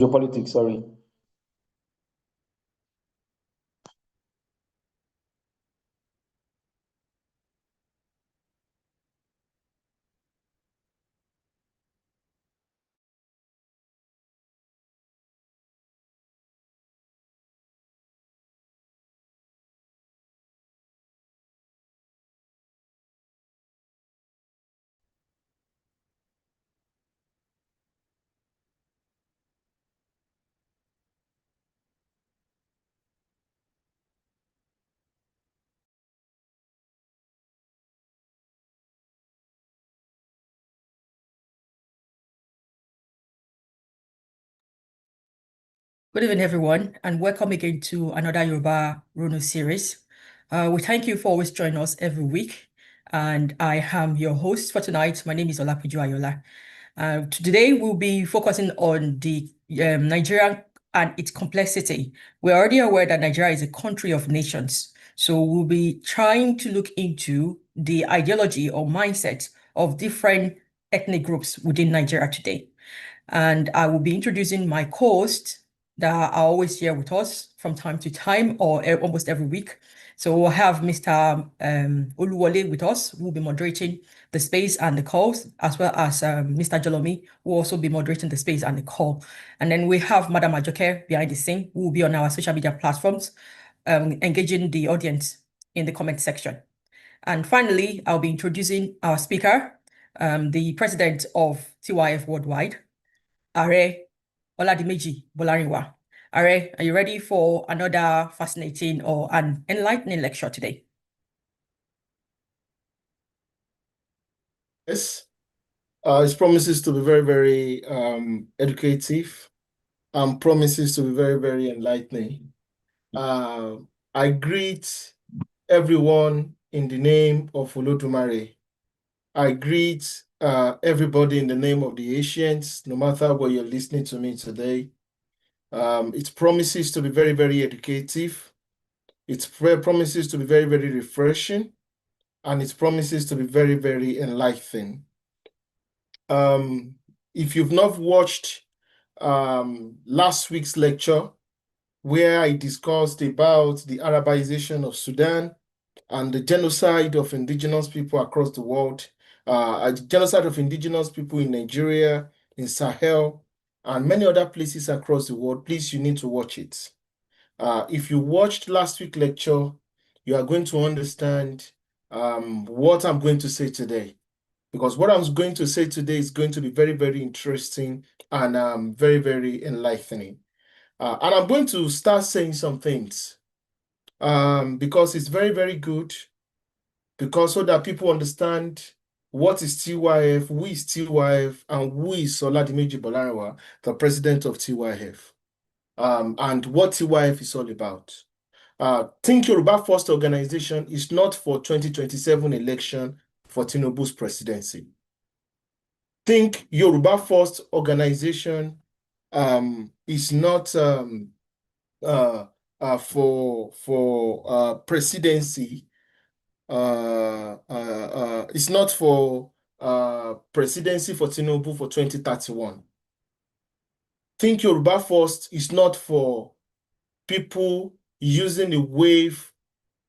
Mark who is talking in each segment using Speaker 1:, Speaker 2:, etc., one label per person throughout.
Speaker 1: Geopolitics, sorry.
Speaker 2: Good evening, everyone, and welcome again to another Yoruba Rono series. We thank you for always joining us every week, and I am your host for tonight. My name is Olapiju Ayola. Today, we'll be focusing on the Nigeria and its complexity. We're already aware that Nigeria is a country of nations, so we'll be trying to look into the ideology or mindset of different ethnic groups within Nigeria today. And I will be introducing my co-hosts that are always here with us from time to time or almost every week. So we'll have Mr. Oluwole with us, who will be moderating the space and the calls, as well as Mr. Jolomi, who will also be moderating the space and the call. And then we have Madam Ajoke behind the scene, who will be on our social media platforms, engaging the audience in the comment section. And finally, I'll be introducing our speaker, the president of TYF Worldwide, Are Oladimeji Bolarinwa. Are, are you ready for another fascinating or an enlightening lecture today?
Speaker 3: Yes. It promises to be very, very educative and promises to be very, very enlightening. I greet everyone in the name of Olodumare. I greet everybody in the name of the Asians, no matter where you're listening to me today. It promises to be very, very educative. It promises to be very, very refreshing. And it promises to be very, very enlightening. If you've not watched last week's lecture, where I discussed about the Arabization of Sudan and the genocide of indigenous people across the world, the genocide of indigenous people in Nigeria, in Sahel, and many other places across the world, please, you need to watch it. If you watched last week's lecture, you are going to understand what I'm going to say today. Because what I'm going to say today is going to be very, very interesting and very, very enlightening. And I'm going to start saying some things because it's very, very good, because so that people understand what is TYF, who is TYF, and who is Oladimeji Bolarinwa, the president of TYF, and what TYF is all about. Think Yoruba First organization is not for 2027 election for Tinubu's presidency. Think Yoruba First organization is not for presidency. It's not for presidency for Tinubu for 2031. Think Yoruba First is not for people using the wave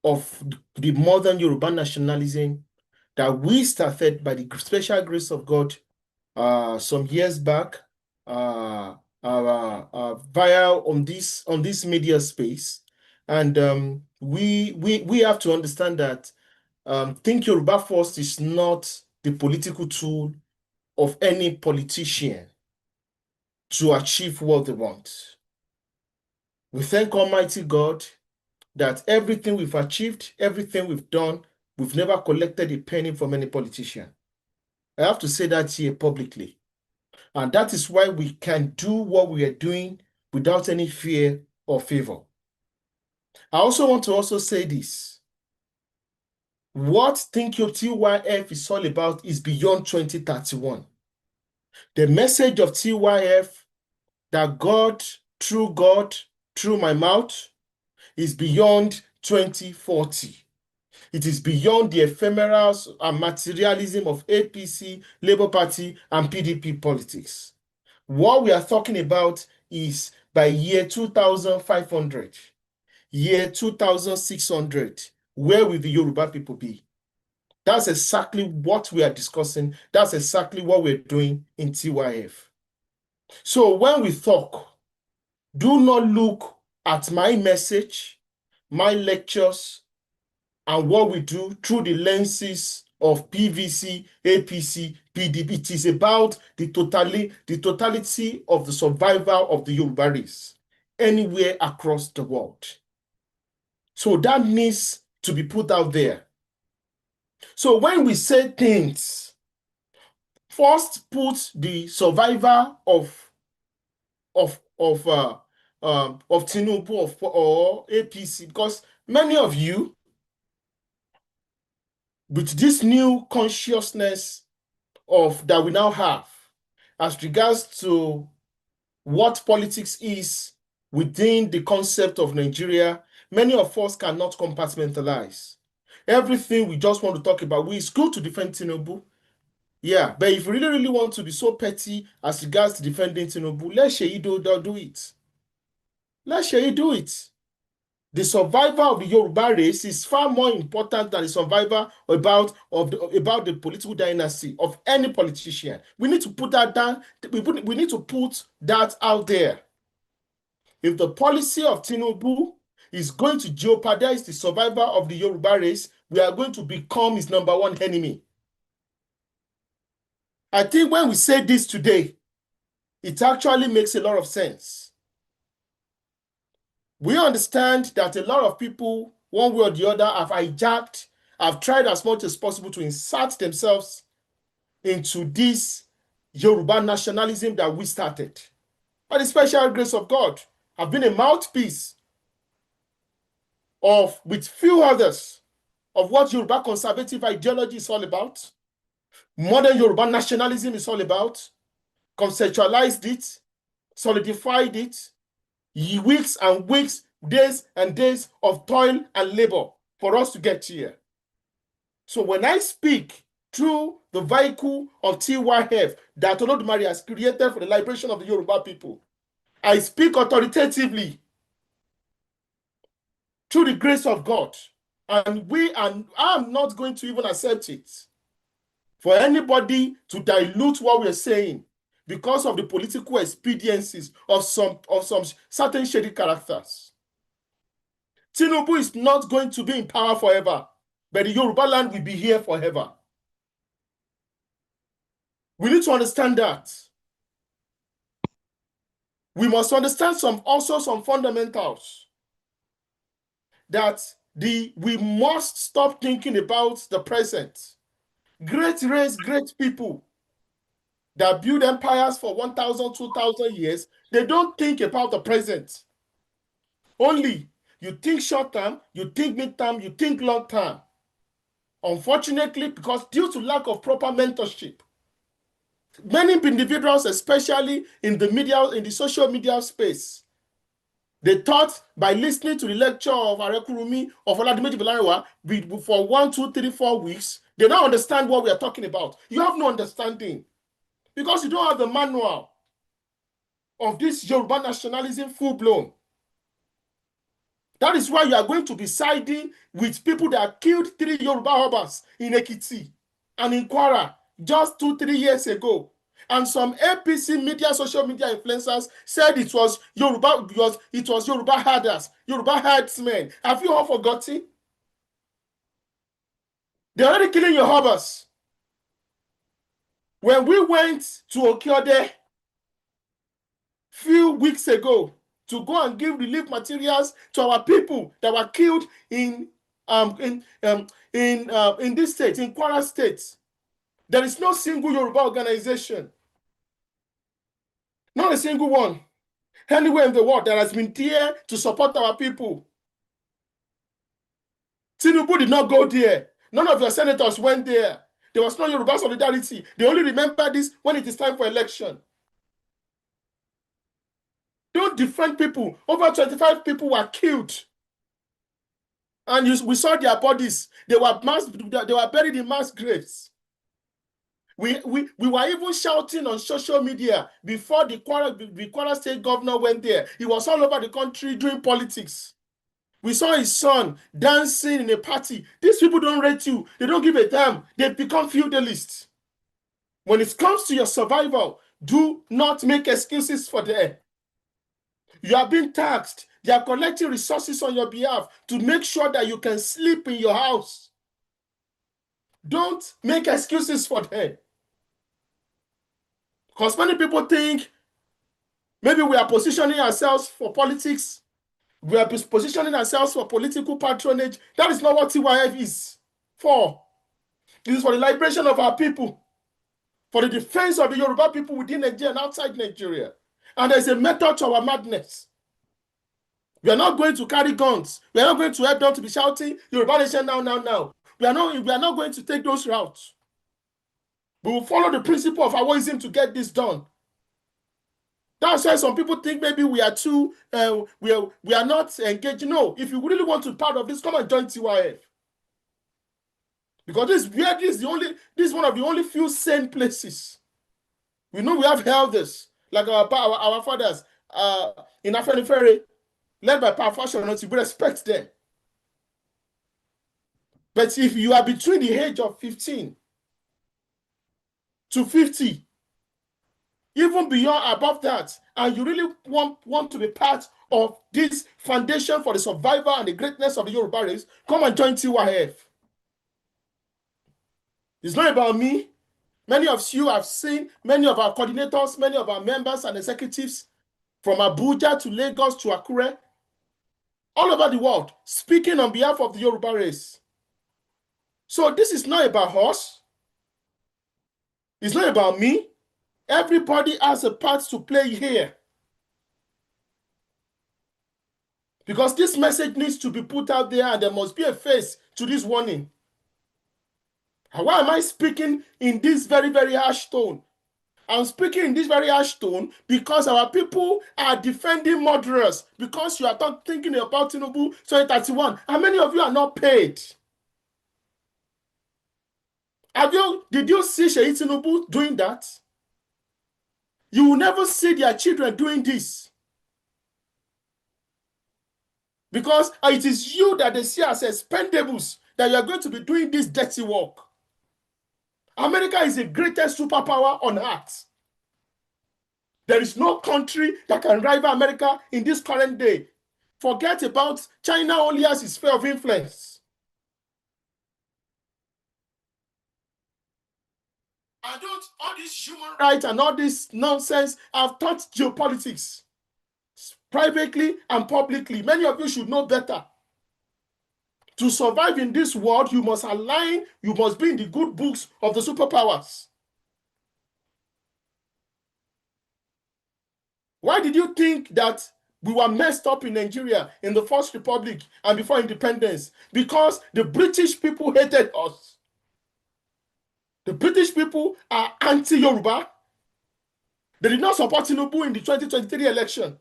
Speaker 3: of the modern Yoruba nationalism that we started by the special grace of God some years back via on this media space, and we have to understand that Think Yoruba First is not the political tool of any politician to achieve what they want. We thank Almighty God that everything we've achieved, everything we've done, we've never collected a penny from any politician. I have to say that here publicly. And that is why we can do what we are doing without any fear or favor. I also want to say this. What Think Your TYF is all about is beyond 2031. The message of TYF that God, through my mouth, is beyond 2040. It is beyond the ephemerals and materialism of APC, Labour Party, and PDP politics. What we are talking about is by year 2500, year 2600, where will the Yoruba people be? That's exactly what we are discussing. That's exactly what we're doing in TYF. So when we talk, do not look at my message, my lectures, and what we do through the lenses of PVC, APC, PDP. It is about the totality of the survival of the Yoruba race anywhere across the world. So that needs to be put out there. So when we say things, first put the survivor of Tinubu or APC, because many of you, with this new consciousness of that we now have as regards to what politics is within the concept of Nigeria, many of us cannot compartmentalize. Everything we just want to talk about, it's good to defend Tinubu. Yeah, but if you really, really want to be so petty as regards to defending Tinubu, let Sheyi do it. Let Sheyi do it. The survival of the Yoruba race is far more important than the survival about the political dynasty of any politician. We need to put that down. We need to put that out there. If the policy of Tinubu is going to jeopardize the survival of the Yoruba race, we are going to become his number one enemy. I think when we say this today, it actually makes a lot of sense. We understand that a lot of people, one way or the other, have tried as much as possible to insert themselves into this Yoruba nationalism that we started. By the special grace of God, I've been a mouthpiece with few others, of what Yoruba conservative ideology is all about, modern Yoruba nationalism is all about, conceptualized it, solidified it, weeks and weeks, days and days of toil and labor for us to get here. So when I speak through the vehicle of TYF that Olodumare has created for the liberation of the Yoruba people, I speak authoritatively through the grace of God. And I'm not going to even accept it for anybody to dilute what we're saying because of the political expediencies of some certain shady characters. Tinubu is not going to be in power forever, but the Yoruba land will be here forever. We need to understand that. We must understand some fundamentals that we must stop thinking about the present. Great race, great people that build empires for 1,000, 2,000 years, they don't think about the present. Only you think short term, you think mid term, you think long term. Unfortunately, because due to lack of proper mentorship, many individuals, especially in the social media space, they thought by listening to the lecture of Arekurumi of Oladimeji Bolarinwa for 1, 2, 3, 4 weeks, they don't understand what we are talking about. You have no understanding because you don't have the manual of this Yoruba nationalism full-blown. That is why you are going to be siding with people that killed 3 Yoruba Obas in Ekiti and in Kwara just 2, 3 years ago. And some APC media, social media influencers said it was Yoruba herders, Yoruba herdsmen. Have you all forgotten? They're already killing your Obas. When we went to Okiode few weeks ago to go and give relief materials to our people that were killed in this state, in Kwara State, there is no single Yoruba organization, not a single one, anywhere in the world that has been there to support our people. Tinubu did not go there. None of your senators went there. There was no Yoruba solidarity. They only remember this when it is time for election. Don't defend people. Over 25 people were killed. And we saw their bodies. They were buried in mass graves. We were even shouting on social media before the Kwara State governor went there. He was all over the country doing politics. We saw his son dancing in a party. These people don't rate you. They don't give a damn. They've become feudalists. When it comes to your survival, do not make excuses for them. You are being taxed. They are collecting resources on your behalf to make sure that you can sleep in your house. Don't make excuses for them. Because many people think maybe we are positioning ourselves for politics. We are positioning ourselves for political patronage. That is not what TYF is for. It is for the liberation of our people, for the defense of the Yoruba people within Nigeria and outside Nigeria. And there's a method to our madness. We are not going to carry guns. We are not going to help them to be shouting, Yoruba nation now, now, now. We are not going to take those routes. We will follow the principle of Awoism to get this done. That's why some people think maybe we are too, we are not engaged. No, if you really want to be part of this, come and join TYF. Because this is one of the only few sane places. We know we have elders, like our fathers in Afenifere, led by Power Fashion, we respect them. But if you are between the age of 15 to 50, even beyond above that, and you really want to be part of this foundation for the survival and the greatness of the Yoruba race, come and join TYF. It's not about me. Many of you have seen many of our coordinators, many of our members and executives from Abuja to Lagos to Akure, all over the world, speaking on behalf of the Yoruba race. So this is not about us. It's not about me. Everybody has a part to play here. Because this message needs to be put out there and there must be a face to this warning. And why am I speaking in this very, very harsh tone? I'm speaking in this very harsh tone because our people are defending murderers, because you are not thinking about Tinubu 2031. And many of you are not paid. Did you see Sheyi Tinubu doing that? You will never see their children doing this. Because it is you that they see as expendables, that you are going to be doing this dirty work. America is the greatest superpower on earth. There is no country that can rival America in this current day. Forget about China only has its sphere of influence. All this human rights and all this nonsense, I've taught geopolitics privately and publicly. Many of you should know better. To survive in this world, you must align, you must be in the good books of the superpowers. Why did you think that we were messed up in Nigeria in the First Republic and before independence? Because the British people hated us. The British people are anti-Yoruba. They did not support Tinubu in the 2023 election.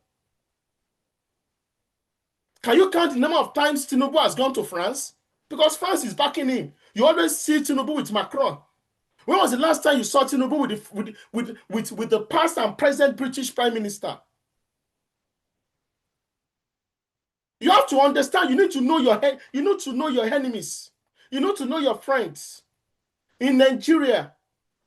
Speaker 3: Can you count the number of times Tinubu has gone to France? Because France is backing him. You always see Tinubu with Macron. When was the last time you saw Tinubu with the past and present British Prime Minister? You have to understand, you need to know your enemies. You need to know your friends. In Nigeria,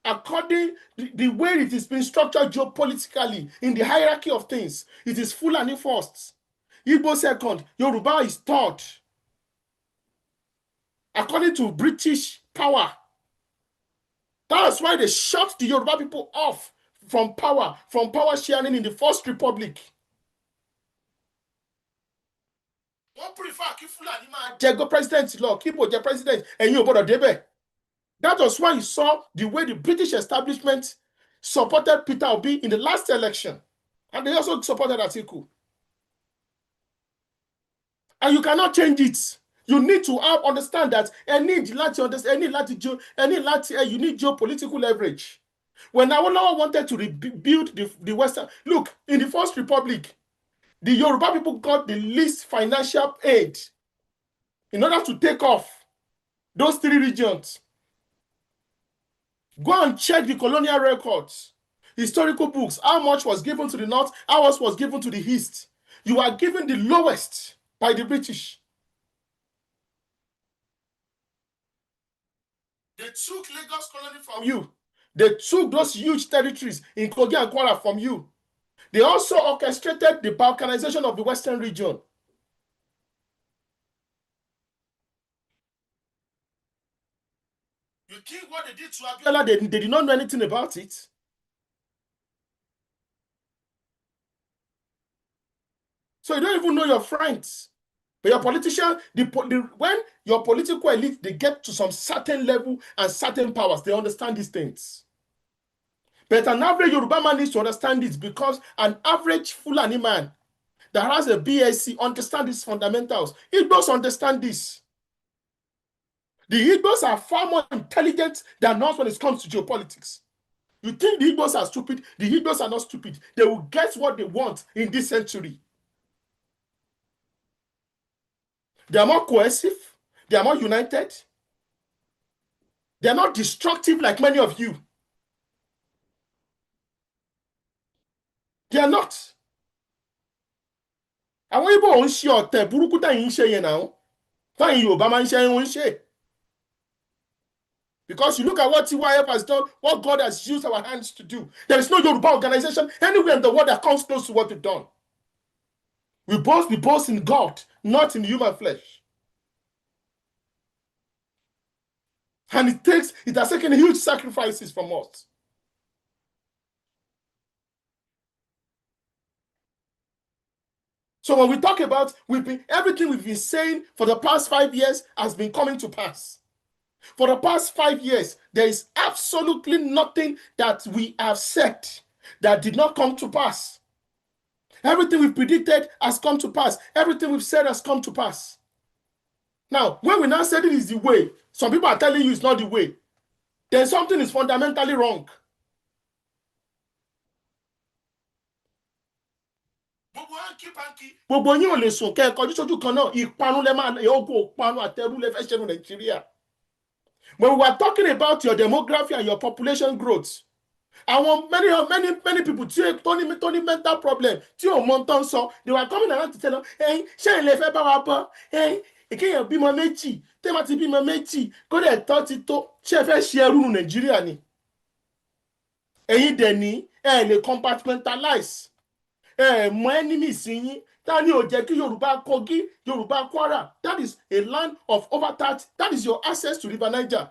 Speaker 3: according to the way it is being structured geopolitically, in the hierarchy of things, it is Fulani first, Igbo second, Yoruba is third. According to British power. That's why they shut the Yoruba people off from power sharing in the First Republic. Wọ́n prefer kí Fulani máa jẹ president lọ, kí Igbo jẹ president, ẹ̀yin ò gbọ́dọ̀ débẹ̀. That was why you saw the way the British establishment supported Peter Obi in the last election. And they also supported Atiku. And you cannot change it. You need to understand that you need geopolitical leverage. When Awolowo wanted to rebuild the Western... Look, in the First Republic, the Yoruba people got the least financial aid in order to take off those three regions. Go and check the colonial records, historical books. How much was given to the north? How much was given to the east? You are given the lowest by the British. They took Lagos colony from you. They took those huge territories in Kogi and Kwara from you. They also orchestrated the balkanization of the Western region. You think what they did to Abiola, they did not know anything about it? So you don't even know your friends. But your politician, when your political elite, they get to some certain level and certain powers, they understand these things. But an average Yoruba man needs to understand this, because an average Fulani man that has a BSc understand these fundamentals. Igbos understand this. The Igbos are far more intelligent than us when it comes to geopolitics. You think the Igbos are stupid? The Igbos are not stupid. They will get what they want in this century. They are more cohesive. They are more united. They are not destructive like many of you. They are not. Àwọn Igbo ò ń ṣe ọ̀tẹ̀ burúkú tẹ̀yìn ń ṣe yẹn náà. Táyìn Yorùbá máa ń ṣe ń ṣe. Because you look at what TYF has done, what God has used our hands to do. There is no Yoruba organization anywhere in the world that comes close to what we've done. We boast in God, not in human flesh. And it has taken huge sacrifices from us. So when we talk about everything we've been saying for the past 5 years has been coming to pass. For the past 5 years, there is absolutely nothing that we have said that did not come to pass. Everything we've predicted has come to pass. Everything we've said has come to pass. Now, when we now say this is the way, some people are telling you it's not the way, then something is fundamentally wrong. Gbogbo yín ò lè sùn kẹ́ ẹ kọjú sójú kan náà, ìparun lẹ máa ogun òparun àtẹrù lẹ fẹ́ ṣe ní Nàìjíríà. When we were talking about your demography and your population growth, many people tó ní mental problem tí ò mọ tán sọ, they were coming around to tell them, ṣé ilé fẹ́ bá wa bọ́, èkéyàn bímọ méjì, tẹ́lẹ̀ ti bímọ méjì, kó dẹ̀ tọ́ ti tó, ṣé fẹ́ ṣe ẹrú ní Nàìjíríà ni? Ẹ̀yin dẹ̀ ní ẹ lè compartmentalize mọ enemies yín. That ni ò jẹ́ kí Yorùbá Kogi, Yorùbá Kwara, that is a land of over 30, that is your access to River Niger.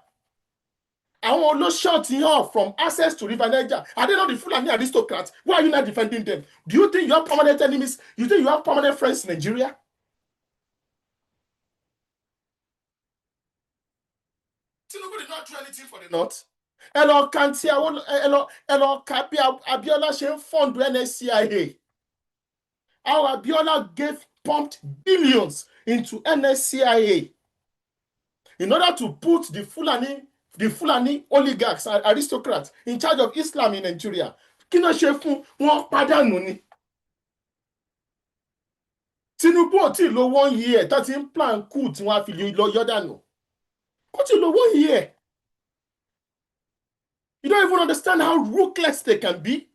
Speaker 3: Àwọn olóṣèlú off from access to River Niger. Are they not the Fulani aristocrats? Why are you not defending them? Do you think you have permanent enemies? You think you have permanent friends in Nigeria? Tinubu did not do anything for the North. Ẹ lọ ka bí Abiola ṣe ń fund NSCIA. How Abiola pumped billions into NSCIA in order to put the Fulani oligarchs and aristocrats in charge of Islam in Nigeria. Kí ló ṣe fún wọn? Pàdánù ni. Tinubu ò tí lo 1 year tó ti ń plan coup tí wọ́n á fi lọ yọ́dànù. Kò tí lo 1 year. You don't even understand how ruthless they can be.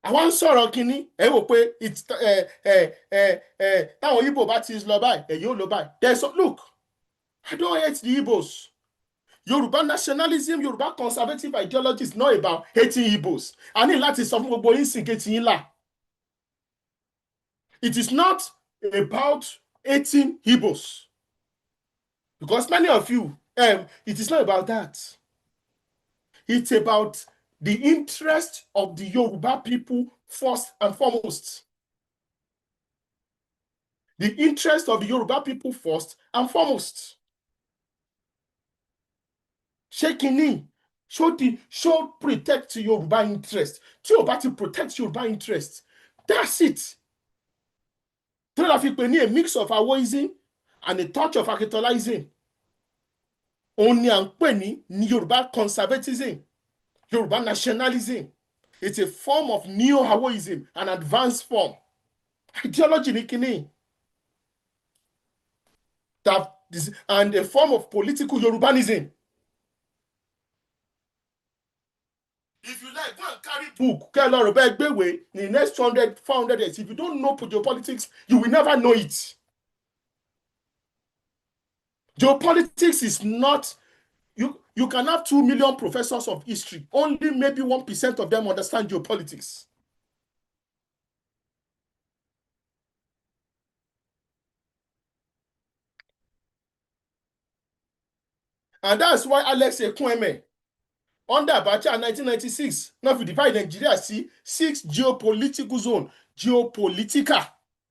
Speaker 3: Àwọn ń sọ̀rọ̀ kínní, ẹ wò pé táwọn Igbo bá ti lọ báyìí, ẹ̀yin ò lọ báyìí. Look, I don't hate the Igbos. Yoruba nationalism, Yoruba conservative ideology is not about hating Igbos. A ní láti sọ fún gbogbo yín sìn kejì yín là. It is not about hating Igbos. Because many of you, it is not about that. It's about the interest of the Yoruba people first and foremost. The interest of the Yoruba people first and foremost. Ṣé kínní show protect Yoruba interest. Tí o bá ti protect Yoruba interest, that's it. Tí la fi pè ní a mix of Awoism and a touch of Akitolaism. Òun ni à ń pè ní Yoruba conservatism, Yoruba nationalism. It's a form of neo-Awoism, an advanced form. Ideology ní kínní. And a form of political Yorubanism. If you like, go and carry book. In the next 200, 400 years, if you don't know geopolitics, you will never know it. Geopolitics is not, you can have 2 million professors of history. Only maybe 1% of them understand geopolitics. And that's why Alex Ekwueme, under Abacha in 1996, now we divide Nigeria see 6 geopolitical zone. Geopolitical.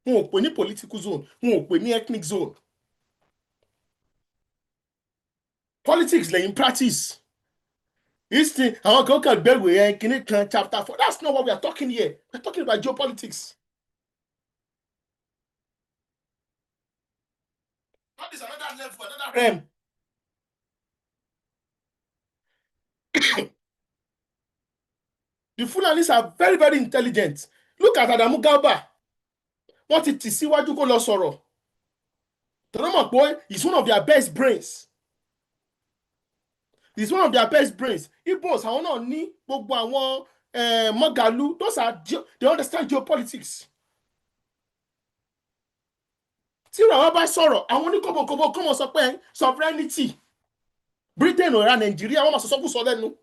Speaker 3: Wọn ò pè ní political zone. Wọn ò pè ní ethnic zone. Politics lẹ́yìn practice. History, àwọn kan kàn gbẹ̀wé ẹ̀ kìíní kan chapter 4. That's not what we are talking here. We're talking about geopolitics. That is another level, another realm. The Fulanis are very, very intelligent. Look at Adamu Galba. Wọ́n ti tì síwájú kó lọ sọ̀rọ̀. Tọ́lọ́mọ̀ pé he's one of their best brains. He's one of their best brains. Igbos, àwọn náà ní gbogbo àwọn Mọ́gàlú. Those are, they understand geopolitics. Tí àwọn bá sọ̀rọ̀, àwọn oníkọ̀bọ̀kọ̀bọ̀ kọ́mọ̀ sọ pé sovereignty. Britain ò ra Nàìjíríà, wọ́n máa sọ sọ́kùsọ lẹ́nu.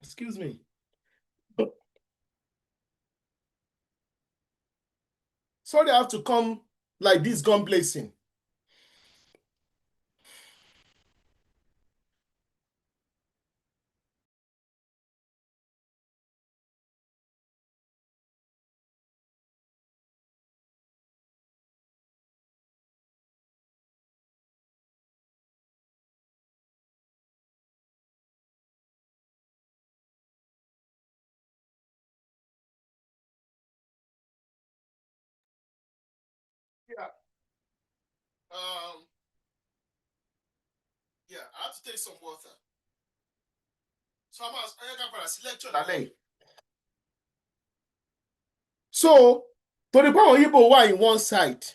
Speaker 3: Excuse me. Sorry, I have to come like this gun blazing. Yeah. Yeah, I have to take some water. So I'm going to lecture lálẹ́. So, torí pé àwọn Igbo wà in one side,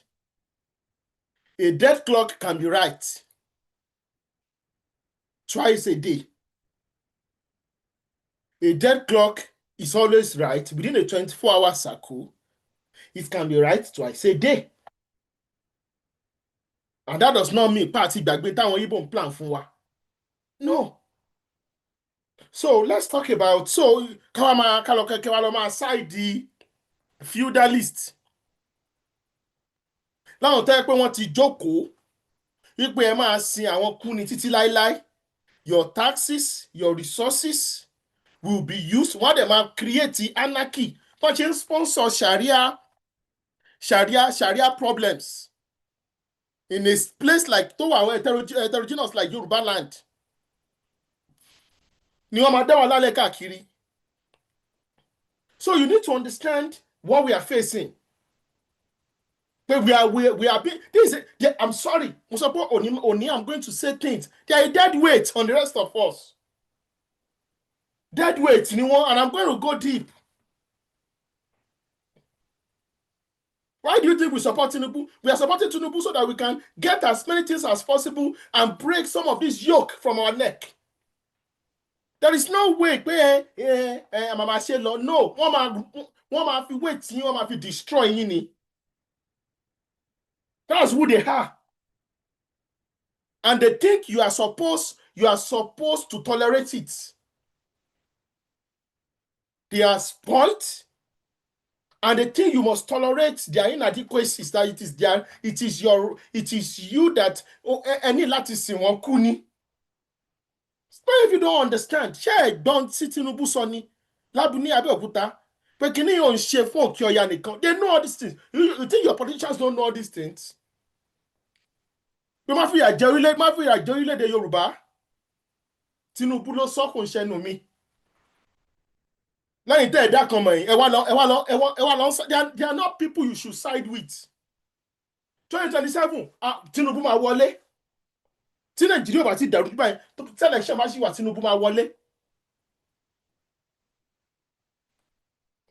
Speaker 3: a dead clock can be right twice a day. A dead clock is always right within a 24-hour cycle. It can be right twice a day. And that does not mean party gbàgbé táwọn Igbo ń plan fún wa. No. So let's talk about, so Kaloma side the feudalist. Láwọn tẹ́ pé wọ́n ti jókòó wípé ẹ máa sin àwọn kúni títí láíláí. Your taxes, your resources will be used. Wọ́n dẹ̀ máa create anarchy. Wọ́n ṣe ń sponsor Sharia problems in a place like tó wà heterogeneous like Yoruba land. Ni wọ́n máa dá wa lálẹ́ káàkiri. So you need to understand what we are facing. But we are being, I'm sorry, Oni, I'm going to say things. They are a dead weight on the rest of us. Dead weight, and I'm going to go deep. Why do you think we support Tinubu? We are supporting Tinubu so that we can get as many things as possible and break some of this yoke from our neck. There is no way pé mama ṣe lọ. No, wọ́n máa fi wait yín, wọ́n máa fi destroy yín ni. That's who they are. And they think you are supposed to tolerate it. They are spoilt, and they think you must tolerate their inadequacies, that it is you that any láti sìn wọ́n kú ni. But if you don't understand, don't sit in Tinubu sọ ni lábùní Abẹ́òkúta pé kíní yóò ń ṣe fún Òkè Ọya nìkan. They know all these things. You think your politicians don't know all these things? Pé má fi ìyà jẹ orílẹ̀-èdè Yorùbá. Tinubu ló sọ kò ń ṣẹnu mi. Lẹ́yìn tẹ́ ẹ̀dá kan mọ̀ yín, ẹ wá lọ, they are not people you should side with. 2027, Tinubu máa wọlé. Tí Nàìjíríà bá ti dàrú báyìí, tí election bá ṣì wà, Tinubu máa wọlé.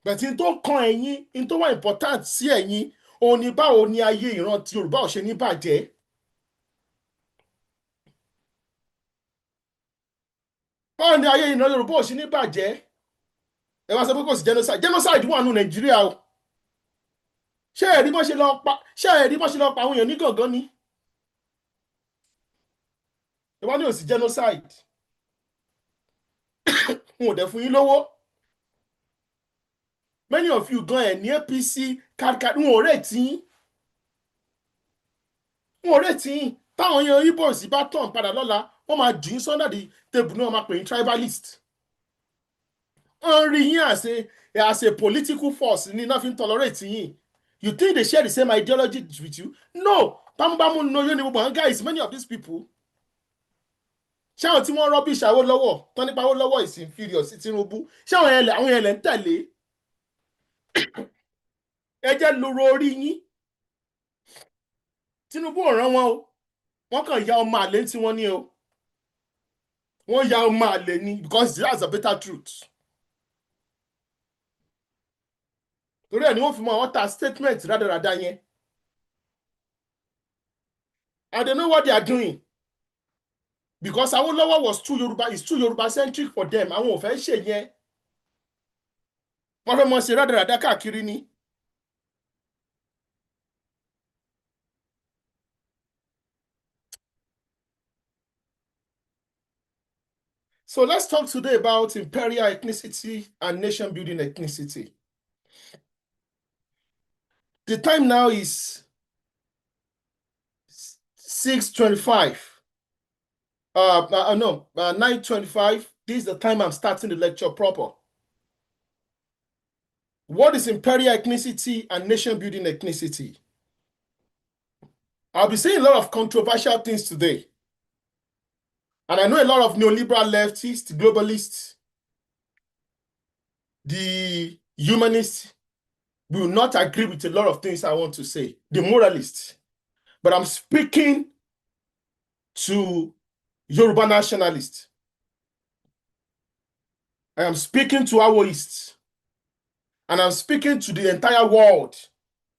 Speaker 3: Bẹ̀tí tó kan ẹ̀yin, tó wà important sí ẹ̀yin, òun ni báwo ni ayé ìran ti Yorùbá ò ṣe ní bàjẹ́. báwo ni ayé ìran Yorùbá ò sí ní bàjẹ́ ẹ wá sọ pé kò sí genocide wà nù Nàìjíríà o ṣé ẹ̀rí bó ṣe lọ pa àwọn èèyàn ní gàngán ni ẹ wá ní ò sí genocide n ò dẹ̀ fún yín lówó many of you gan ẹ̀ ní APC káàkiri n ò retí táwọn èèyàn Ìgbò sì bá tàn padà lọ́la wọ́n máa jù ú sọ́ndà di table náà máa pè ní tribalist wọ́n rí yín as a political force ní iná fi ń tolerate yín. You think they share the same ideology with you? No. Bámúbámú no yóò ní gbogbo àwọn guys, many of these people. Ṣé àwọn tí wọ́n rubbish Awólọ́wọ̀ tán nípa Awólọ́wọ̀ is inferior sí Tinubu? Ṣé àwọn ẹlẹ́ ń tẹ̀lé? Ẹ jẹ́ lóró orí yín. Tinubu ò rán wọn o. Wọ́n kàn ya ọmọ àlè tí wọ́n ní o. Wọ́n ya ọmọ àlè ni because that's a better truth. Torí ẹ̀ ni wọ́n fi mọ àwọn ta statement rádaràda yẹn. I don't know what they are doing. Because Awolowo was too Yoruba centric for them. Àwọn ò fẹ́ ṣe yẹn. Wọ́n fẹ́ mọ ṣe rádaràda káàkiri ni. So let's talk today about imperial ethnicity and nation-building ethnicity. The time now is 6:25. 9:25. This is the time I'm starting the lecture proper. What is imperial ethnicity and nation-building ethnicity? I'll be saying a lot of controversial things today. And I know a lot of neoliberal leftists, globalists, the humanists will not agree with a lot of things I want to say, the moralists. But I'm speaking to Yoruba nationalists. I am speaking to Awoists. And I'm speaking to the entire world,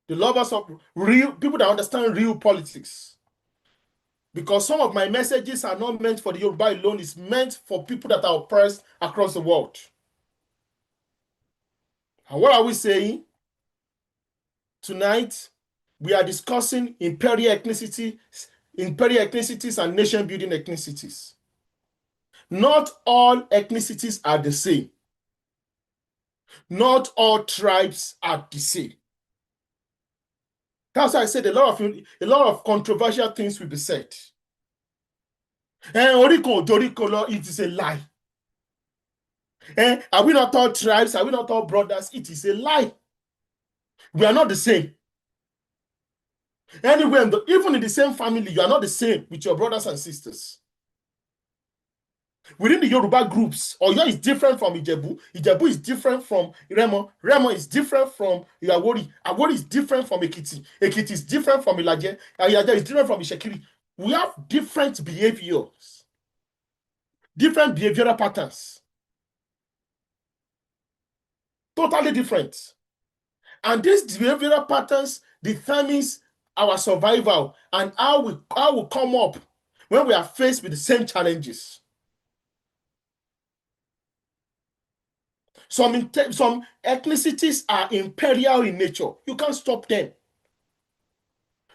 Speaker 3: the lovers of real people that understand real politics. Because some of my messages are not meant for the Yoruba alone, it's meant for people that are oppressed across the world. And what are we saying? Tonight, we are discussing imperial ethnicities and nation-building ethnicities. Not all ethnicities are the same. Not all tribes are the same. That's why I said a lot of controversial things will be said. It is a lie. Are we not all tribes? Are we not all brothers? It is a lie. We are not the same. Anywhere, even in the same family, you are not the same with your brothers and sisters. Within the Yoruba groups, Oyo is different from Ijebu. Ijebu is different from Remo. Remo is different from Awori. Awori is different from Ekiti. Ekiti is different from Ilaje. Ilaje is different from Ishekiri. We have different behaviors, different behavioral patterns. Totally different. And these behavioral patterns determines our survival and how we come up when we are faced with the same challenges. Some ethnicities are imperial in nature. You can't stop them.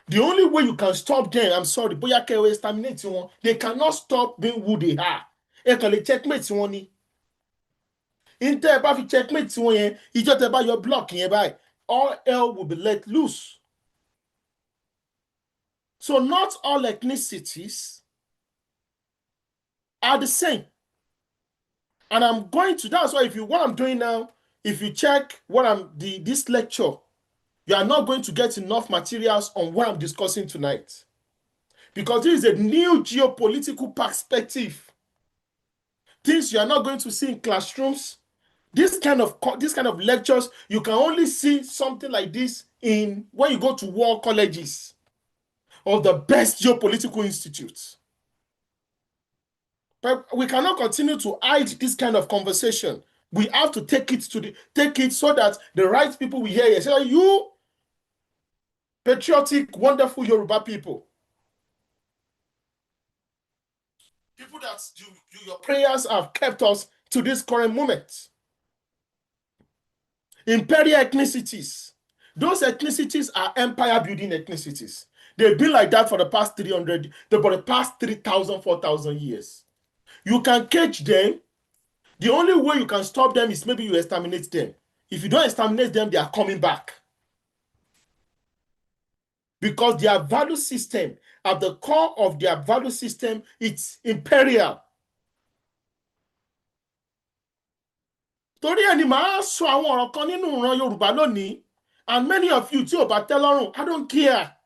Speaker 3: The only way you can stop them, I'm sorry, they cannot stop being who they are. Checkmate in there, if you checkmate you just about your block all hell will be let loose. So not all ethnicities are the same. And I'm going to, that's why what I'm doing now, if you check this lecture, you are not going to get enough materials on what I'm discussing tonight. Because this is a new geopolitical perspective. Things you are not going to see in classrooms. This kind of lectures, you can only see something like this when you go to war colleges or the best geopolitical institutes. But we cannot continue to hide this kind of conversation. We have to take it so that the right people will hear you. So you patriotic, wonderful Yoruba people. People that your prayers have kept us to this current moment. Imperial ethnicities. Those ethnicities are empire building ethnicities. They've been like that for the past 300, for the past 3,000, 4,000 years. You can catch them. The only way you can stop them is maybe you exterminate them. If you don't exterminate them, they are coming back. Because their value system, at the core of their value system, it's imperial. Torí ẹni màá sọ àwọn ọ̀rọ̀ kan nínú ìran Yorùbá lónìí, and many of you tí ò bá tẹ́ lọ́rùn, I don't care.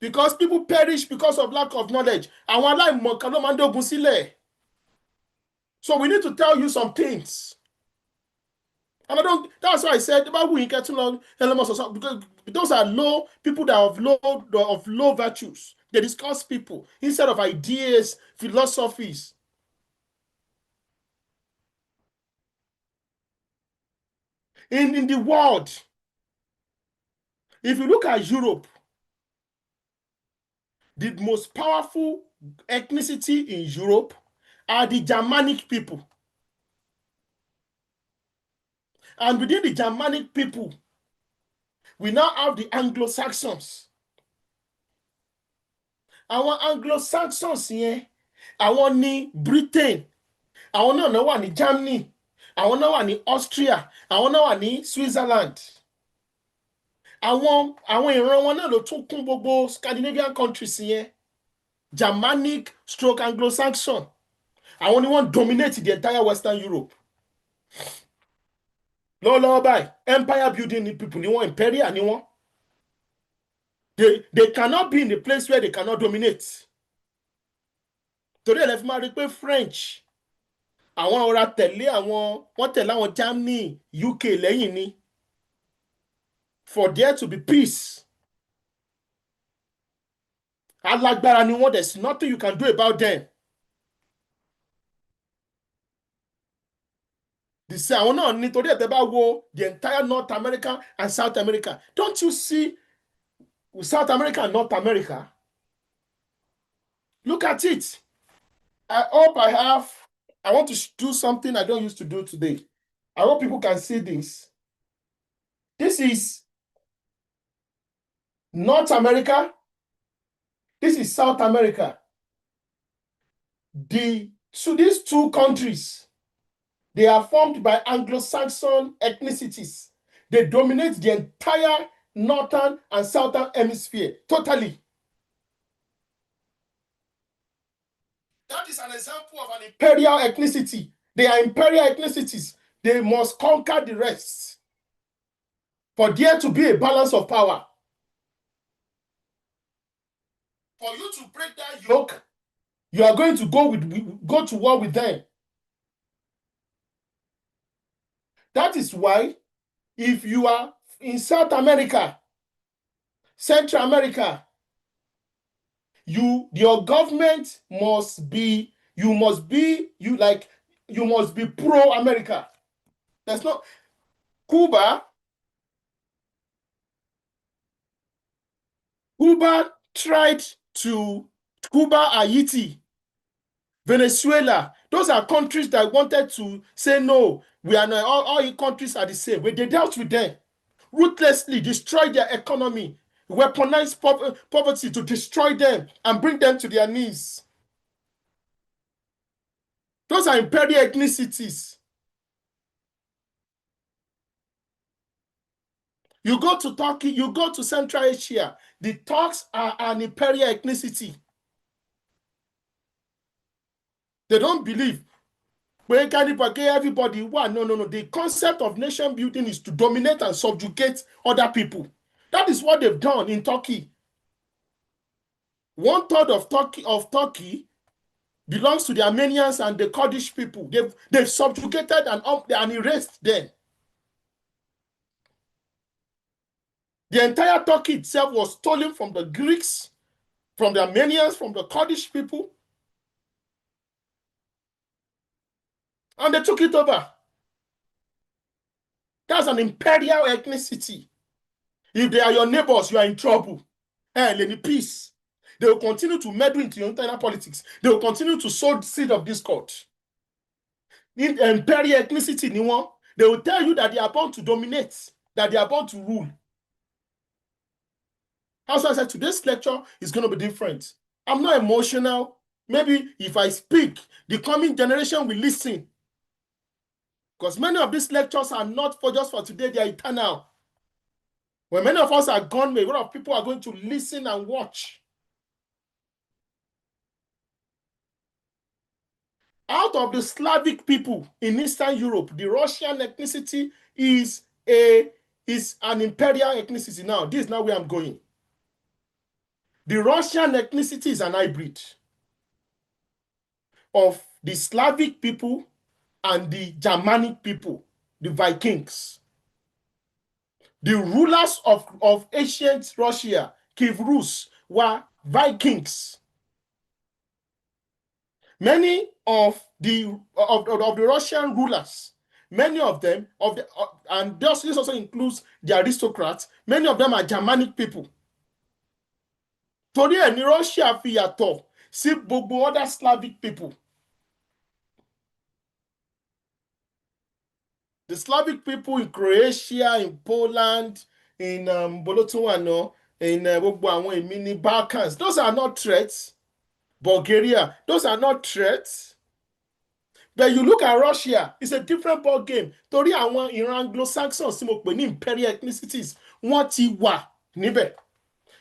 Speaker 3: Because people perish because of lack of knowledge. Àwọn aláìmọ̀kan ló máa ń dógun sílẹ̀. So we need to tell you some things. And that's why I said about we get to learn elements of because those are low people that have low virtues. They discuss people instead of ideas, philosophies. In the world, if you look at Europe, the most powerful ethnicity in Europe are the Germanic people. And within the Germanic people, we now have the Anglo-Saxons. Àwọn Anglo-Saxons yẹn, àwọn ní Britain, àwọn náà wà ní Germany, àwọn náà wà ní Austria, àwọn náà wà ní Switzerland. Àwọn ìran wọn náà ló tún kún gbogbo Scandinavian countries yẹn. Germanic stroke Anglo-Saxon. Àwọn ni wọ́n dominate the entire Western Europe. Lọ́wọ́lọ́wọ́ báyìí, empire building people ni wọ́n, imperial ni wọ́n. They cannot be in a place where they cannot dominate. Torí ẹ̀ lẹ́ fi máa rí pé French, àwọn ọ̀rá tẹ̀lé wọ́n tẹ̀lé àwọn Germany, UK lẹ́yìn ni. For there to be peace. Alágbára ni wọ́n, there's nothing you can do about them. They say àwọn náà nítorí ẹ̀ tẹ́ bá wo the entire North America and South America. Don't you see South America and North America? Look at it. I hope I want to do something I don't used to do today. I hope people can see this. This is North America. This is South America. So these two countries, they are formed by Anglo-Saxon ethnicities. They dominate the entire northern and southern hemisphere totally. That is an example of an imperial ethnicity. They are imperial ethnicities. They must conquer the rest for there to be a balance of power. For you to break that yoke, you are going to go to war with them. That is why if you are in South America, Central America, your government must be pro-America. That's not Cuba tried to Haiti, Venezuela. Those are countries that wanted to say no, we are not, all countries are the same. When they dealt with them, ruthlessly destroyed their economy, weaponized poverty to destroy them and bring them to their knees. Those are imperial ethnicities. You go to Turkey, you go to Central Asia, the Turks are an imperial ethnicity. They don't believe everybody. No. The concept of nation building is to dominate and subjugate other people. That is what they've done in Turkey. 1/3 of Turkey belongs to the Armenians and the Kurdish people. They've subjugated and erased them. The entire Turkey itself was stolen from the Greeks, from the Armenians, from the Kurdish people. And they took it over. That's an imperial ethnicity. If they are your neighbors, you are in trouble. Hey, let me peace. They will continue to meddle into your internal politics. They will continue to sow the seed of discord. In Imperial ethnicity, they will tell you that they are born to dominate, that they are born to rule. As I said, today's lecture is going to be different. I'm not emotional. Maybe if I speak, the coming generation will listen. Because many of these lectures are not for just for today, they are eternal. When many of us are gone, a lot of people are going to listen and watch. Out of the Slavic people in Eastern Europe, the Russian ethnicity is an imperial ethnicity. Now, this is not where I'm going. The Russian ethnicity is an hybrid of the Slavic people and the Germanic people, the Vikings. The rulers of ancient Russia, Kiev Rus, were Vikings. Many of the Russian rulers, many of them, and this also includes the aristocrats, many of them are Germanic people. Torí ẹ̀ ní Russia fi yàtọ̀ sí gbogbo other Slavic people. The Slavic people in Croatia, in Poland, in Bolotuwano, in gbogbo àwọn èmi ní Balkans, those are not threats. Bulgaria, those are not threats. But you look at Russia, it's a different ball game. Torí àwọn ìran Anglo-Saxons tí mo pè ní imperial ethnicities, wọ́n ti wà níbẹ̀.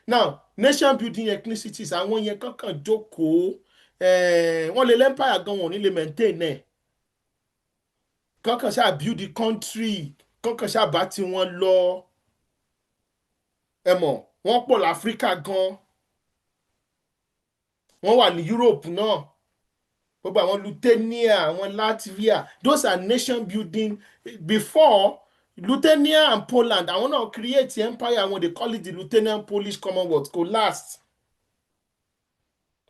Speaker 3: Now, nation building ethnicities, àwọn yẹn kankan jókòó, wọ́n lè l'empire gan wọn ní lè maintain ẹ̀. Kankan ṣáà build the country, kankan ṣáà bá tí wọ́n lọ. Ẹ mọ̀, wọ́n pọ̀ l'Áfríkà gan. Wọ́n wà ní Europe náà. Gbogbo àwọn Lithuania, àwọn Latvia, those are nation building. Before, Lithuania and Poland, àwọn náà create empire when they call it the Lithuanian Polish Commonwealth, collapsed.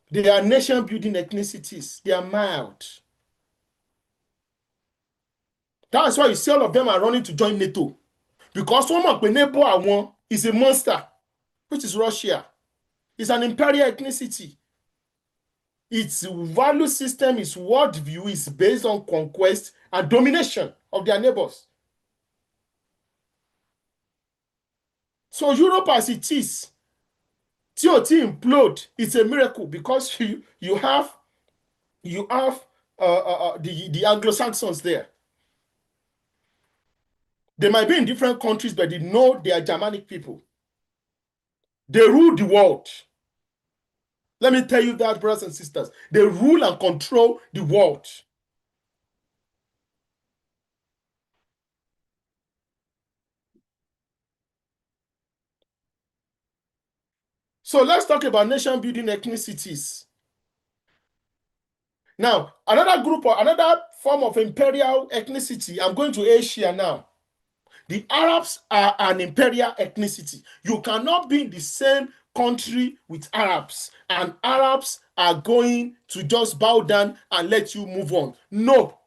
Speaker 3: They are nation building ethnicities. They are mild. That's why you see all of them are running to join NATO. Because one mọ̀ pé neighbor àwọn is a monster, which is Russia. It's an imperial ethnicity. Its value system, its worldview is based on conquest and domination of their neighbors. So Europe as it is, tí ò tí implode, it's a miracle because you have the Anglo-Saxons there. They might be in different countries, but they know they are Germanic people. They rule the world. Let me tell you that, brothers and sisters. They rule and control the world. So let's talk about nation building ethnicities. Now, another group or another form of imperial ethnicity, I'm going to Asia now. The Arabs are an imperial ethnicity. You cannot be in the same country with Arabs, and Arabs are going to just bow down and let you move on. No.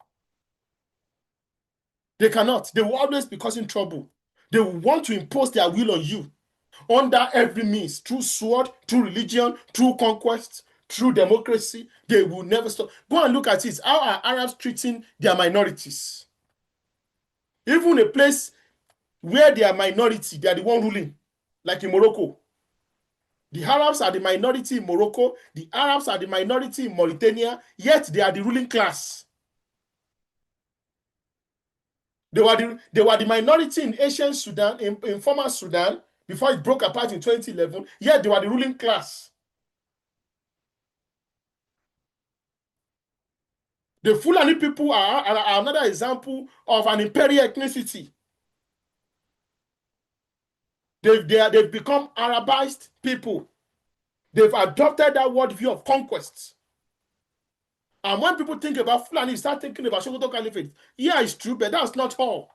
Speaker 3: They cannot. They will always be causing trouble. They will want to impose their will on you under every means, through sword, through religion, through conquest, through democracy. They will never stop. Go and look at it. How are Arabs treating their minorities? Even a place where they are minority, they are the one ruling, like in Morocco. The Arabs are the minority in Morocco. The Arabs are the minority in Mauritania, yet they are the ruling class. They were the minority in ancient Sudan, in former Sudan, before it broke apart in 2011, yet they were the ruling class. The Fulani people are another example of an imperial ethnicity. They've become Arabized people. They've adopted that worldview of conquest. And when people think about Fulani, you start thinking about Sokoto Caliphate. Yeah, it's true, but that's not all.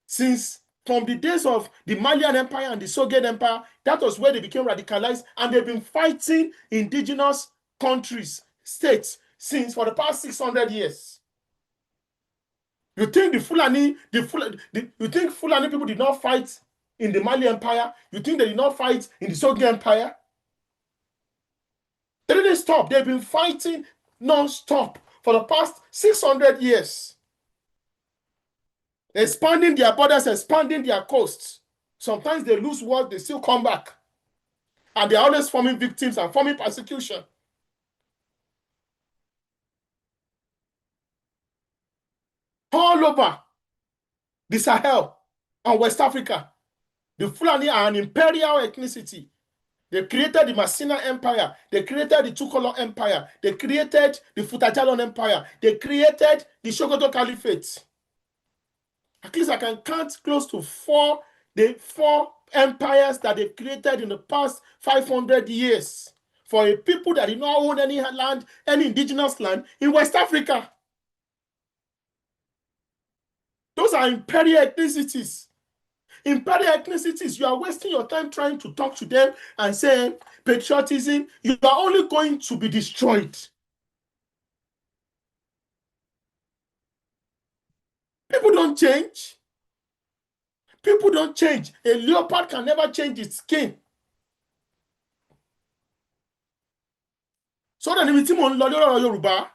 Speaker 3: Since from the days of the Malian Empire and the Soviet Empire, that was where they became radicalized, and they've been fighting indigenous countries, states, since for the past 600 years. You think you think Fulani people did not fight in the Mali Empire? You think they did not fight in the Soviet Empire? stop. They've been fighting non-stop for the past 600 years. Expanding their borders, expanding their coasts. Sometimes they lose war, they still come back. And they're always forming victims and forming persecution. All over the Sahel and West Africa, the Fulani are an imperial ethnicity. They created the Masina Empire. They created the Tukolo Empire. They created the Futajalon Empire. They created the Sokoto Caliphate. At least I can count close to four empires that they created in the past 500 years for a people that did not own any land, any indigenous land in West Africa. Those are imperial ethnicities. Imperial ethnicities, you are wasting your time trying to talk to them and say patriotism. You are only going to be destroyed. People don't change. People don't change. A leopard can never change its skin. So that if you want Yoruba,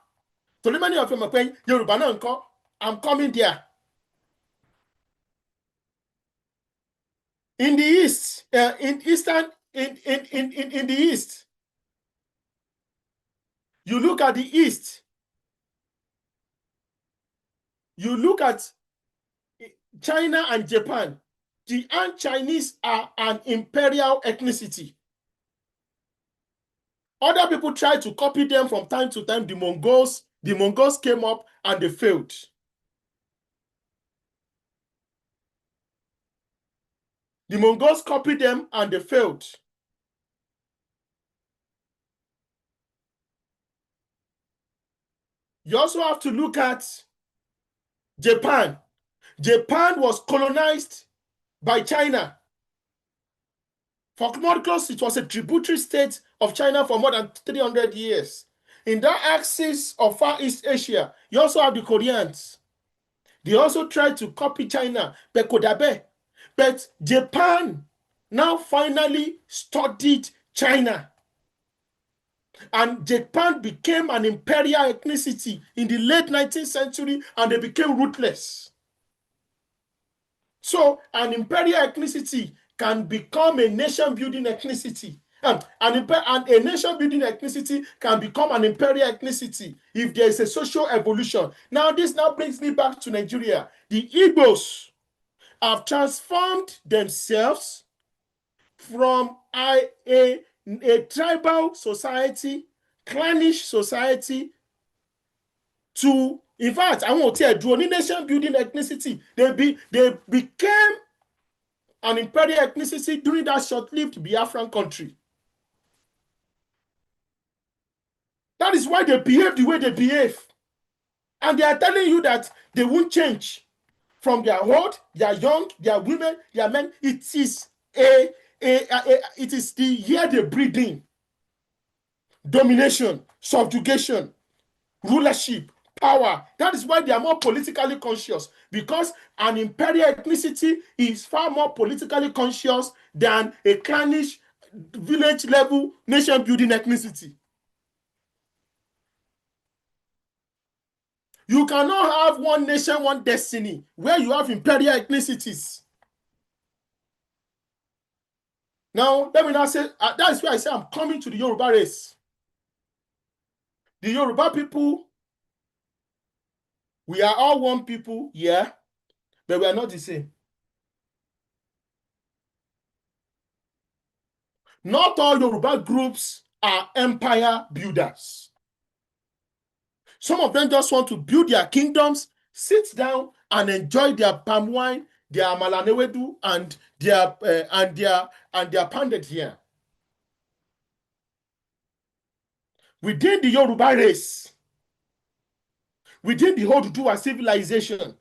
Speaker 3: so many of them are saying Yoruba no nko, I'm coming there. In the east, in the east, you look at the east. You look at China and Japan. The Han Chinese are an imperial ethnicity. Other people try to copy them from time to time. The Mongols came up and they failed. The Mongols copied them and they failed. You also have to look at Japan. Japan was colonized by China. For more close, it was a tributary state of China for more than 300 years. In that axis of Far East Asia, you also have the Koreans. They also tried to copy China, but Japan now finally studied China. And Japan became an imperial ethnicity in the late 19th century, and they became ruthless. So an imperial ethnicity can become a nation-building ethnicity. And a nation-building ethnicity can become an imperial ethnicity if there is a social evolution. Now, this now brings me back to Nigeria. The Igbos have transformed themselves from a tribal society, clannish society, to, in fact, I want to tell you, a nation-building ethnicity. They became an imperial ethnicity during that short-lived Biafran country. That is why they behave the way they behave. And they are telling you that they won't change. From their old, they are young, they are women, they are men. It is it is the year they breed in. Domination, subjugation, rulership, power. That is why they are more politically conscious, because an imperial ethnicity is far more politically conscious than a clannish village level nation building ethnicity. You cannot have one nation, one destiny where you have imperial ethnicities. Now, let me now say, that is why I say I'm coming to the Yoruba race. The Yoruba people, we are all one people, yeah, but we are not the same. Not all Yoruba groups are empire builders. Some of them just want to build their kingdoms, sit down and enjoy their palm wine, their amalanewedu, and their pounded here. Within the Yoruba race, within the whole Oduduwa civilization,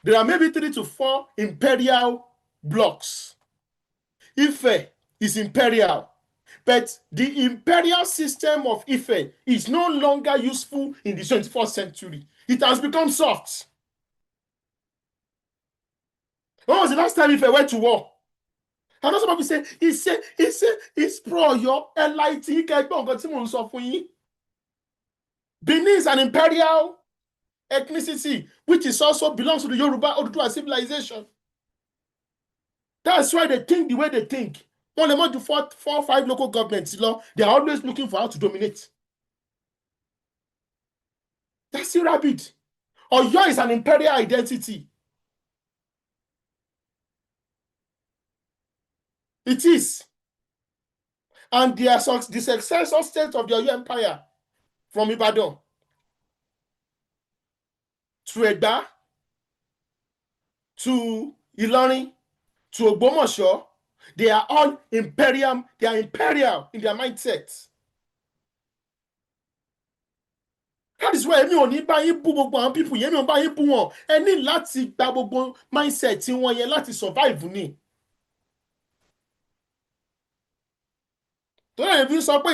Speaker 3: there are maybe 3 to 4 imperial blocks. Ife is imperial, but the imperial system of Ife is no longer useful in the 21st century. It has become soft. When was the last time Ife went to war? And also people say, it's pro your LIT. Benin is an imperial ethnicity, which is also belongs to the Yoruba Oduduwa civilization. That's why they think the way they think. One among the four or five local governments, they are always looking for how to dominate. That's still rabid. Oyo is an imperial identity. It is. And the successor state of the Oyo Empire, from Ibadan to Egba, to Ilorin, to Ogbomoso, they are all imperial. They are imperial in their mindset. That is why èmi ò ní bá yín bú gbogbo àwọn people yẹn, èmi ò bá yín bú wọn. Ẹ ní láti gba gbogbo mindset wọn yẹn láti survive ni. Torí ẹ̀yin fi sọ pé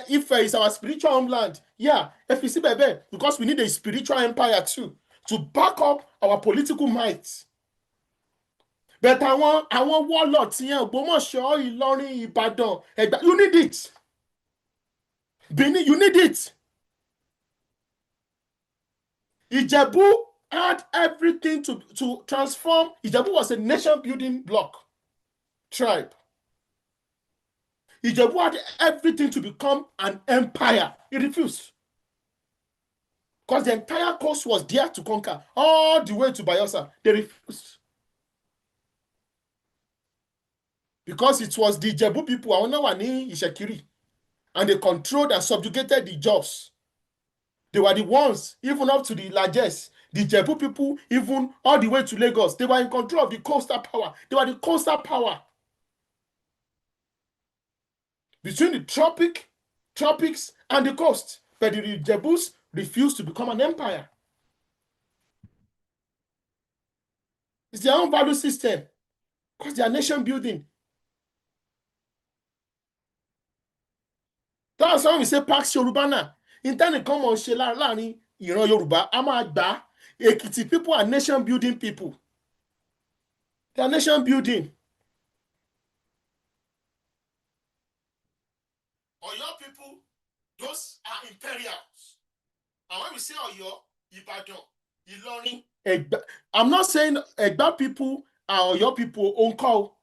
Speaker 3: Ife is our spiritual homeland. Yeah, ẹ fi síbẹ̀ bẹ́ẹ̀ because we need a spiritual empire too to back up our political might. But àwọn warlords yẹn, Ògbómọ̀ṣọ́, Ìlọrin, Ìbàdàn, Ẹ̀gbá, you need it. Benin, you need it. Ìjẹ̀bú had everything to transform. Ìjẹ̀bú was a nation-building bloc, tribe. Ìjẹ̀bú had everything to become an empire. He refused. Because the entire coast was there to conquer, all the way to Bayelsa. They refused. Because it was the Ìjẹ̀bú people, àwọn náà wà ní Ìṣẹ̀kírì, and they controlled and subjugated the Jos. They were the ones, even up to the largest, the Ìjẹ̀bú people, even all the way to Lagos. They were in control of the coastal power. They were the coastal power. Between the tropics and the coast. But the Ìjẹ̀bús refused to become an empire. It's their own value system. Because they are nation building. That's why we say Pax Yorùbá. Internally come on ṣe láàrin ìran Yorùbá, a máa gbà. Ekiti people are nation building people. They are nation building. Oyo people, those are imperials. And when we say Oyo, Ibadan, Ilorin, Egba, I'm not saying Egba people are Oyo people on call.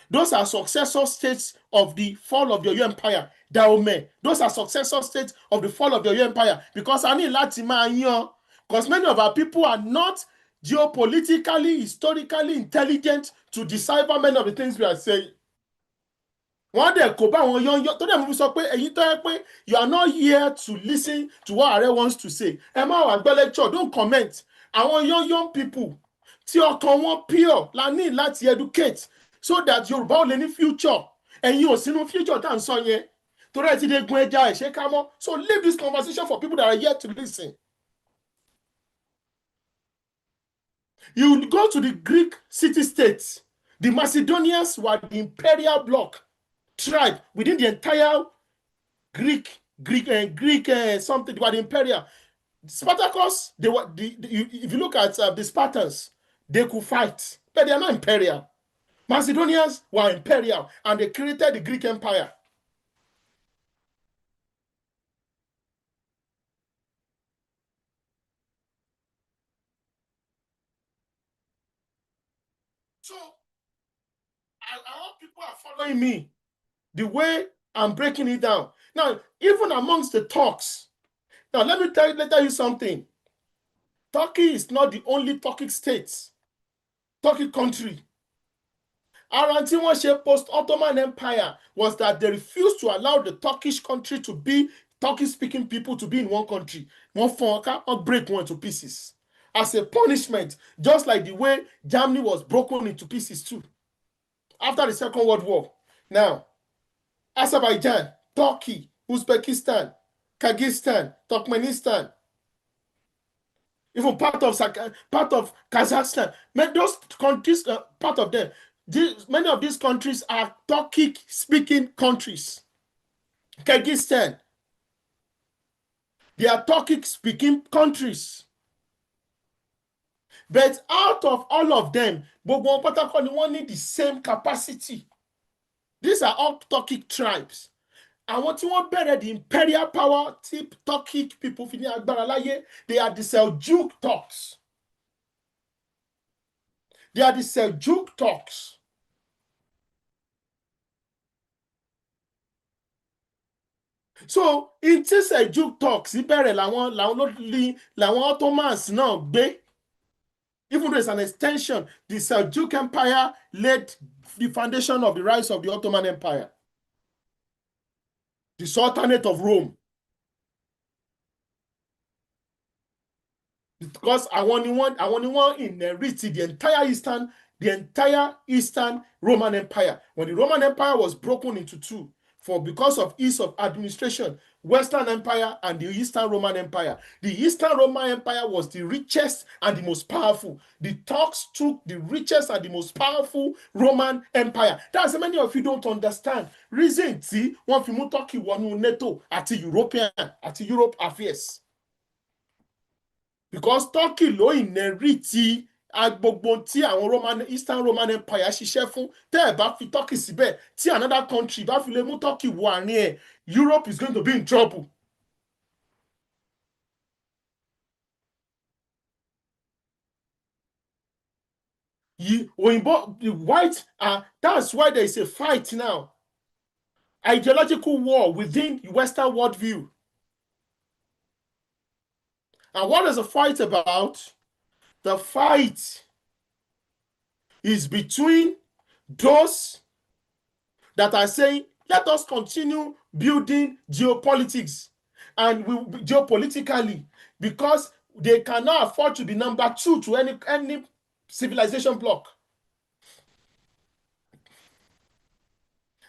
Speaker 3: Those are successor states of the fall of the Oyo Empire. Dahomey, those are successor states of the fall of the Oyo Empire. Because I need láti máa yan. Because many of our people are not geopolitically, historically intelligent to decipher many of the things we are saying. Wọ́n dẹ̀ kó bá àwọn yán tó dẹ̀ mú sọ pé ẹ̀yin tó yẹ pé you are not here to listen to what Ààrẹ wants to say. Ẹ má wá gbọ́ lecture, don't comment. Àwọn young people tí ọkàn wọn pure la ní láti educate so that Yorùbá ò lè ní future. Ẹ̀yin ò sínú future tá à ń sọ yẹn. Torí ẹ ti dé gun ẹja ẹ̀ ṣe ká mọ́. So leave this conversation for people that are here to listen. You go to the Greek city-states. The Macedonians were the imperial bloc tribe within the entire Greek something. They were the imperial. Spartacus, they were if you look at the Spartans, they could fight, but they are not imperial. Macedonians were imperial, and they created the Greek Empire. So I hope people are following me the way I'm breaking it down. Now, even amongst the talks, now let me tell you something. Turkey is not the only Turkic state, Turkic country. Ara tí wọ́n ṣe post-Ottoman Empire was that they refused to allow the Turkish country to be Turkish-speaking people to be in one country. Wọ́n fọ́n ká, wọ́n break one to pieces as a punishment, just like the way Germany was broken into pieces too after the Second World War. Now, Azerbaijan, Turkey, Uzbekistan, Kyrgyzstan, Turkmenistan, even part of Kazakhstan, those countries, part of them, many of these countries are Turkic-speaking countries. Kyrgyzstan, they are Turkic-speaking countries. But out of all of them, gbogbo wọn pátákó ni wọ́n ní the same capacity. These are all Turkic tribes. Àwọn tí wọ́n bẹ̀rẹ̀ the imperial power tí Turkic people fi ní agbára láyé, they are the Seljuk Turks. They are the Seljuk Turks. So in tí Seljuk Turks bẹ̀rẹ̀ làwọn Ottomans náà gbé. Even though it's an extension, the Seljuk Empire laid the foundation of the rise of the Ottoman Empire. The Sultanate of Rome. Because àwọn ni wọ́n inherit the entire Eastern Roman Empire. When the Roman Empire was broken into two, because of ease of administration, Western Empire and the Eastern Roman Empire. The Eastern Roman Empire was the richest and the most powerful. The Turks took the richest and the most powerful Roman Empire. That's many of you don't understand. Reason tí wọ́n fi mú Turkey wọnú NATO àti Europe affairs. Because Turkey ló inherit gbogbo tí àwọn Eastern Roman Empire ṣiṣẹ́ fún. Tẹ́ ẹ̀ bá fi Turkey síbẹ̀, tí another country bá fi lè mú Turkey wọ àárín ẹ̀, Europe is going to be in trouble. The white, that's why there is a fight now. Ideological war within the Western worldview. And what is the fight about? The fight is between those that are saying, let us continue building geopolitics and geopolitically, because they cannot afford to be number two to any civilization bloc.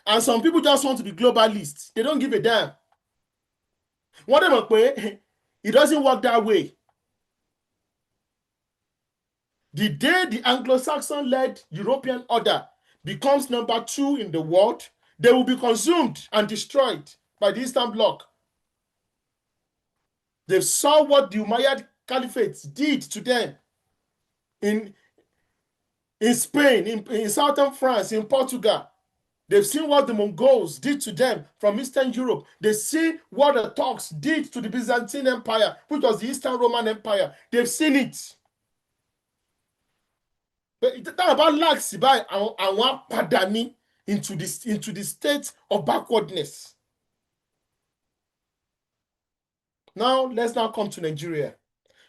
Speaker 3: And some people just want to be globalists. They don't give a damn. It doesn't work that way. The day the Anglo-Saxon-led European order becomes number two in the world, they will be consumed and destroyed by the Eastern Bloc. They saw what the Umayyad Caliphate did to them in Spain, in southern France, in Portugal. They've seen what the Mongols did to them from Eastern Europe. They've seen what the Turks did to the Byzantine Empire, which was the Eastern Roman Empire. They've seen it. But that about lax by àwọn padà into the state of backwardness. Now let's now come to Nigeria,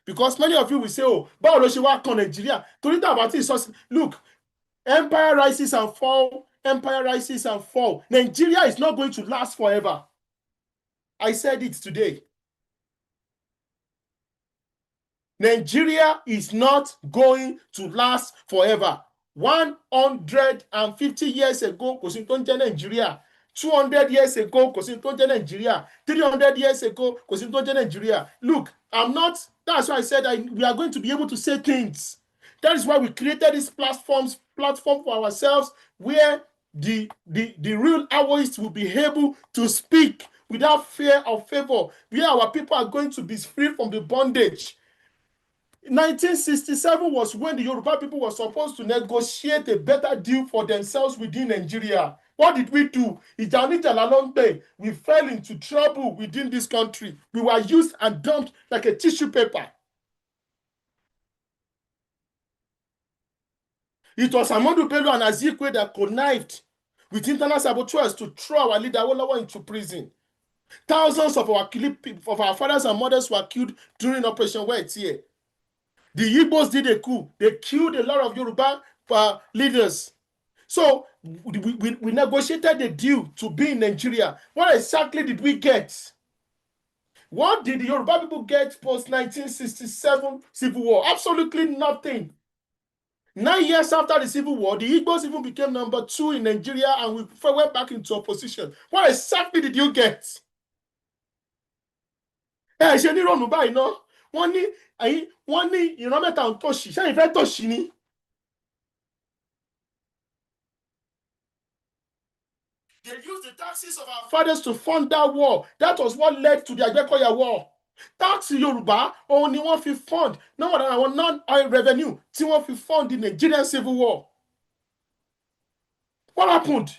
Speaker 3: because many of you will say, "Oh, báwo ló ṣe wá kan Nigeria?" Torí tá bá ti sọ, look, empire rises and fall. Empire rises and fall. Nigeria is not going to last forever. I said it today. Nigeria is not going to last forever. 150 years ago, kò sí tó ń jẹ́ Nigeria. 200 years ago, kò sí tó ń jẹ́ Nigeria. 300 years ago, kò sí tó ń jẹ́ Nigeria. Look, that's why I said we are going to be able to say things. That is why we created this platform for ourselves, where the real Awoists will be able to speak without fear or favor, where our people are going to be free from the bondage. 1967 was when the Yoruba people were supposed to negotiate a better deal for themselves within Nigeria. What did we do? We fell into trouble within this country. We were used and dumped like a tissue paper. It was Amadou Bello and Azikiwe that connived with internal saboteurs to throw our leader Awolowo into prison. Thousands of our fathers and mothers were killed during Operation Where-Tie. The Igbos did a coup. They killed a lot of Yoruba leaders. So we negotiated a deal to be in Nigeria. What exactly did we get? What did the Yoruba people get post-1967 Civil War? Absolutely nothing. 9 years after the Civil War, the Igbos even became number 2 in Nigeria, and we went back into opposition. What exactly did you get? Ṣe ní ìrònú báyìí náà. Wọ́n ní ìran mẹ́ta ń tòṣì. Ṣé ìfẹ́ tòṣì ni? They used the taxes of our fathers to fund that war. That was what led to the Agbekoya War. Tax Yorùbá òun ni wọ́n fi fund no more than our non-oil revenue tí wọ́n fi fund the Nigerian civil war. What happened?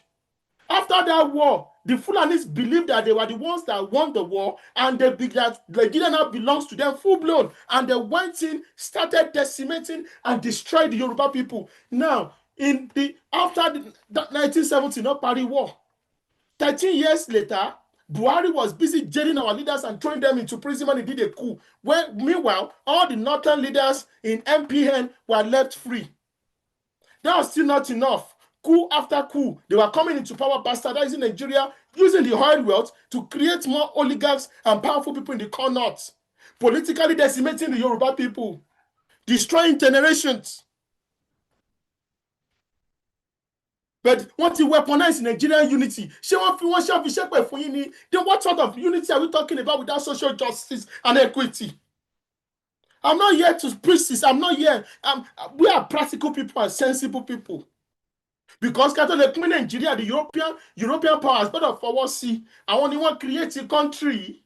Speaker 3: After that war, the Fulanis believed that they were the ones that won the war, and that Nigeria now belongs to them full blown. And they went in, started decimating and destroyed the Yoruba people. Now, after the 1970, not Paris War, 13 years later, Buhari was busy jailing our leaders and throwing them into prison when he did a coup. Meanwhile, all the northern leaders in MPN were left free. That was still not enough. Coup after coup, they were coming into power, bastardizing Nigeria, using the oil wealth to create more oligarchs and powerful people in the core north, politically decimating the Yoruba people, destroying generations. But what you weaponize Nigerian unity? Then what sort of unity are we talking about without social justice and equity? I'm not here to preach this. I'm not here. We are practical people and sensible people. Because Catholic Nigeria, the European powers, but of our see, I only want to create a country.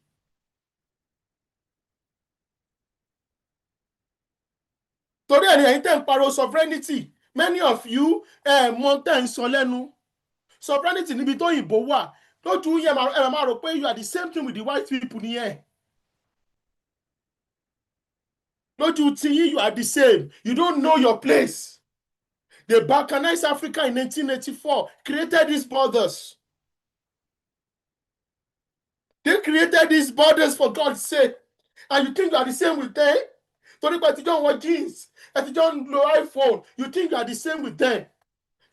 Speaker 3: Today, I intend paro sovereignty. Many of you, mountain solenu. Sovereignty níbi tó ìbò wà. Don't you hear máa rò pé you are the same thing with the white people here. Don't you think you are the same? You don't know your place. They balkanized Africa in 1884, created these borders. They created these borders for God's sake. And you think you are the same with them? But you don't wear jeans. If you don't know iPhone, you think you are the same with them.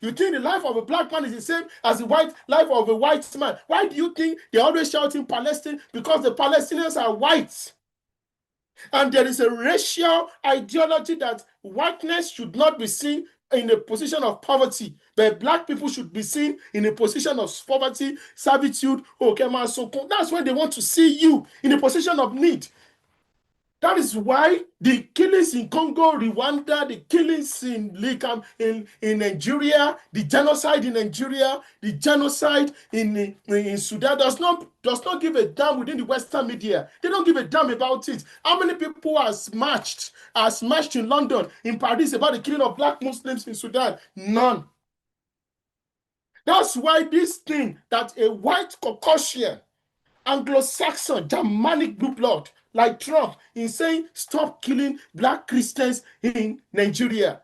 Speaker 3: You think the life of a black man is the same as the life of a white man. Why do you think they're always shouting Palestine? Because the Palestinians are white. And there is a racial ideology that whiteness should not be seen in a position of poverty, but black people should be seen in a position of poverty, servitude. Okay, man, so that's when they want to see you in a position of need. That is why the killings in Congo, Rwanda, the killings in Nigeria, the genocide in Nigeria, the genocide in Sudan does not give a damn within the Western media. They don't give a damn about it. How many people are smashed in London, in Paris about the killing of black Muslims in Sudan? None. That's why this thing that a white Caucasian, Anglo-Saxon, Germanic blue blood like Trump in saying stop killing black Christians in Nigeria.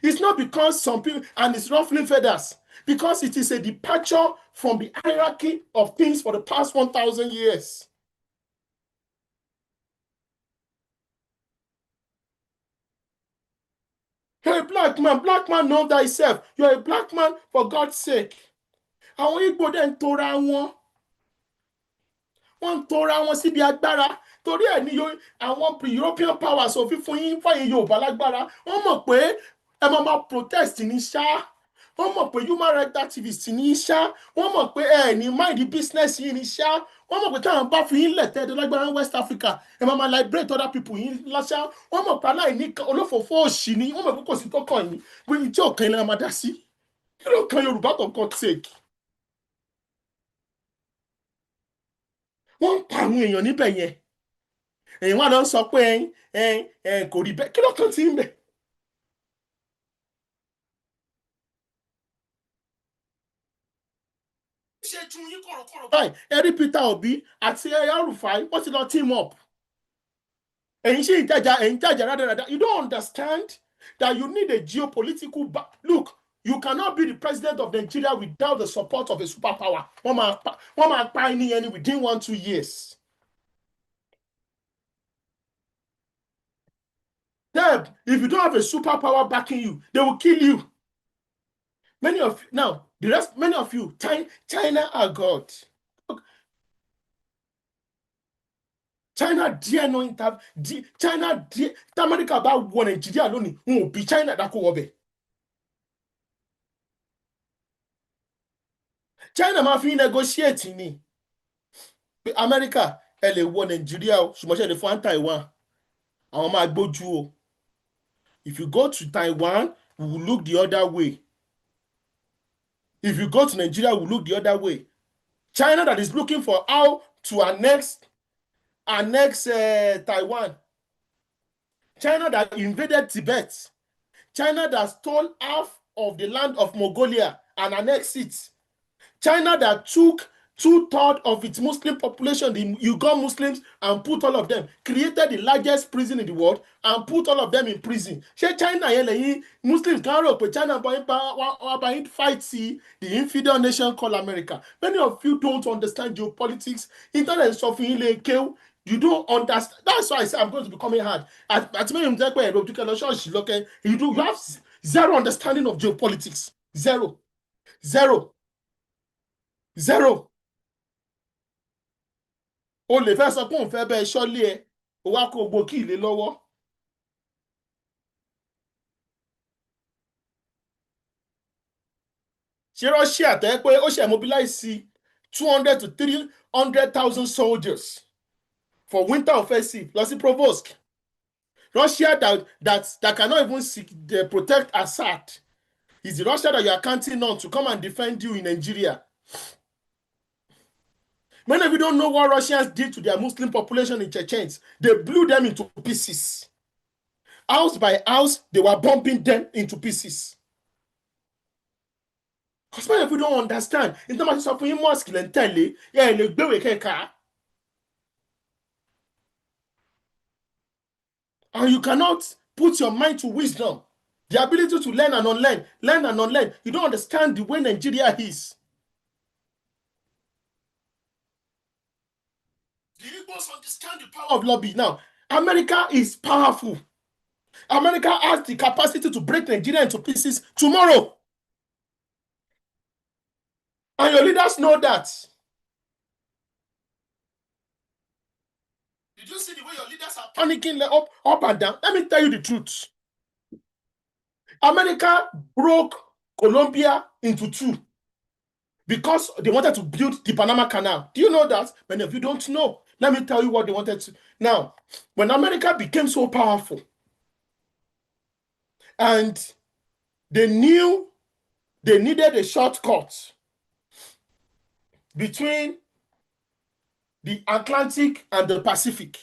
Speaker 3: It's not because some people, and it's ruffling feathers, because it is a departure from the hierarchy of things for the past 1,000 years. You're a black man, know thyself. You're a black man, for God's sake. Àwọn Igbo dẹ̀ ń tora wọn. Wọ́n ń tora wọn síbi agbára. Torí ẹ̀ ní àwọn European powers òfin fún yín fàyè Yorùbá lágbára. Wọ́n mọ̀ pé ẹ máa protest ní ṣá. Wọ́n mọ̀ pé human rights activists ní ṣá. Wọ́n mọ̀ pé ẹ ní mind business yín ní ṣá. Wọ́n mọ̀ pé táwọn bá fi yín lẹ̀tẹ̀ ẹ̀dẹ̀ lágbára ní West Africa, ẹ máa liberate other people yín láṣá. Wọ́n mọ̀ pé aláìní olófòófó òṣì ni. Wọ́n mọ̀ pé kò sí tó kàn yín. Pé ìjọ ọ̀kan ilẹ̀ máa dá sí. Kí ló kan Yorùbá for God's sake? Wọ́n ń pa àwọn èèyàn níbẹ̀ yẹn. Èèyàn wà lọ sọ pé kò rí bẹ́ẹ̀. Kí ló kàn tí ń bẹ̀? Ṣé tún yín kọ̀rọ̀kọ̀rọ̀ báyìí? Ẹ rí Peter Obi àti El-Rufai wọ́n ti lọ team up. Ẹ̀yin ṣì ń jàjà rádaràda. You don't understand that you need a geopolitical look. You cannot be the president of Nigeria without the support of a superpower. Wọ́n máa pa ẹni yẹn within 1-2 years. Deb, if you don't have a superpower backing you, they will kill you. Many of you, China are God. China dare no intervene. China dare. America about one Nigeria alone. Won't be China that go over. China ma fi negotiate ni. America, ẹ lè wọ Nigeria o, ṣùgbọ́n ṣe lè fún Taiwan. Àwọn máa gbójú o. If you go to Taiwan, we will look the other way. If you go to Nigeria, we will look the other way. China that is looking for how to annex annex Taiwan, China that invaded Tibet, China that stole half of the land of Mongolia and annexed it, China that took two-thirds of its Muslim population, the Uyghur Muslims, and put all of them, created the largest prison in the world, and put all of them in prison. Ṣé China yẹn lẹ́yìn Muslims kan rò pé China bá fight the infidel nation called America? Many of you don't understand geopolitics. Internet sọ fún yín lè kéwú. You don't understand. That's why I say I'm going to be coming hard. At many of them, you have zero understanding of geopolitics. Zero. Zero. Zero. O lè fẹ́ sọ pé òun fẹ́ bẹ́ẹ̀ ṣọ́lé ẹ, o wá kó gbogbo kí ilé lọ́wọ́. Ṣé Russia tẹ́ pé ó ṣe mobilize 200 to 300,000 soldiers for winter offensive lọ sí Provost. Russia that cannot even protect Assad is the Russia that you are counting on to come and defend you in Nigeria. Many of you don't know what Russians did to their Muslim population in Chechens. They blew them into pieces. House by house, they were bombing them into pieces. Because many of you don't understand. In terms of suffering mosque, and you cannot put your mind to wisdom, the ability to learn and unlearn, learn and unlearn. You don't understand the way Nigeria is. The Igbos understand the power of lobby. Now, America is powerful. America has the capacity to break Nigeria into pieces tomorrow. And your leaders know that. Did you see the way your leaders are panicking up and down? Let me tell you the truth. America broke Colombia into two because they wanted to build the Panama Canal. Do you know that? Many of you don't know. Let me tell you what they wanted to. Now, when America became so powerful and they knew they needed a shortcut between the Atlantic and the Pacific,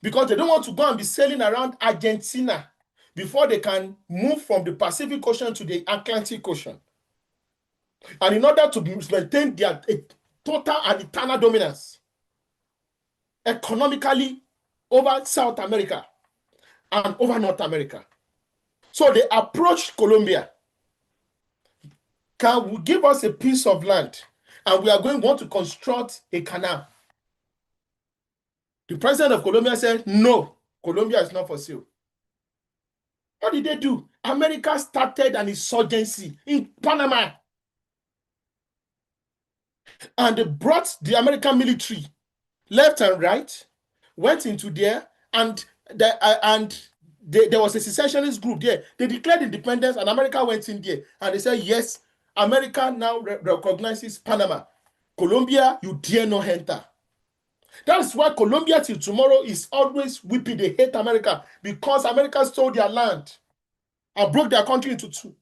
Speaker 3: because they don't want to go and be sailing around Argentina before they can move from the Pacific Ocean to the Atlantic Ocean. And in order to maintain their total and eternal dominance economically over South America and over North America. So they approached Colombia. Can you give us a piece of land? And we are going to want to construct a canal. The president of Colombia said, no, Colombia is not for sale. What did they do? America started an insurgency in Panama. And they brought the American military left and right, went into there, and there was a secessionist group there. They declared independence, and America went in there, and they said, yes, America now recognizes Panama. Colombia, you dare not enter. That's why Colombia till tomorrow is always weeping. They hate America because America stole their land and broke their country into two.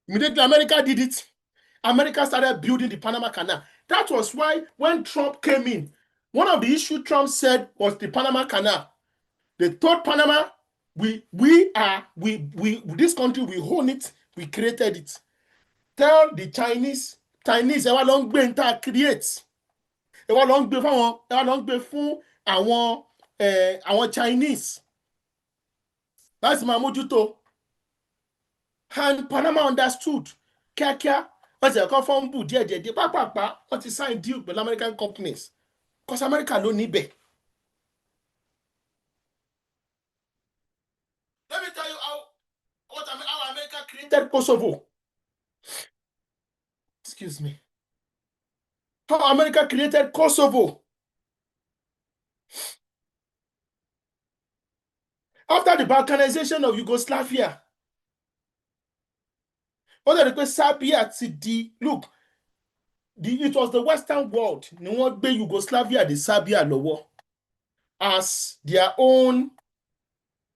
Speaker 3: Immediately, America did it. America started building the Panama Canal. That was why when Trump came in, one of the issues Trump said was the Panama Canal. They told Panama, this country, we own it, we created it. Tell the Chinese, ewa long gbe nta create. Ewa long gbe fún àwọn Chinese. That's my mojuto. And Panama understood. Kíákíá, wọ́n ti ẹ̀kọ́ fọ́n bù díẹ̀ pápápá, wọ́n ti sign deal with American companies. Because America ló níbẹ̀. Let me tell you how America created Kosovo. Excuse me. How America created Kosovo. After the balkanization of Yugoslavia, what did they Serbia look, it was the Western world. Ni wọ́n gbé Yugoslavia the Serbia lọ́wọ́ as their own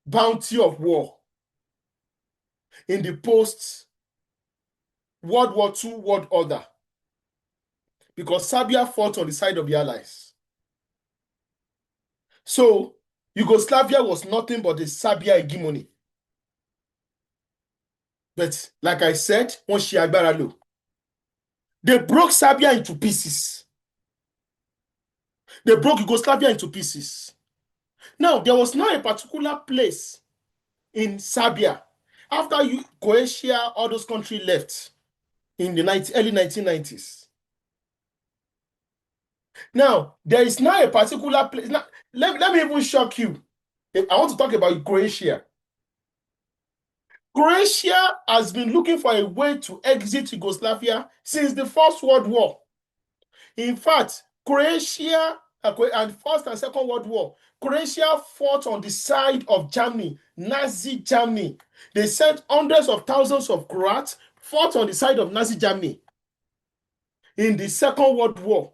Speaker 3: bounty of war in the post World War II world order. because Serbia fought on the side of the Allies. So Yugoslavia was nothing but the Serbia hegemony. But like I said, wọ́n ṣe agbára lò. They broke Serbia into pieces. They broke Yugoslavia into pieces. Now, there was not a particular place in Serbia after Croatia, all those countries left in the early 1990s. Now, there is not a particular place. Now, let me even shock you. I want to talk about Croatia. Croatia has been looking for a way to exit Yugoslavia since the First World War. In fact, Croatia and First and Second World War, Croatia fought on the side of Germany, Nazi Germany. They sent hundreds of thousands of Croats fought on the side of Nazi Germany in the Second World War.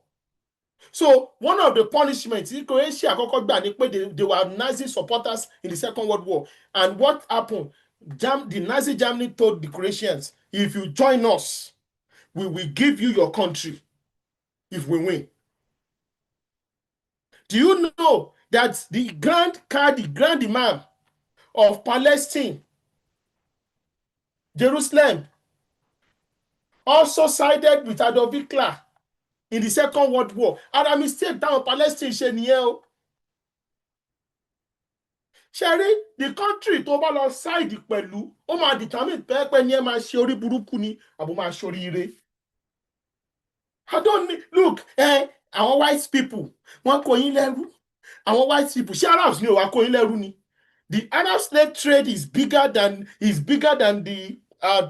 Speaker 3: So one of the punishments in Croatia, they were Nazi supporters in the Second World War. And what happened? The Nazi Germany told the Croatians, if you join us, we will give you your country if we win. Do you know that the Grand Imam of Palestine, Jerusalem, also sided with Adolf Hitler in the Second World War? And a mistake down Palestine ṣe nìyẹn o. Ṣẹ́rí, the country tó bá lọ side pẹ̀lú, ó máa determine pẹ́ẹ́pẹ́ ni ẹ máa ṣe orí burúkú ni àbò máa ṣe oríire. I don't need, look, àwọn white people, wọ́n kó yín lẹ́rú. Àwọn white people, ṣé Arabs ni ò wá kó yín lẹ́rú ni? The Arab slave trade is bigger than the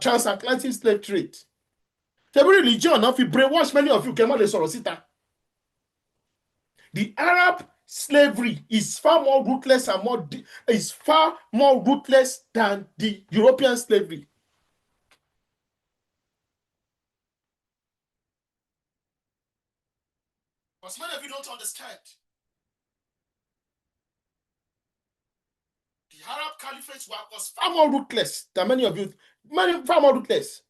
Speaker 3: transatlantic slave trade. Tẹ̀bí religion náà fi brainwash many of you kẹ́ mọ́ lè sọ̀rọ̀ síta. The Arab slavery is far more ruthless and far more ruthless than the European slavery. Because many of you don't understand. The Arab Caliphate was far more ruthless than many of you, far more ruthless.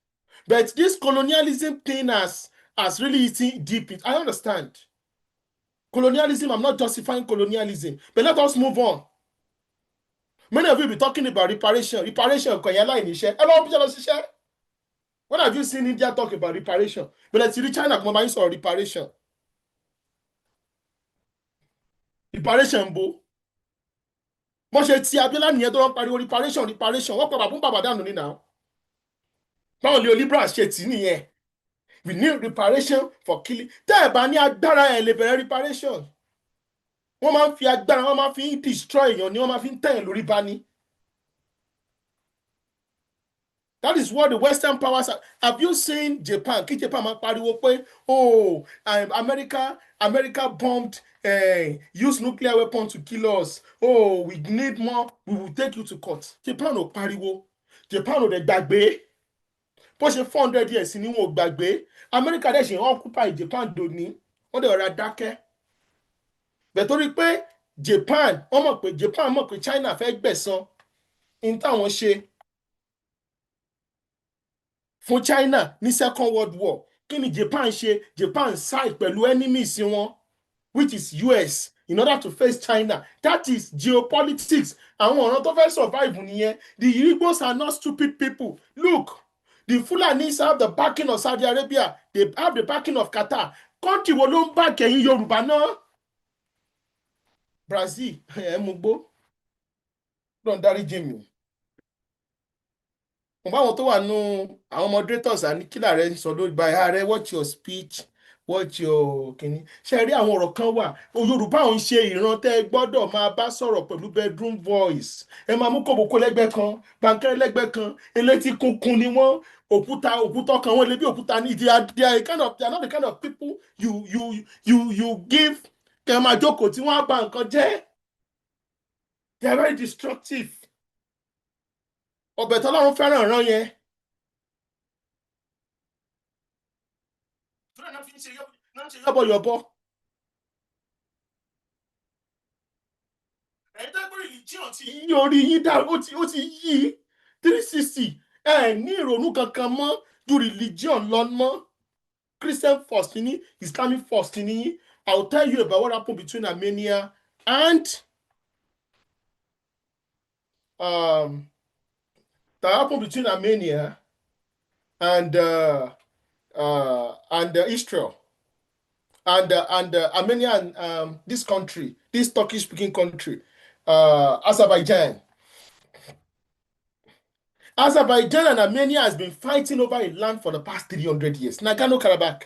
Speaker 3: But this colonialism thing has really eaten deep. I understand. Colonialism, I'm not justifying colonialism, but let us move on. Many of you be talking about reparation. Reparation, when have you seen India talk about reparation? But let's see China come about or reparation. Reparation, bo. Mo ṣe ti Abiola nìyẹn tó ń pariwo reparation. Wọ́n pa bàbá dànù ní now. Báwo ni Olibra ṣe tì nìyẹn? We need reparation for killing. Tẹ́ ẹ̀ bá ní agbára ẹ̀ lè bẹ̀rẹ̀ reparation. Wọ́n máa ń fi agbára, wọ́n máa fi destroy èèyàn ni wọ́n máa fi tẹ̀yìn lórí bá ní. That is what the Western powers are. Have you seen Japan? Kí Japan máa pariwo pé, oh, America bombed, used nuclear weapons to kill us. Oh, we need more. We will take you to court. Japan ò pariwo. Japan ò dẹ̀ gbàgbé. Bó ṣe 400 years ni wọn ò gbàgbé. America dẹ̀ ṣe occupy Japan dòní. Wọ́n dẹ̀ ọ̀rá dákẹ́. Bẹ̀ torí pé Japan mọ̀ pé China fẹ́ gbẹ̀san in táwọn ṣe fún China ní Second World War. Kí ni Japan ṣe? Japan side pẹ̀lú enemies wọn, which is US, in order to face China. That is geopolitics. Àwọn ọ̀ràn tó fẹ́ survive nìyẹn. The Igbos are not stupid people. Look, the Fulanis have the backing of Saudi Arabia. They have the backing of Qatar. Country wo ló ń back ẹ̀yin Yorùbá náà? Brazil, Mugbo. Don't dáríjì mí. Àwọn tó wà nù àwọn moderators àní kílà rẹ ń sọ lórí báyìí ààrẹ watch your speech, watch your kìíní. Ṣé rí àwọn ọ̀rọ̀ kan wà? Yorùbá ò ń ṣe ìran tẹ́ ẹ gbọ́dọ̀ máa bá sọ̀rọ̀ pẹ̀lú bedroom voice. Ẹ máa mú kòbókó lẹ́gbẹ̀ẹ́ kan, bàǹkẹ́rẹ́ lẹ́gbẹ̀ẹ́ kan, elétí kunkun ni wọ́n, òkúta kan wọ́n lé bí òkúta ní they are not the kind of people you give kẹ́ máa jókòó tí wọ́n á bà nǹkan jẹ́. They are very destructive. Ọbẹ̀ tọ́lọ́run fẹ́ràn ràn yẹn. Náà fi ń ṣe yọ́bọ̀yọ̀bọ̀. Ẹ̀ẹ́dẹ́gbẹ̀rún religion ti yí orí yín dá ó ti yí 360. Ẹ ní ìrònú kankan mọ́ ju religion lọ mọ́. Christian first, Islamic first. I'll tell you about what happened between Armenia and that happened between Armenia and Israel and Armenia and this country, this Turkish-speaking country, Azerbaijan. Azerbaijan and Armenia has been fighting over a land for the past 300 years. Nagorno-Karabakh.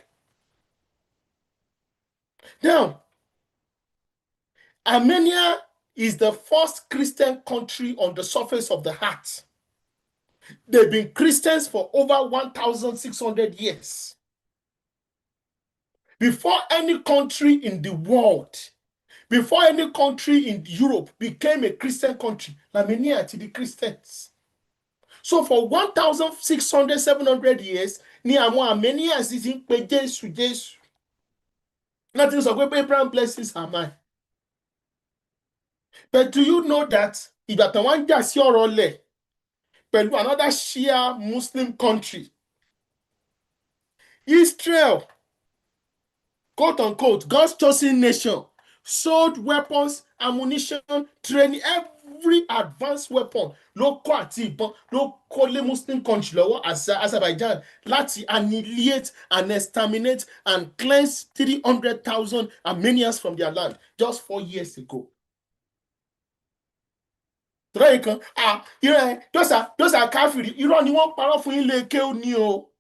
Speaker 3: Now, Armenia is the first Christian country on the surface of the earth. They've been Christians for over 1,600 years. Before any country in the world, before any country in Europe became a Christian country, Armenia to the Christians. So for 1,600, 700 years, ni àwọn Armenians ti ń pe Jésù Jésù. Nothing sọ pé Abraham blessings are mine. But do you know that ìgbà tán wá ń jà sí ọ̀rọ̀ lẹ̀ pẹ̀lú another Shia Muslim country, Israel, quote unquote, God's chosen nation, sold weapons, ammunition, training, every advanced weapon ló kó àti ìbọn ló kó lé Muslim country lọ́wọ́ Azerbaijan láti annihilate and exterminate and cleanse 300,000 Armenians from their land just 4 years ago. Tọ́lá kan, those are káfíìrì, irọ́ ni wọ́n parọ́ fún ilé kéwú ni o.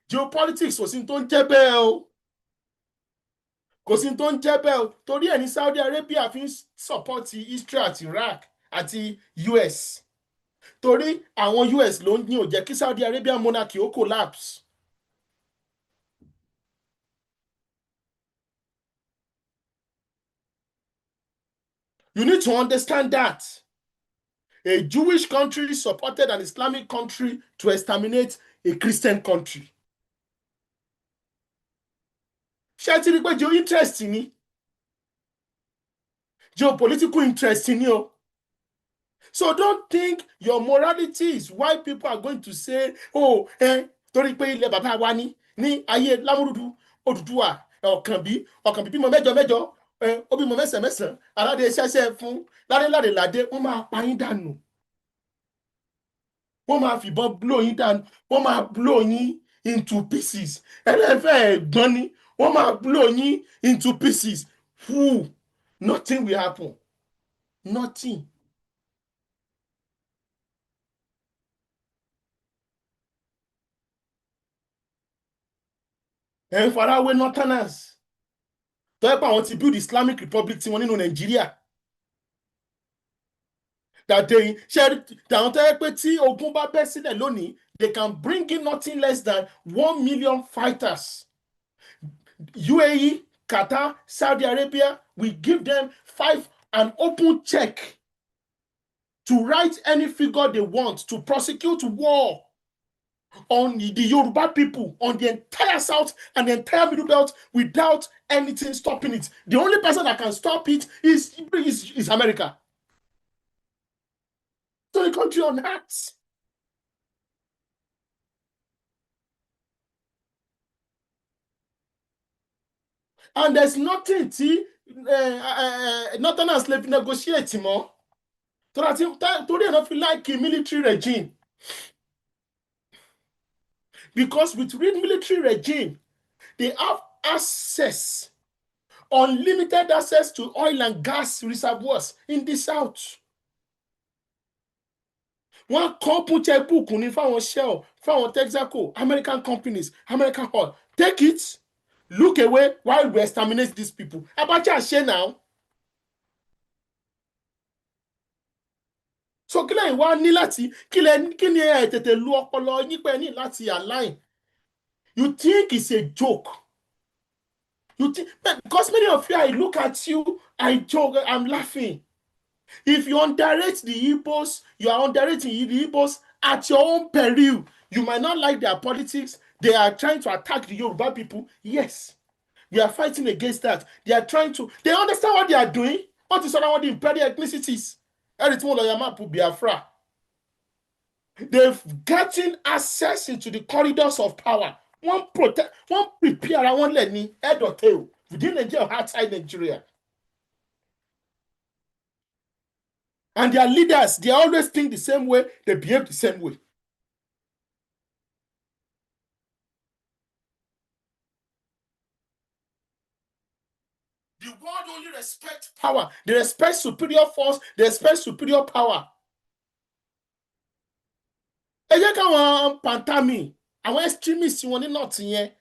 Speaker 3: Geopolitics kò sí tó ń jẹ́ bẹ́ẹ̀ o. Kò sí tó ń jẹ́ bẹ́ẹ̀ o. Torí ẹ̀ ní Saudi Arabia fi ń support Israel àti Iraq àti US. Torí àwọn US ló ń ní ó jẹ́ kí Saudi Arabia monarchy ó collapse. You need to understand that. A Jewish country supported an Islamic country to exterminate a Christian country. Ṣé ti rí pé geo interest ni? Geopolitical interest ni o. So don't think your morality is why people are going to say, oh, torí pé ilẹ̀ bàbá wa ní ayé Lámúrúdù Odùduwà ọ̀kànbí bímọ mẹ́jọ ó bímọ mẹ́sàn-án aládé ṣẹ́ṣẹ́ fún ládé wọ́n máa pa yín dànù. Wọ́n máa fìbọn blow yín dànù. Wọ́n máa blow yín into pieces. Ẹlẹ́fẹ̀ẹ́ ẹ̀gbọ́n ni wọ́n máa blow yín into pieces. Nothing will happen. Nothing. Ẹ̀ ń farawé northerners tó yẹ pé àwọn ti build Islamic Republic tí wọ́n nínú Nàìjíríà. That they share àwọn tó yẹ pé tí ogun bá bẹ́ sílẹ̀ lónìí, they can bring in nothing less than 1 million fighters. UAE, Qatar, Saudi Arabia, we give them an open check to write any figure they want to prosecute war on the Yoruba people, on the entire South and the entire Middle Belt without anything stopping it. The only person that can stop it is America. So the country on earth. And there's nothing nothing else left negotiate more. Today enough like a military regime. Because with military regime, they have access, unlimited access to oil and gas reservoirs in the South. One couple checkbook ní fáwọn Shell, fáwọn Texaco, American companies, American oil. Take it, look away while we exterminate these people. Abacha ṣe now. So kí lẹ́yìn wá ní láti kí ni ẹ tètè lu ọpọlọ yín pé ní láti align. You think it's a joke. You think because many of you, I look at you, I joke, I'm laughing. If you underrate the Igbos, you are underrating the Igbos at your own peril. You might not like their politics. They are trying to attack the Yoruba people. Yes, we are fighting against that. They understand what they are doing. What is around the Imperial ethnicities? Biafra. They've gotten access into the corridors of power. One protect, one prepare, one let me head or tail within Nigeria or outside Nigeria. And their leaders, they always think the same way, they behave the same way. The world only respects power. They respect superior force. They respect superior power. Ẹ jẹ́ káwọn pantami, àwọn extremists wọn ní north yẹn,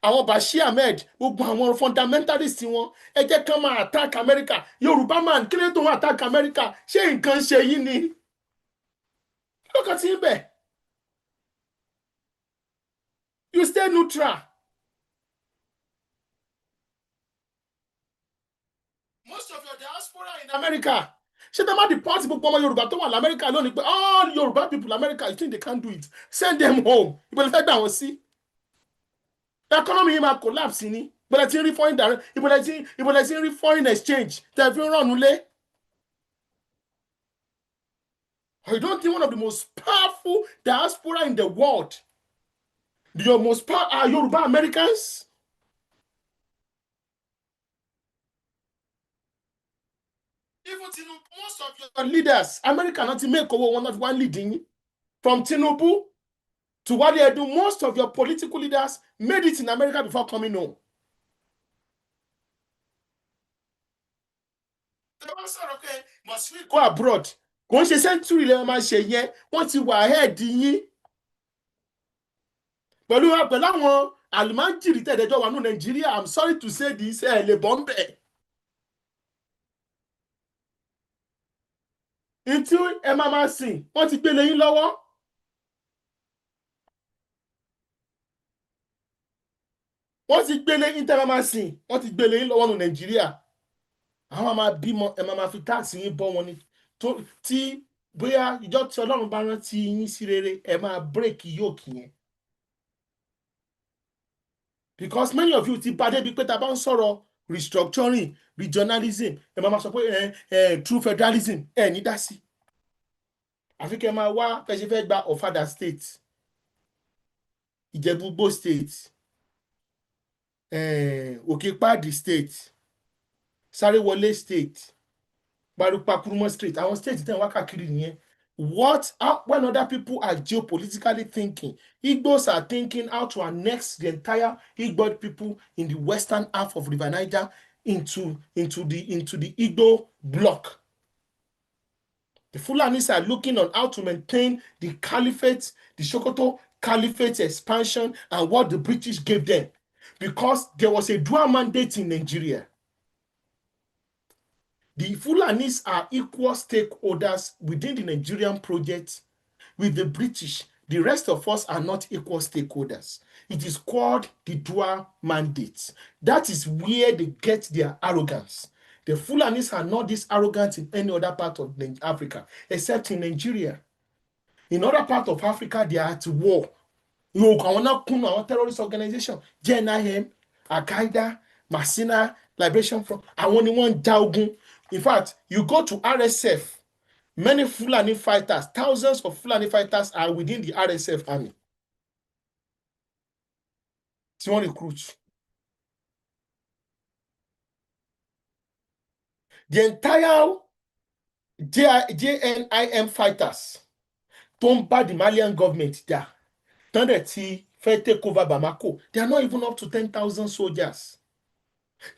Speaker 3: àwọn Bashir Ahmed, gbogbo àwọn fundamentalists wọn, ẹ jẹ́ kán máa attack America. Yorùbá man, kí ló tó wọn attack America? Ṣé nǹkan ṣe yín ni? Look at him there. You stay neutral. Most of your diaspora in America. Ṣé tẹ́ máa deport gbogbo ọmọ Yorùbá tó wà l'America lónìí pé all Yorùbá people America, you think they can't do it? Send them home. Ìbẹ̀lẹ̀ fẹ́ gbà wọ́n sí. Economy yìí máa collapse ni. Ìbẹ̀lẹ̀ tí ń rí foreign direct, ìbẹ̀lẹ̀ tí ń rí foreign exchange tẹ̀ fi ń rànú lé. I don't think one of the most powerful diaspora in the world, your most powerful are Yoruba Americans. Even Tinubu, most of your leaders, America not to make over one of one leading. From Tinubu to what they do, most of your political leaders made it in America before coming home. Okay, must we go abroad? Kò ń ṣe century lẹ́wọ̀n máa ṣe yẹn, wọ́n ti wà ahead yín. Pẹ̀lú àwọn àlùmájìrì tẹ̀dẹ̀jọ́ wà ní Nàìjíríà, I'm sorry to say this, ẹ̀ lè bọ́ ń bẹ̀. Ntí ẹ máa sìn, wọ́n ti gbélé yín lọ́wọ́. Wọ́n ti gbélé yín tẹ́ máa sìn, wọ́n ti gbélé yín lọ́wọ́ ní Nàìjíríà. Àwọn máa bímọ, ẹ máa fi tax yín bọ́ wọn ni. Tí bóyá ìjọ tí Ọlọ́run bá rántí yín sí rere, ẹ máa break yoke yẹn. Because many of you ti bá débi pé tá bá ń sọ̀rọ̀ restructuring, regionalism, ẹ máa sọ pé true federalism, ẹ ní dá sí. Àfi kẹ́ máa wá fẹ́ ṣe fẹ́ gba Ọ̀fadà state, Ìjẹ̀bú-Igbó state, Òkè-Pàdì state, Sáréwọlé state, Gbarupakurumọ state, àwọn state tẹ́ wá káàkiri nìyẹn. When other people are geopolitically thinking, Igbos are thinking how to annex the entire Igbo people in the western half of River Niger into the Igbo bloc. The Fulanis are looking on how to maintain the caliphate, the Sokoto caliphate expansion and what the British gave them, because there was a dual mandate in Nigeria. The Fulanis are equal stakeholders within the Nigerian project with the British. The rest of us are not equal stakeholders. It is called the dual mandate. That is where they get their arrogance. The Fulanis are not this arrogant in any other part of Africa, except in Nigeria. In other parts of Africa, they are at war. You know, terrorist organization, JNIM, Al-Qaeda, Masina, Liberation Front, and one Jaugun. In fact, you go to RSF, many Fulani fighters, thousands of Fulani fighters are within the RSF army. Tí wọ́n recruit. The entire JNIM fighters tó ń bá the Malian government jà, tán dẹ̀ ti fẹ́ take over Bamako, they are not even up to 10,000 soldiers.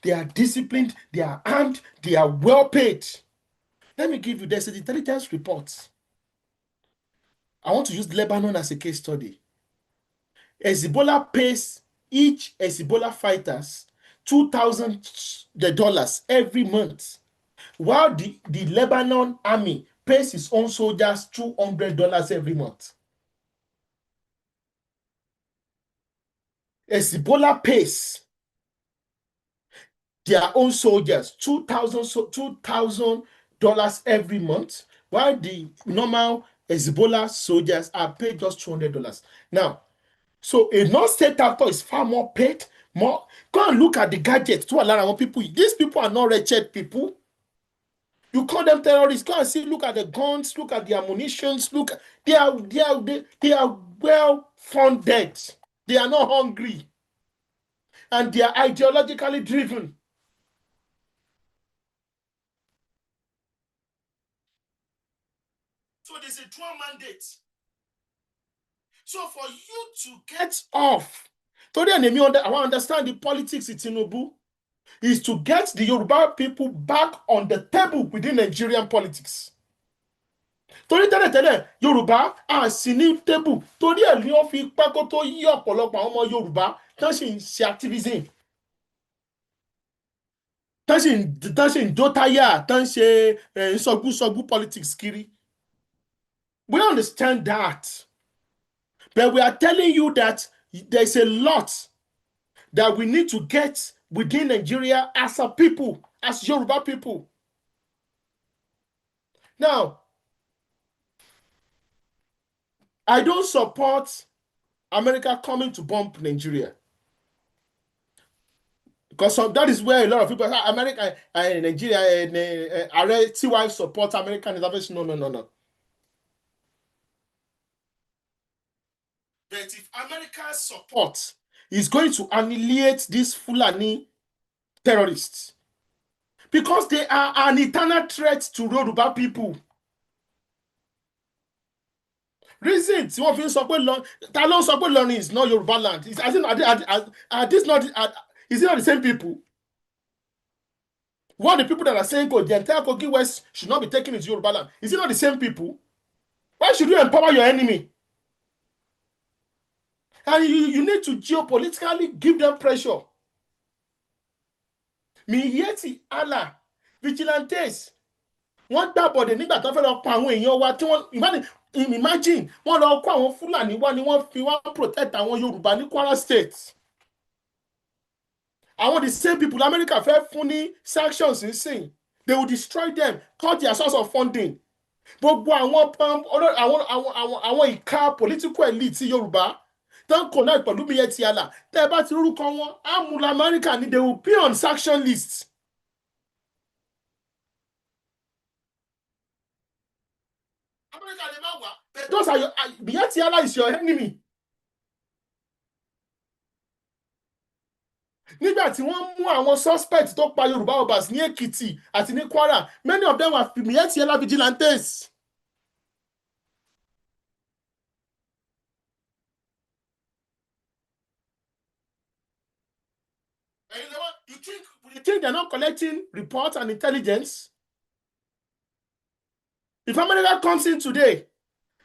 Speaker 3: They are disciplined, they are armed, they are well paid. Let me give you this intelligence reports. I want to use Lebanon as a case study. Hezbollah pays each Hezbollah fighters $2,000 every month, while the Lebanon army pays its own soldiers $200 every month. Hezbollah pays their own soldiers $2,000 every month, while the normal Hezbollah soldiers are paid just $200. Now, so a non-state actor is far more paid. More. Go and look at the gadgets to allow our people. These people are not wretched people. You call them terrorists. Go and see. Look at the guns. Look at the ammunitions. Look, they are well funded. They are not hungry. And they are ideologically driven. So there's a dual mandate. So for you to get off, today I want to understand the politics in Tinubu is to get the Yoruba people back on the table within Nigerian politics. Torí tẹ́lẹ̀tẹ́lẹ̀ Yorùbá à sí ní table torí ẹ̀ ni wọ́n fi pẹ́ kó tó yí ọ̀pọ̀lọpọ̀ àwọn ọmọ Yorùbá tán sì ń ṣe activism tán sì ń jó táyà tán ṣe ìsọgbúsọgbú politics kiri. We understand that. But we are telling you that there's a lot that we need to get within Nigeria as a people, as Yoruba people. Now, I don't support America coming to bomb Nigeria. Because that is where a lot of people say, America, Nigeria, TY support American intervention. No. But if America's support is going to annihilate these Fulani terrorists, because they are an eternal threat to Yoruba people. Reason tí wọ́n fi ń sọ pé ta ló ń sọ pé Ìlọrin is not Yoruba land? Is it not the same people? What the people that are saying the entire Kogi West should not be taken into Yoruba land? Is it not the same people? Why should you empower your enemy? And you need to geopolitically give them pressure. Miyetti Allah vigilantes wọ́n gbàbọ̀dẹ̀ nígbà tó fẹ́ lọ pa àwọn èèyàn wa tí wọ́n imagine wọ́n lọ kó àwọn Fúlàní wá ni wọ́n fi wá protect àwọn Yorùbá ní Kwara State. Àwọn the same people America fẹ́ fún ní sanctions nsìn. They will destroy them, cut their source of funding. Gbogbo àwọn ìka political elite Yorùbá tó ń connect pẹ̀lú Miyetti Allah tẹ́ ẹ bá ti rúkọ wọn àmúlò America ni they will be on sanction list. America lè má wá. Those are your Miyetti Allah is your enemy. Nígbà tí wọ́n mú àwọn suspect tó pa Yorùbá obas ní Èkìtì àti ní Kwara, many of them were Miyetti Allah vigilantes. And you know what? You think they're not collecting reports and intelligence? If America comes in today,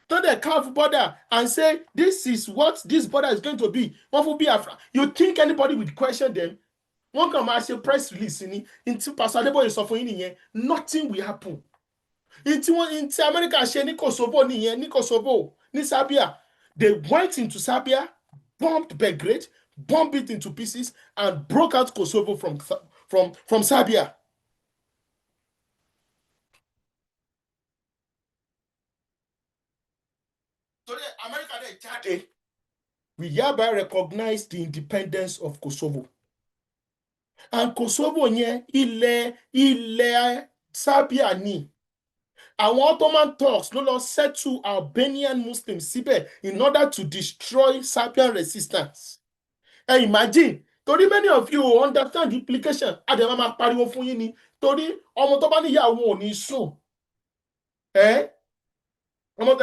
Speaker 3: then they carve border and say, this is what this border is going to be. What will be Afra? You think anybody would question them? One can ask a press release into Pastor Adebo is suffering, nothing will happen. Into America, ní Kosovo, ní Kosovo, ní Serbia. They went into Serbia, bombed Belgrade, bombed it into pieces, and broke out Kosovo from Serbia. Today, America, we hereby recognize the independence of Kosovo. And Kosovo yẹn ilẹ̀ Serbia ni. Àwọn Ottoman Turks ló lọ settle Albanian Muslims síbẹ̀ in order to destroy Serbian resistance. Imagine, torí many of you understand the implication. Àdèmá máa pariwo fún yín ni torí ọmọ tó bá níyàwó ò ní sùn. Ọmọ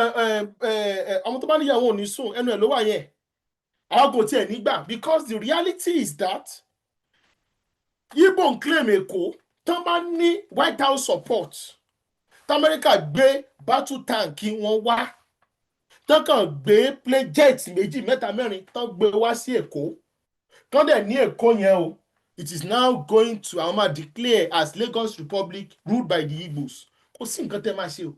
Speaker 3: tó bá níyàwó ò ní sùn ẹnu ẹ̀ ló wà yẹn. Àwọn kò tiẹ̀ nígbà because the reality is that Igbo ń claim Èkó tán bá ní White House support t'America gbé battle tank wọn wá tán kàn gbé plane jet méjì mẹ́ta mẹ́rin tán gbé wá sí Èkó tán dẹ̀ ní Èkó yẹn o it is now going to declare as Lagos Republic ruled by the Igbos. Kò sí nǹkan tẹ́ máa ṣe o.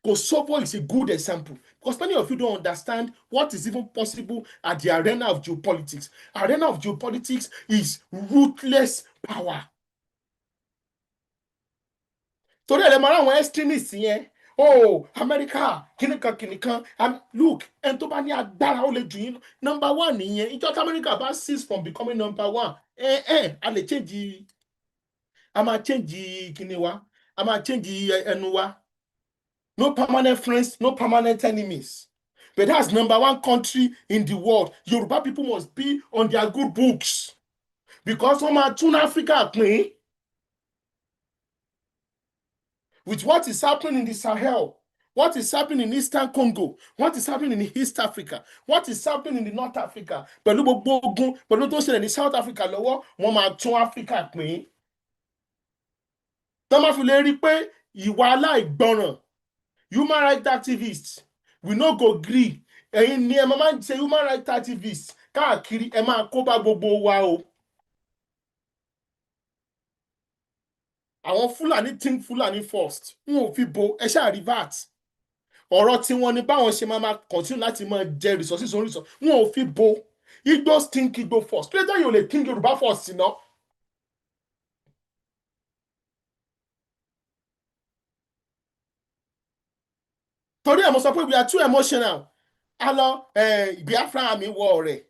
Speaker 3: Kosovo is a good example because many of you don't understand what is even possible at the arena of geopolitics. Arena of geopolitics is ruthless power. Torí ẹ̀ lè máa ráwọn extremists yẹn America kìnìkan look ẹni tó bá ní agbára ó lè jù yín number one nìyẹn ìjọ tí America bá cease from becoming number one a lè change a máa change kíni wa a máa change ẹnu wa. No permanent friends, no permanent enemies. But that's #1 country in the world. Yoruba people must be on their good books. Because wọ́n máa tún Africa pín with what is happening in the Sahel, what is happening in Eastern Congo, what is happening in East Africa, what is happening in the North Africa. Pẹ̀lú gbogbo ogun, pẹ̀lú tó ṣẹlẹ̀ ní South Africa lọ́wọ́, wọ́n máa tún Africa pín. Tọ́ máa fi lè rí i pé ìwà aláìgbọràn, human rights activists, we no go gree. Ẹ̀yin ni ẹ máa ń ṣe human rights activists káàkiri, ẹ máa kó bá gbogbo wa o. Àwọn Fúlàní think Fúlàní first. Wọn ò fi bo ẹ ṣáà rí VAT. Ọ̀rọ̀ tí wọ́n ní báwọn ṣe máa continue láti máa jẹ resources on resources. Wọn ò fi bo. Igbos think Igbo first. Kí ló dé yóò lè think Yorùbá first ná? Torí ẹ̀ mo sọ pé we are too emotional. A lọ Biafra àmì wọ ọ̀rẹ́.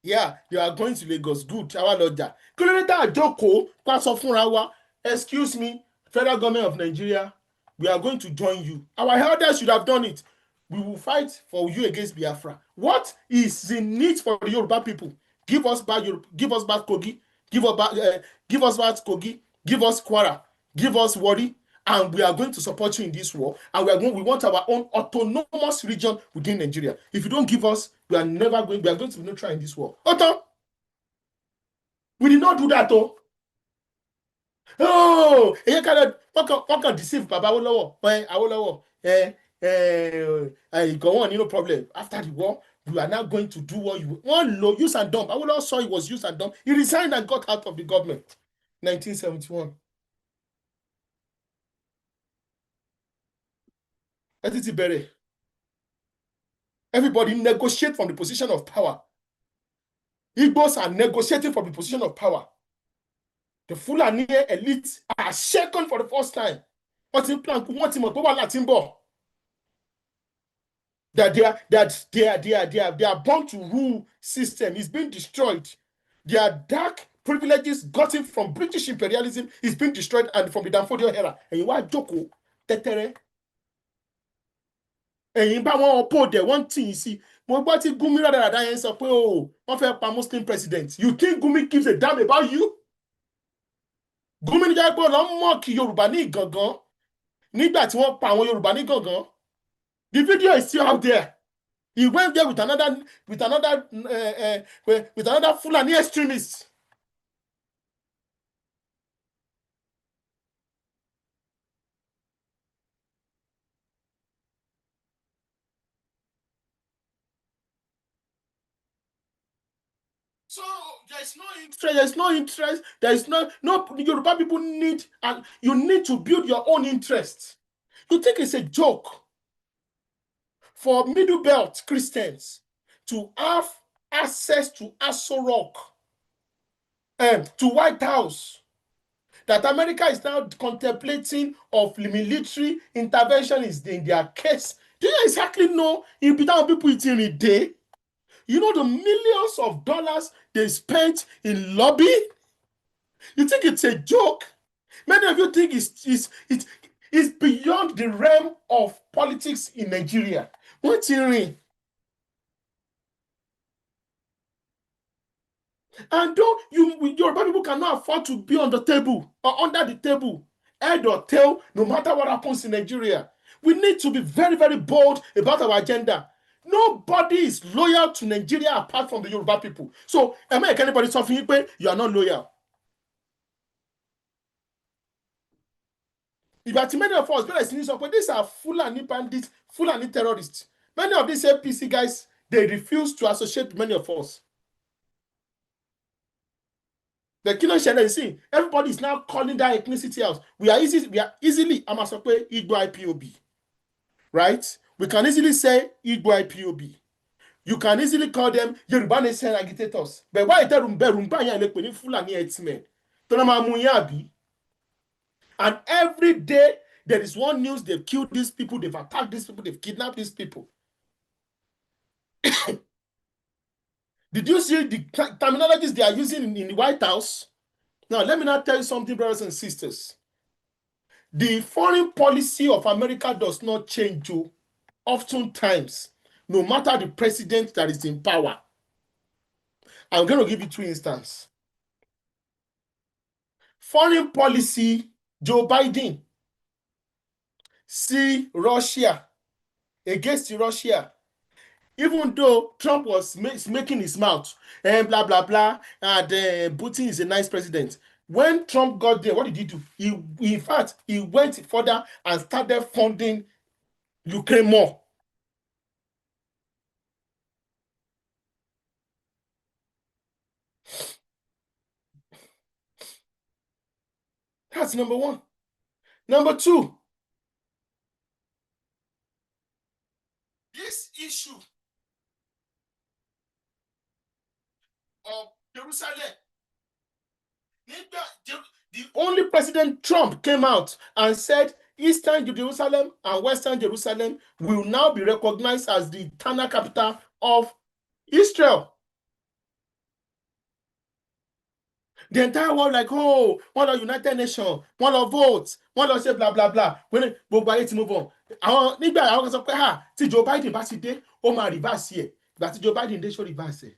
Speaker 3: Yeah, they are going to Lagos. Good. Àwa lọ jà. Kí ló dé tá àjókòó ká sọ fúnra wa? Excuse me, federal government of Nigeria, we are going to join you. Our elders should have done it. We will fight for you against Biafra. What is the need for the Yoruba people? Give us back Kogi, give us back Kogi, give us Kwara, give us Wari, and we are going to support you in this war. And we want our own autonomous region within Nigeria. If you don't give us, we are going to be neutral in this war. Otto, we did not do that though. Oh, èyí kan wọ́n kàn deceive bàbá Awólọ́wọ̀ ìgọ̀wọ̀n no problem. After the war, you are now going to do what you want. Use and dump. Awólọ́wọ̀ saw it was use and dump. He resigned and got out of the government. 1971. Ethnicity bẹ̀rẹ̀. Everybody negotiate from the position of power. Igbos are negotiating from the position of power. The Fulani elite are shaken for the first time. Wọ́n ti ń plan kú, wọ́n ti mọ̀ pé wàhálà ti ń bọ̀. That their born to rule system is being destroyed. Their dark privileges gotten from British imperialism is being destroyed, and from the Danfodio era. Ẹ̀yin wá jókòó tẹ́tẹ́rẹ́. Ẹ̀yin bá wọn ọ̀pọ̀ dẹ̀ wọ́n tì í sí. Mo gbọ́ tí Gumi rádaràdá yẹn sọ pé wọ́n fẹ́ pa Muslim president. You think Gumi gives a damn about you? Gumi ní jẹ́ pé ọ̀nà mọ́ọ̀kì Yorùbá ní Ìgangan nígbà tí wọ́n pa àwọn Yorùbá ní Ìgangan. The video is still out there. He went there with another Fulani extremist. So there's no interest. There's no Yoruba people need, and you need to build your own interest. You think it's a joke for Middle Belt Christians to have access to Aso Rock and to White House, that America is now contemplating of military intervention is in their case? Do you exactly know if people eating a day? You know the millions of dollars they spent in lobby? You think it's a joke? Many of you think it's beyond the realm of politics in Nigeria. What's in? And Yoruba people cannot afford to be on the table or under the table, head or tail, no matter what happens in Nigeria. We need to be very, very bold about our agenda. Nobody is loyal to Nigeria apart from the Yoruba people. So, am I anybody suffering you are not loyal? If many of us, these are Fulani bandits, Fulani terrorists. Many of these APC guys, they refuse to associate with many of us. The Kino Shana is saying, everybody is now calling that ethnicity out. We are easily, Igbo IPOB. Right? We can easily say Igbo IPOB. You can easily call them Yoruba Nation agitators. But why tell them Fulani herdsmen? And every day there is one news: they've killed these people, they've attacked these people, they've kidnapped these people. Did you see the terminologies they are using in the White House? Now, let me now tell you something, brothers and sisters. The foreign policy of America does not change you. Oftentimes, no matter the president that is in power. I'm going to give you two instances. Foreign policy, Joe Biden, see Russia, against Russia. Even though Trump was making his mouth and blah, blah, blah, and Putin is a nice president. When Trump got there, what did he do? In fact, he went further and started funding Ukraine more. That's number one. Number two, this issue of Jerusalem, the only President Trump came out and said Eastern Jerusalem and Western Jerusalem will now be recognized as the eternal capital of Israel. The entire world like, oh, one of United Nations, one of votes, one of say blah blah blah. When gbogbo ayé ti move on. Àwọn nígbà àwọn kan sọ pé tí Joe Biden bá ti dé, ó máa reverse ẹ̀. Ìgbà tí Joe Biden dé, ṣó reverse ẹ̀.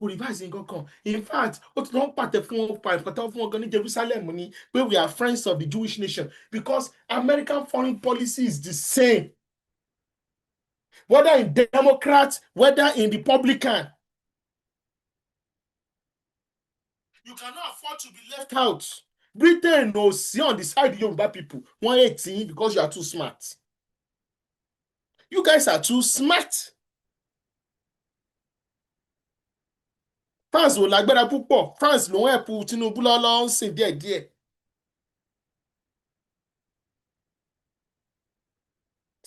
Speaker 3: Kò reverse nǹkan kan. In fact, ó ti lọ ń pàtẹ fún wọn pàtẹ fún wọn gan ní Jerusalem ní pé we are friends of the Jewish nation because American foreign policy is the same. Whether in Democrat, whether in Republican. You cannot afford to be left out. Britain no see on the side of Yoruba people 118 because you are too smart. You guys are too smart. France ò lágbára púpọ̀. France ló ń help Tinubu lọ́lọ́ ń sìn díẹ̀díẹ̀.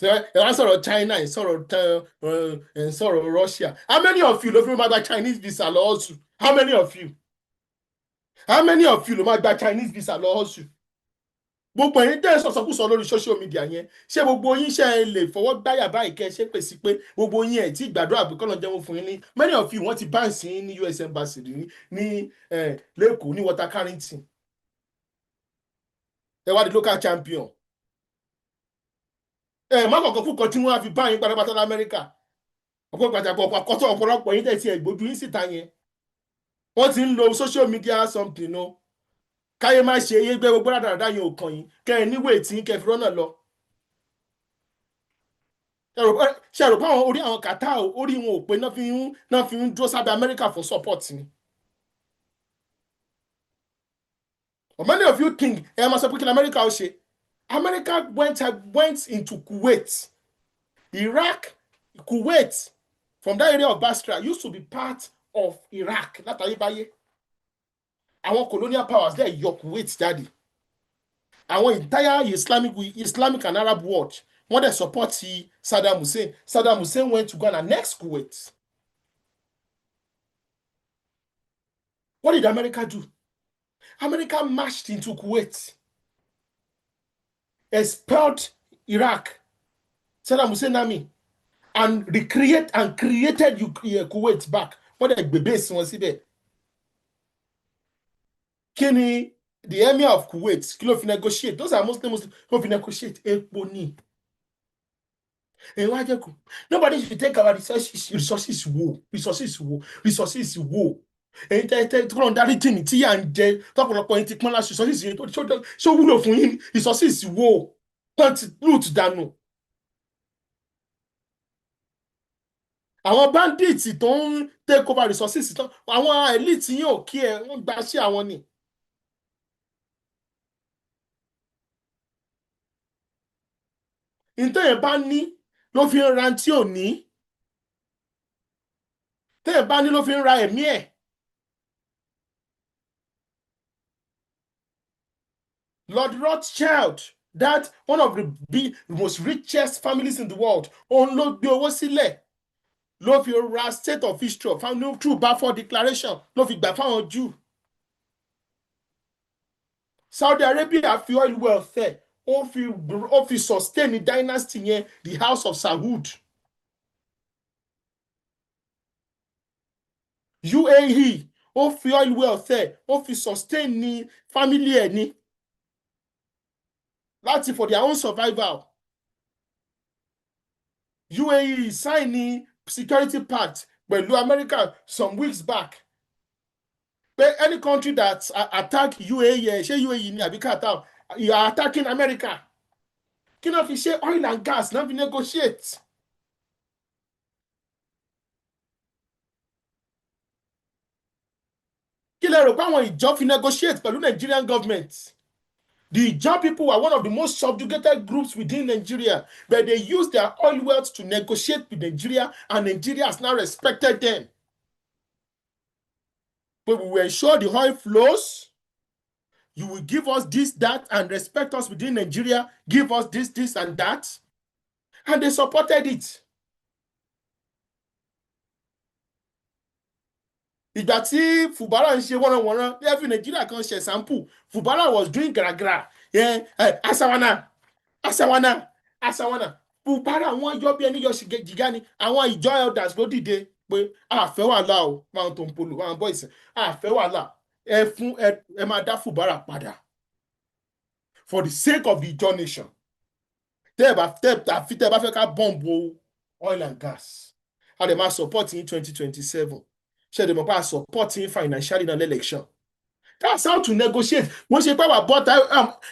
Speaker 3: Ẹ wá sọ̀rọ̀ China, ẹ sọ̀rọ̀ Russia. How many of you ló fi máa gba Chinese visa lọ hustle? How many of you? How many of you ló máa gba Chinese visa lọ hustle? Gbogbo ẹ̀yin tẹ́ ẹ sọ̀sọ̀kúsọ lórí social media yẹn ṣé gbogbo yín ṣe lè fọwọ́ gbáyà báyìí kẹ́ ṣe pèsè pé gbogbo yín ẹ̀ tí gbàdúrà pé kọ́nà jẹun fún yín ní many of you wọ́n ti báǹsì ní US embassy ní lẹ́kọ̀ọ́ ní Water Carrington ẹ wá di local champion má kọ̀ọ̀kan fún kan tí wọ́n á fi báyìí pátápátá lamẹ́ríkà ọ̀pọ̀lọpọ̀ yín tẹ̀ sí ẹ̀gbójú yín síta yẹn wọ́n ti ń lo social media something no káyé má ṣe eyé gbé gbogbo dáadáa yẹn ò kàn yín kẹ ẹ níwèé tí kẹ fi rọ́nà lọ. ṣe rò pé àwọn orí àwọn kàtá orí wọn ò pé náà fi ń dúró sábẹ́ Amẹ́ríkà for support ni. But many of you think ẹ máa sọ pé kí ni Amẹ́ríkà ó ṣe. America went into Kuwait, Iraq, Kuwait from that area of Basra used to be part of Iraq látàyébáyé. Àwọn colonial powers there yọ Kuwait jáde. Àwọn entire Islamic and Arab world wọ́n dẹ̀ support Saddam Hussein. Saddam Hussein went to go and annex Kuwait. What did America do? America marched into Kuwait, expelled Iraq, Saddam Hussein army, and created Kuwait back. Wọ́n dẹ̀ gbé base wọn síbẹ̀. Kí ni the emir of Kuwait kí ló fi negotiate? Those are Muslims who fi negotiate epo ní. Nobody should take our resources wo. Èyí tẹ́ tó lọ́n darí tìǹ tí yà ń jẹ tọ́pọ̀lọpọ̀ yín ti pọ́n láti resources yẹn ṣó wúlò fún yín resources wo plant root dànù. Àwọn bandits tó ń take over resources tán àwọn elite yín ò kí ẹ wọ́n gba sí àwọn ni. Ntẹ́yẹ̀ bá ní ló fi ń ra tí ò ní. Tẹ́yẹ̀ bá ní ló fi ń ra ẹ̀mí ẹ̀. Lord Rothschild, that one of the most richest families in the world, òun ló gbé owó sílẹ̀ ló fi ra state of Israel through Balfour Declaration ló fi gbà fáwọn Jew. Saudi Arabia fi oil wealth ẹ̀ ó fi sustain the dynasty yẹn the House of Saud. UAE ó fi oil wealth ẹ̀ ó fi sustain ní family ẹ̀ ní. Láti for their own survival. UAE sign security pact pẹ̀lú America some weeks back. But any country that attack UAE, ṣé UAE ni àbí Qatar, you are attacking America. Kí náà fi ṣe oil and gas náà fi negotiate. Kí lẹ rò pé àwọn ìjọ fi negotiate pẹ̀lú Nigerian government? The Ijaw people are one of the most subjugated groups within Nigeria, but they use their oil wealth to negotiate with Nigeria, and Nigeria has now respected them. But we will ensure the oil flows. You will give us this, that, and respect us within Nigeria. Give us this, this, and that. And they supported it. Ìgbà tí Fubara ń ṣe wọ́nranwọ̀nran every Nigeria kan ṣe sample. Fubara was doing gragra. Yeah, asawana, asawana, asawana. Fubara wọ́n yọ bí ẹni yọ jìgá ni. Àwọn ìjọ elders ló dìde pé àfẹ́ wàhálà o, máa tó ń polo, àwọn boys, àfẹ́ wàhálà. Ẹ máa dá Fubara padà. For the sake of the Ijaw nation. Tẹ́ ẹ bá fẹ́ ká bọ́ǹbù oil and gas. A lè máa support in 2027. Ṣé ẹ̀dẹ̀ mọ̀ pé a support in financially in an election. That's how to negotiate. Wọ́n ṣe pé wà bọ́ta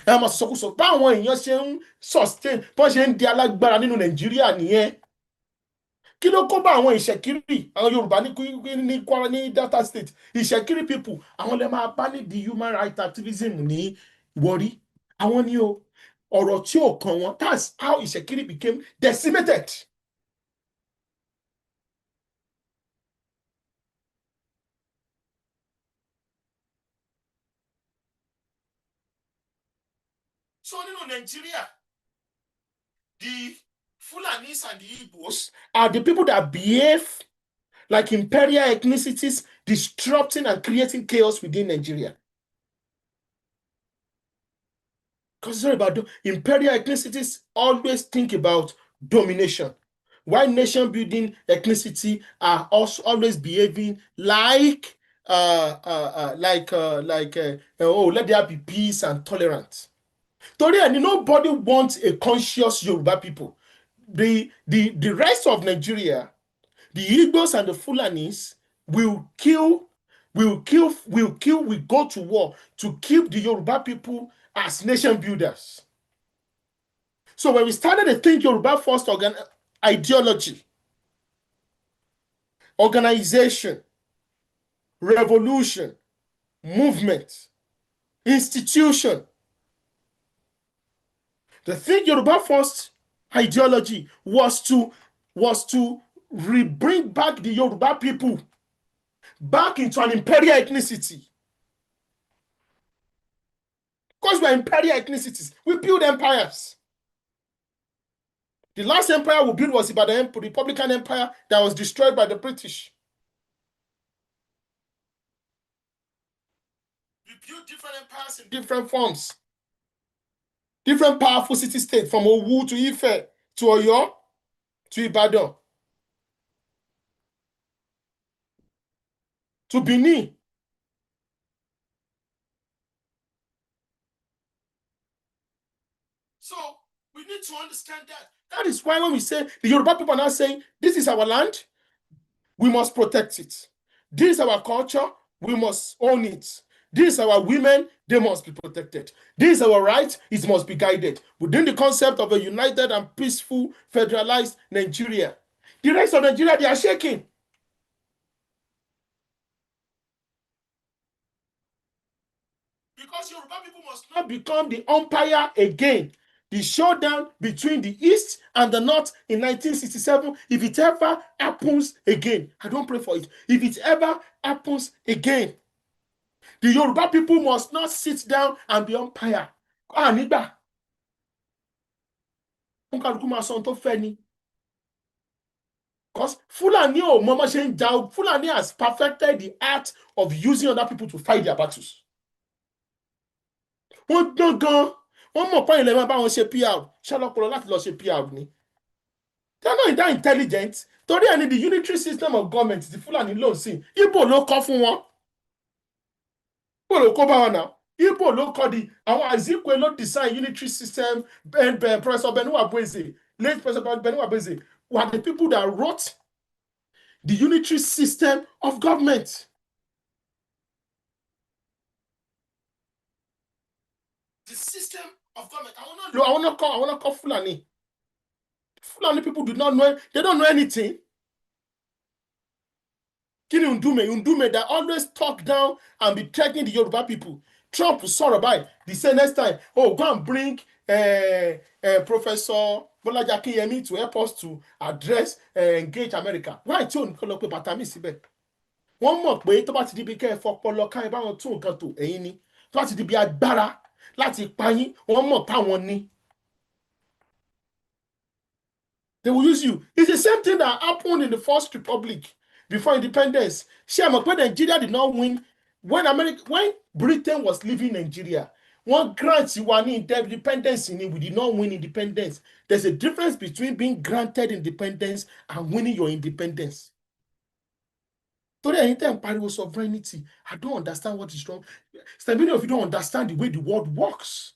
Speaker 3: ẹ̀mọ̀ sọ̀kúsọ̀ báwọn èèyàn ṣe ń sustain bọ́n ṣe ń di alágbára nínú Nàìjíríà nìyẹn. Kí ló kó bá àwọn ìṣẹ̀kírì àwọn Yorùbá ní Kwara ní Delta State ìṣẹ̀kírì people àwọn lè máa bá ní the human rights activism ní Warri àwọn ní o ọ̀rọ̀ tí ò kàn wọ́n. That's how ìṣẹ̀kírì became decimated. So nínú Nigeria, the Fulanis and the Igbos are the people that behave like imperial ethnicities, disrupting and creating chaos within Nigeria. Because it's not about imperial ethnicities always think about domination. While nation building ethnicity are also always behaving like oh, let there be peace and tolerance. Torí ẹni nobody wants a conscious Yoruba people. The rest of Nigeria, the Igbos and the Fulanis will go to war to keep the Yoruba people as nation builders. So when we started to think Yoruba first ideology, organization, revolution, movement, institution, the Think Yoruba First ideology was to bring back the Yoruba people back into an imperial ethnicity. Because we're imperial ethnicities, we build empires. The last empire we built was about the Republican Empire that was destroyed by the British. We built different empires in different forms. Different powerful city-states from Owu to Ife to Oyo to Ibadan to Benin. So we need to understand that. That is why when we say the Yoruba people are now saying, this is our land, we must protect it. This is our culture, we must own it. These are our women, they must be protected. These are our rights, it must be guided within the concept of a united and peaceful, federalized Nigeria. The rest of Nigeria, they are shaking. Because Yoruba people must not become the umpire again. The showdown between the East and the North in 1967, if it ever happens again, I don't pray for it, if it ever happens again, the Yoruba people must not sit down and be umpire. Nígbà. Because Fulani Fulani has perfected the art of using other people to fight their battles. Wọ́n mọ̀ pé ilẹ̀ máa bá wọn ṣe PR. Ṣálọ́pọ̀lọ́ láti lọ ṣe PR ni. They are not that intelligent. Torí ẹni the unitary system of government ti Fulani lò sí. Igbo ló kọ́ fún wọn. Igbo ló kọ́ bá wọn náà. Igbo ló kọ́ di àwọn Azikwe ló design unitary system. Professor Benua Bueze, late Professor Benua Bueze, were the people that wrote the unitary system of government. The system of government. I want to call Fulani. Fulani people do not know. They don't know anything. Kini Undume that always talk down and be threatening the Yoruba people. Trump sọ̀rọ̀ báyìí. The say next time, oh, go and bring Professor Bolaji Akinyemi to help us to address engage America. Why tí ò ní kọ́ lọ pé bàtà mi síbẹ̀? Wọ́n mọ̀ pé tó bá ti di bí kẹ́ ẹ fọpọlọ ká ẹ bá wọn tún nǹkan tò ẹ̀yin ni. Tó bá ti di bí agbára láti pa yín, wọ́n mọ̀ táwọn ní. They will use you. It's the same thing that happened in the First Republic before independence. Share Nigeria did not win when Britain was leaving Nigeria. One grant you want independence in it, we did not win independence. There's a difference between being granted independence and winning your independence. Today, anytime part of sovereignty, I don't understand what is wrong. So many of you don't understand the way the world works.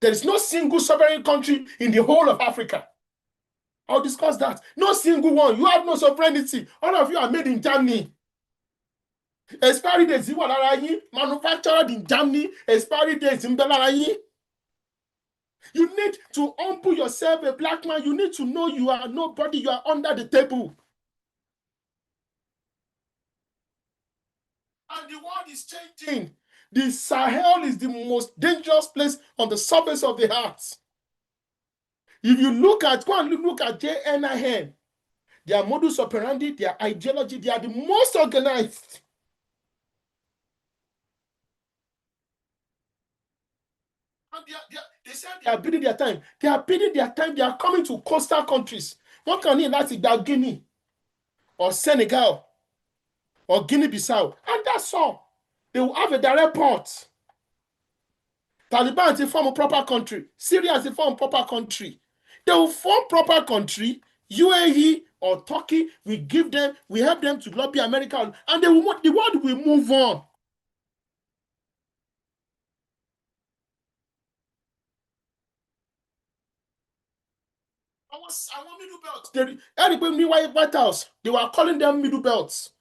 Speaker 3: There is no single sovereign country in the whole of Africa. I'll discuss that. No single one. You have no sovereignty. All of you are made in Germany. Expiry dates in manufactured in Germany. Expiry dates in Belarus. You need to humble yourself, a black man. You need to know you are nobody. You are under the table. And the world is changing. The Sahel is the most dangerous place on the surface of the earth. If you go and look at JNIN, their modus operandi, their ideology, they are the most organized. And they say they are bidding their time. They are bidding their time. They are coming to coastal countries. What can you like about Guinea or Senegal or Guinea-Bissau? And that's all. They will have a direct port. Taliban is form a proper country. Syria is form a proper country. They will form proper country. UAE or Turkey, we help them to lobby America, and the world will move on. I want middle belt. Everybody White House, they were calling them middle belts.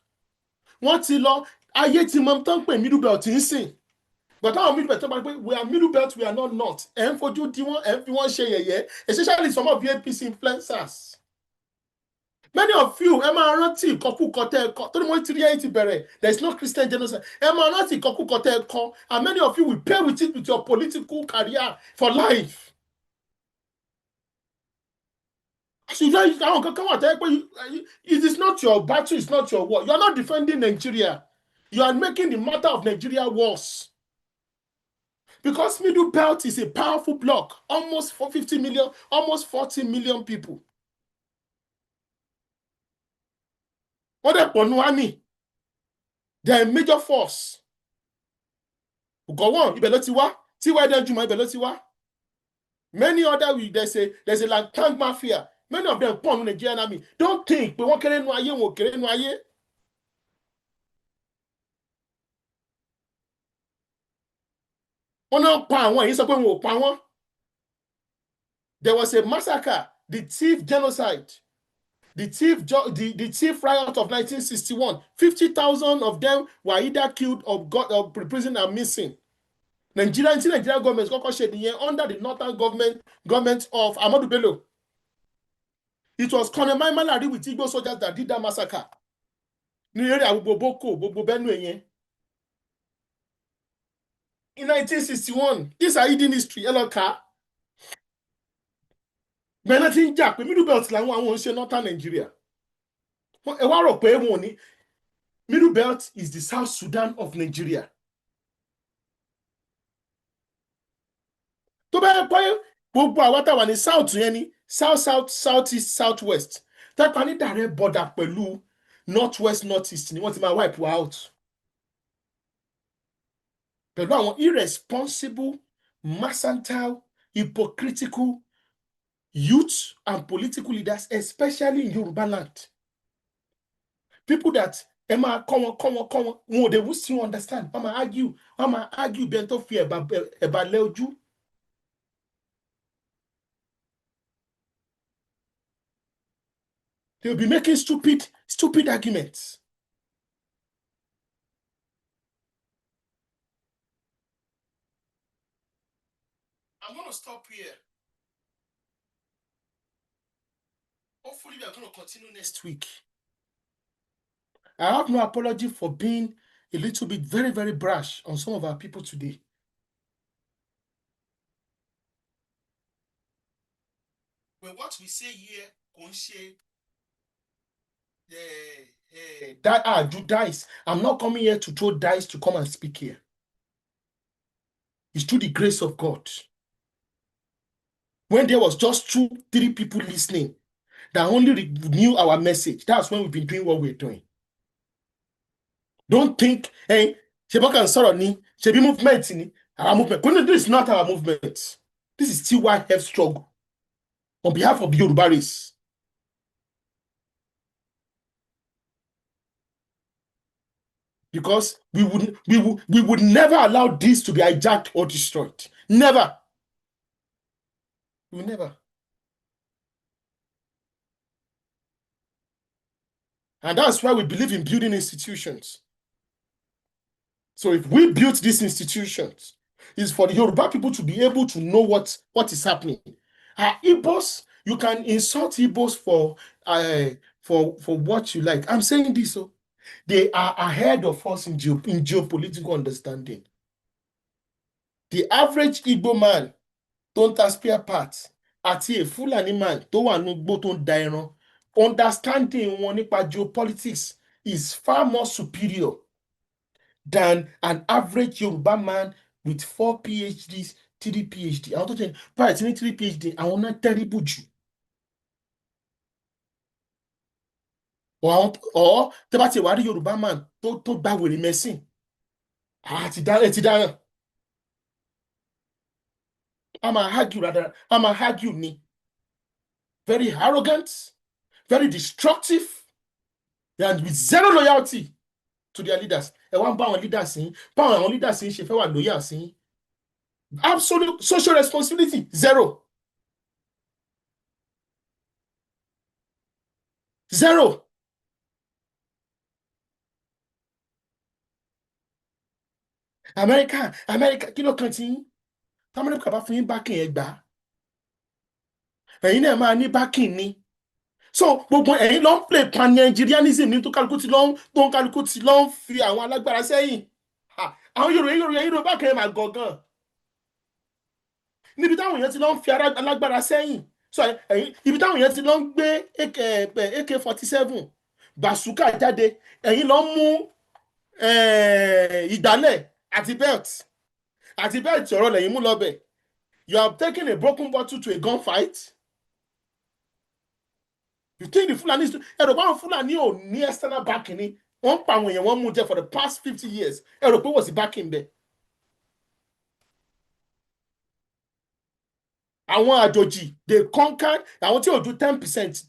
Speaker 3: Wọ́n ti lọ ayé tí mo tán pè middle belt ń sìn. But our middle belt, we are middle belt, we are not. And for you, everyone share, especially some of the APC influencers. Many of you, there's no Christian genocide. And many of you will pay with it with your political career for life. It is not your battle, it's not your war. You are not defending Nigeria. You are making the matter of Nigeria worse. Because Middle Belt is a powerful bloc, almost 50 million, almost 40 million people. What happened? They are a major force. Go on, many other, there's a like tank mafia. Many of them form the Nigerian army. Don't think, but what can I There was a massacre, the thief genocide, the thief riot of 1961. 50,000 of them were either killed or got imprisoned and missing. Nigerian government under the northern government of Ahmadu Bello. It was Colonel Malari with Igbo soldiers that did that massacre. In 1961, these are hidden history. Nothing Jack, Middle Belt northern Nigeria. Middle Belt is the South Sudan of Nigeria. To be South, Southeast, Southwest. That can direct border pẹ̀lú Northwest, Northeast. Ni wọ́n ti máa wipe out. Pẹ̀lú àwọn irresponsible, mercantile, hypocritical youth and political leaders, especially in Yoruba land. People that ẹ máa kọ́ wọn wọn ò dé wú sí understand wọ́n máa argue bí ẹni tó fi ẹ̀bà lẹ ojú. They will be making stupid arguments. I'm going to stop here. Hopefully, we are going to continue next week. I have no apology for being a little bit very, very brash on some of our people today. But what we say here, do dice. I'm not coming here to throw dice to come and speak here. It's through the grace of God. When there was just 2-3 people listening that only knew our message, that's when we've been doing what we're doing. Don't think, hey, Sheboka and Soroni, Shebi movement, our movement. This is not our movement. This is TYF struggle on behalf of the Yoruba race. Because we would never allow this to be hijacked or destroyed. Never. We will never. And that's why we believe in building institutions. So if we built these institutions, it's for the Yoruba people to be able to know what is happening. Igbos, you can insult Igbos for what you like. I'm saying this, so they are ahead of us in geopolitical understanding. The average Igbo man don't ta spare parts àti a Fulani man tó wà nùgbò tó ń da ẹran, understanding wọn nípa geopolitics is far more superior than an average Yoruba man with 4 PhDs, 3 PhD. Àwọn tó jẹ́ báyìí tí ní 3 PhD, àwọn náà terrible jù. Or tẹ́ bá ti wá rí Yoruba man tó gba wèrè mẹ́sìn, ti dáràn. I'm a argue ni. Very arrogant, very destructive, and with zero loyalty to their leaders. Ẹ wá ń bá àwọn leaders yín, báwọn àwọn leaders yín ṣe fẹ́ wà loyal sí yín. Absolute social responsibility, zero. Zero. America, kí ló kan tí yín? Amẹ́ríkà bá fún yín backing ẹ gbà. Ẹ̀yin náà máa ní backing ni. So gbogbo ẹ̀yin ló ń play pan-Nigerianism ní tó kálukú ti lọ ń fi àwọn alágbára sẹ́yìn. Àwọn Yorùbá kan máa gọ̀gàn. Níbi táwọn èèyàn ti lọ ń fi alágbára sẹ́yìn. So ibi táwọn èèyàn ti lọ ń gbé AK-47 basuka jáde, ẹ̀yin lọ ń mú ìgbálẹ̀ àti belt ọ̀rọ̀ lẹ́yìn mú lọ́bẹ̀. You have taken a broken bottle to a gunfight. You think the Fulani ẹ̀rọ báwọn Fulani ò ní external backing ni wọ́n pa àwọn èèyàn wọ́n mú jẹ for the past 50 years. Ẹ̀rọ pé wọ́n sì backing bẹ́ẹ̀. Àwọn àjòjì they conquer àwọn tí ò ju 10%,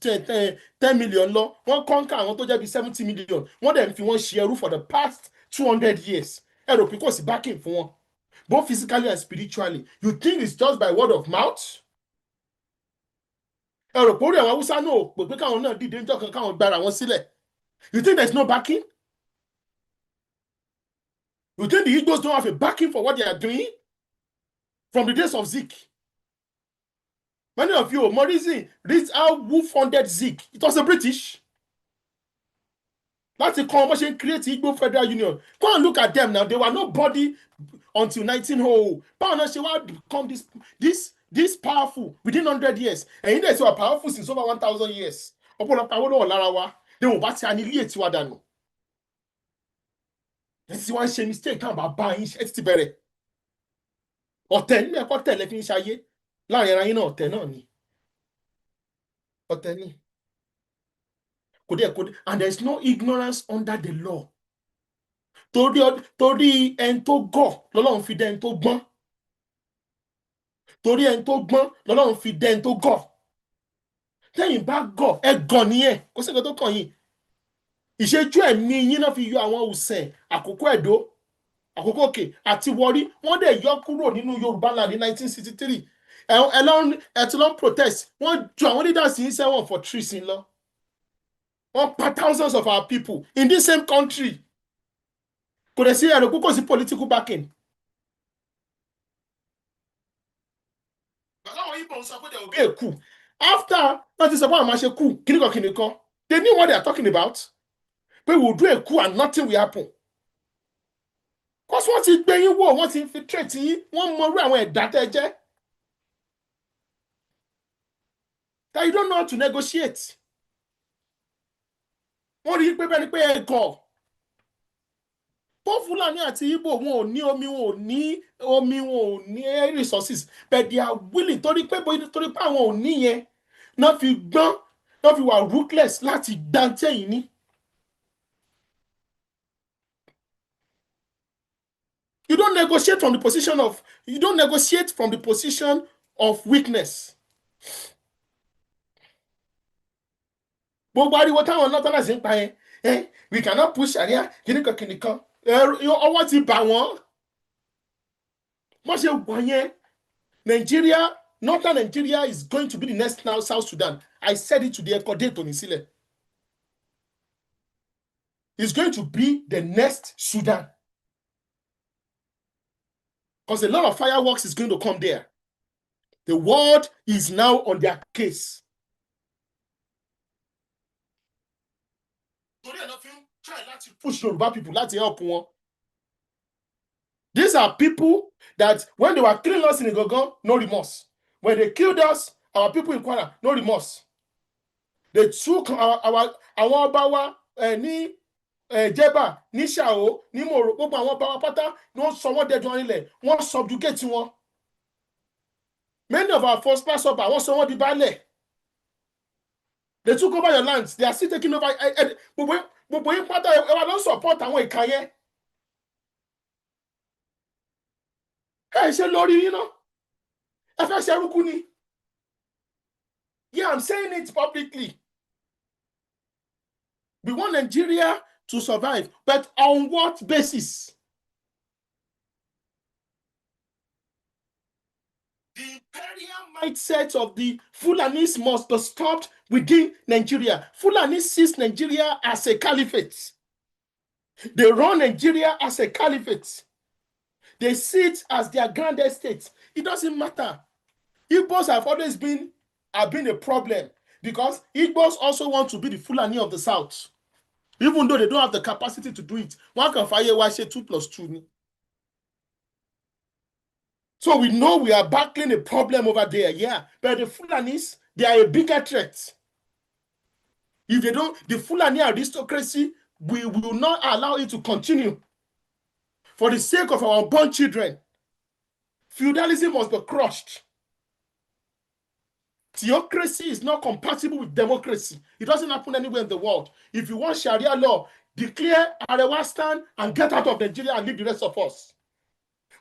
Speaker 3: 10 million lọ, wọ́n conquer àwọn tó jẹ́ bí 70 million. Wọ́n dẹ̀ ń fi wọ́n ṣe ẹrú for the past 200 years. Ẹ̀rọ pé kò sí backing fún wọn, both physically and spiritually. You think it's just by word of mouth? Ẹ̀rọ pé orí àwọn Haúsá náà pè pé káwọn náà dìde níjọ́ kan káwọn gbára wọn sílẹ̀. You think there's no backing? You think the Igbos don't have a backing for what they are doing? From the days of Zik. Many of you, Morrison, read who funded Zik. It was the British. That's the conversation created Igbo Federal Union. Go and look at them now. They were nobody until 1900. But now they become this powerful within 100 years. And they were powerful since over 1,000 years. They will not annihilate you. This is one shame mistake. Come about buying it. Ọ̀tẹ̀ ní ẹ̀kọ́ tẹ̀lé fi ń ṣayé láàrin ara yín náà ọ̀tẹ̀ náà ni. Ọ̀tẹ̀ ni. Kò dé. And there is no ignorance under the law. Torí ẹni tó gọ̀ lọ́lọ́run fi dá ẹni tó gbọ́n. Torí ẹni tó gbọ́n lọ́lọ́run fi dá ẹni tó gọ̀. Tẹ́yìn bá gọ̀ ẹ gọ̀ nìyẹn. Kò sí nǹkan tó kàn yín. ìṣẹ́jú ẹ̀mí yín náà fi yọ àwọn Ùsẹ̀ àkókò Ẹ̀dó àkókò Òkè àti Wọrí wọ́n dẹ̀ yọ kúrò nínú Yorùbá land ní 1963 ẹ ti lọ ń protest wọ́n ju àwọn leaders yìí sẹ́wọ̀n for treason lọ wọ́n pa thousands of our people in this same country kò dẹ̀ sí ẹ̀rọ kókò sí political backing. bàbá àwọn Igbo ń sọ pé there will be a coup after wọ́n ti sọ pé àwọn máa ṣe coup kìnìkan they knew what they are talking about pé we will do a coup and nothing will happen. Because wọ́n ti gbé yín wò wọ́n ti infiltrate yín wọ́n mọ irú àwọn ẹ̀dá tẹ́ jẹ́ that you don't know how to negotiate. wọ́n rí i pé bẹ́ẹ̀ ni pé ẹ̀gọ́ tó Fúlàní àti Ìgbò wọn ò ní omi wọn ò ní resources but they are willing torí pé àwọn ò ní yẹn náà fi gbọ́n náà fi wà ruthless láti gbáǹtẹ̀yìn ní. You don't negotiate from the position of weakness. Gbogbo ariwo táwọn northerners ń pa yẹn we cannot push Sharia kìnìkan ọwọ́ ti bà wọ́n. Wọ́n ṣe wọ̀ yẹn Northern Nigeria is going to be the next now South Sudan. I said it today ẹ̀kọ́ dé tòní sílẹ̀. It's going to be the next Sudan. Because a lot of fireworks is going to come there. The world is now on their case. Try to push Yoruba people, let's help one. These are people that when they were killing us in Igogon, no remorse. When they killed us, our people in Kwara, no remorse. They took our Bawa ni Jeba, ni Shao, ni Moro, gbogbo àwọn Bawa pátá, no someone dead on ilẹ̀, wọ́n subjugate wọn. Many of our first pass up, wọ́n sọ wọ́n di baálẹ̀. They took over your lands. They are still taking over. Gbogbo yín pátá ẹ wá lọ support àwọn ìka yẹn. Ẹ ṣe lórí yín náà. Ẹ fẹ́ ṣe ẹrúkú ni. Yeah, I'm saying it publicly. We want Nigeria to survive, but on what basis? The imperial mindset of the Fulanis must be stopped within Nigeria. Fulani sees Nigeria as a caliphate. They run Nigeria as a caliphate. They see it as their grand estate. It doesn't matter. Igbos have always been a problem because Igbos also want to be the Fulani of the South. Even though they don't have the capacity to do it. One can fire why say 2 + 2. So we know we are battling a problem over there, yeah. But the Fulanis, they are a bigger threat. If they don't, the Fulani aristocracy, we will not allow it to continue. For the sake of our unborn children, feudalism must be crushed. Theocracy is not compatible with democracy. It doesn't happen anywhere in the world. If you want Sharia law, declare Arewa stand and get out of Nigeria and leave the rest of us.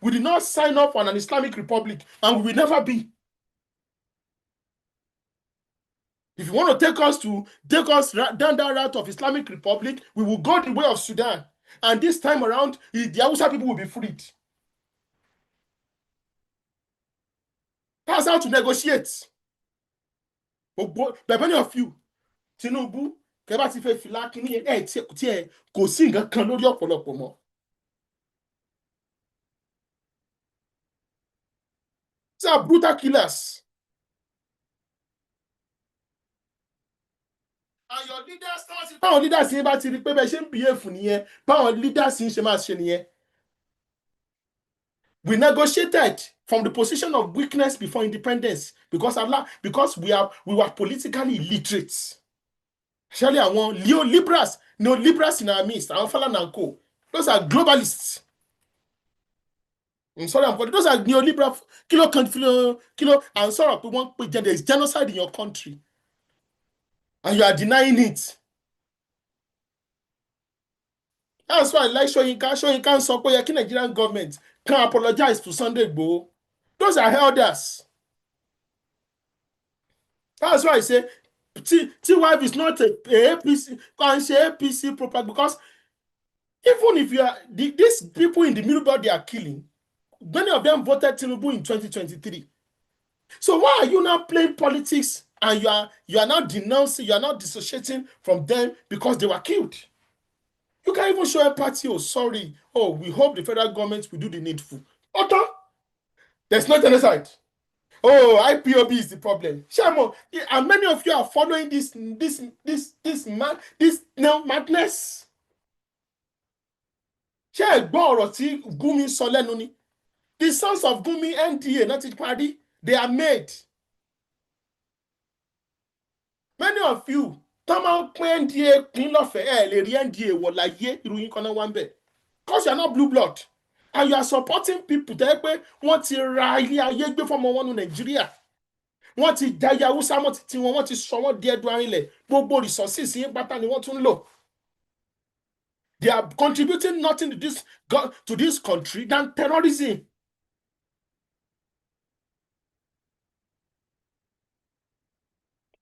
Speaker 3: We did not sign up for an Islamic republic, and we will never be. If you want to take us down that route of Islamic republic, we will go the way of Sudan. And this time around, the Hausa people will be freed. That's how to negotiate. But many of you, Tinubu, kẹ́ bá ti fẹ́ fìlà kíní tí kò sí nǹkan kan lórí ọ̀pọ̀lọpọ̀ mọ́. These are brutal killers. And your leaders, báwọn leaders yẹn bá ti rí pé bẹ́ẹ̀ ṣe ń behave nìyẹn, báwọn leaders yẹn ṣe máa ṣe nìyẹn. We negotiated from the position of weakness before independence because we were politically illiterate. Especially àwọn neoliberals in our midst, àwọn Falan and co. Those are globalists. I'm sorry, those are neoliberal. I'm sorry, there is genocide in your country. And you are denying it. That's why I like Soyinka sọ pé the Nigerian government can apologize to Sunday Igboho. Those are elders. That's why I say T-Wife is not a APC, can say APC proper, because even if you are these people in the middle belt they are killing, many of them voted Tinubu in 2023. So why are you now playing politics and you are not denouncing, you are not dissociating from them because they were killed? You can't even show empathy. Oh, sorry. Oh, we hope the federal government will do the needful. Otto, there's no genocide. Oh, IPOB is the problem. Shamo, and many of you are following this now madness. Ṣé ẹ gbọ́ ọ̀rọ̀ tí Gumi sọ lẹ́nu ni? The sons of Gumi NDA not ti parí. They are made. Many of you, tọ́ máa ń pín NDA pín lọ́fẹ̀ẹ́ ẹ̀ lè rí NDA wọ̀ láyé ìròyìn kan náà wá ń bẹ̀. Because you are not blue blood. And you are supporting people tẹ́ pé wọ́n ti ra ilé ayé gbé fọ́mọ wọn ní Nàìjíríà. Wọ́n ti da ilé Haúsá mọ́ títí wọn, wọ́n ti sọ wọ́n di ẹdun arinlẹ̀. Gbogbo resources yín pátá ni wọ́n tún lò. They are contributing nothing to this country than terrorism.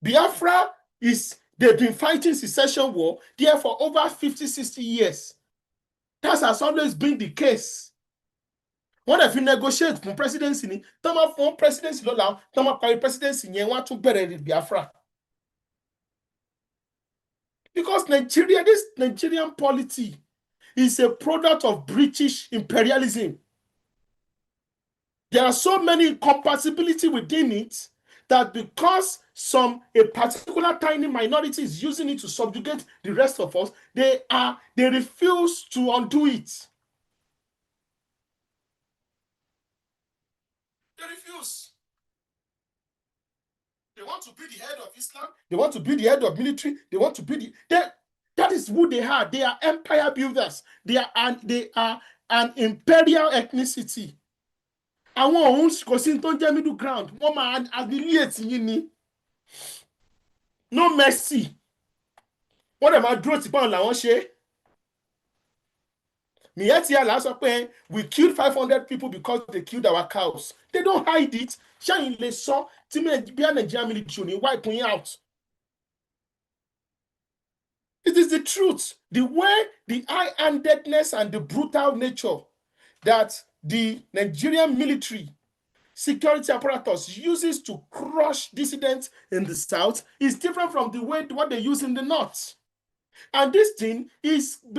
Speaker 3: Biafra they've been fighting secession war there for over 50, 60 years. That has always been the case. Wọ́n dẹ̀ fi negotiate fún presidency ni, tán máa fún presidency lọ́la, tán máa parí presidency yẹn, wọ́n á tún bẹ̀rẹ̀ Biafra. Because Nigeria, this Nigerian polity is a product of British imperialism. There are so many incompatibility within it that because a particular tiny minority is using it to subjugate the rest of us, they refuse to undo it. They refuse. They want to be the head of Islam. They want to be the head of military. They want to be that is who they are. They are empire builders. They are an imperial ethnicity. Àwọn òun kò sí tó ń jẹ́ middle ground. Wọ́n máa affiliate yín ni. No mercy. Wọ́n dẹ̀ máa dúró tìpá ọ̀la wọ́n ṣe. Miyetti Allah sọ pé we killed 500 people because they killed our cows. They don't hide it. Ṣáyìn lè sọ tí bí a Nigerian military ní wipe yín out. It is the truth. The way, the high-handedness and the brutal nature that the Nigerian military security apparatus uses to crush dissidents in the south is different from the way what they use in the north. And this thing is from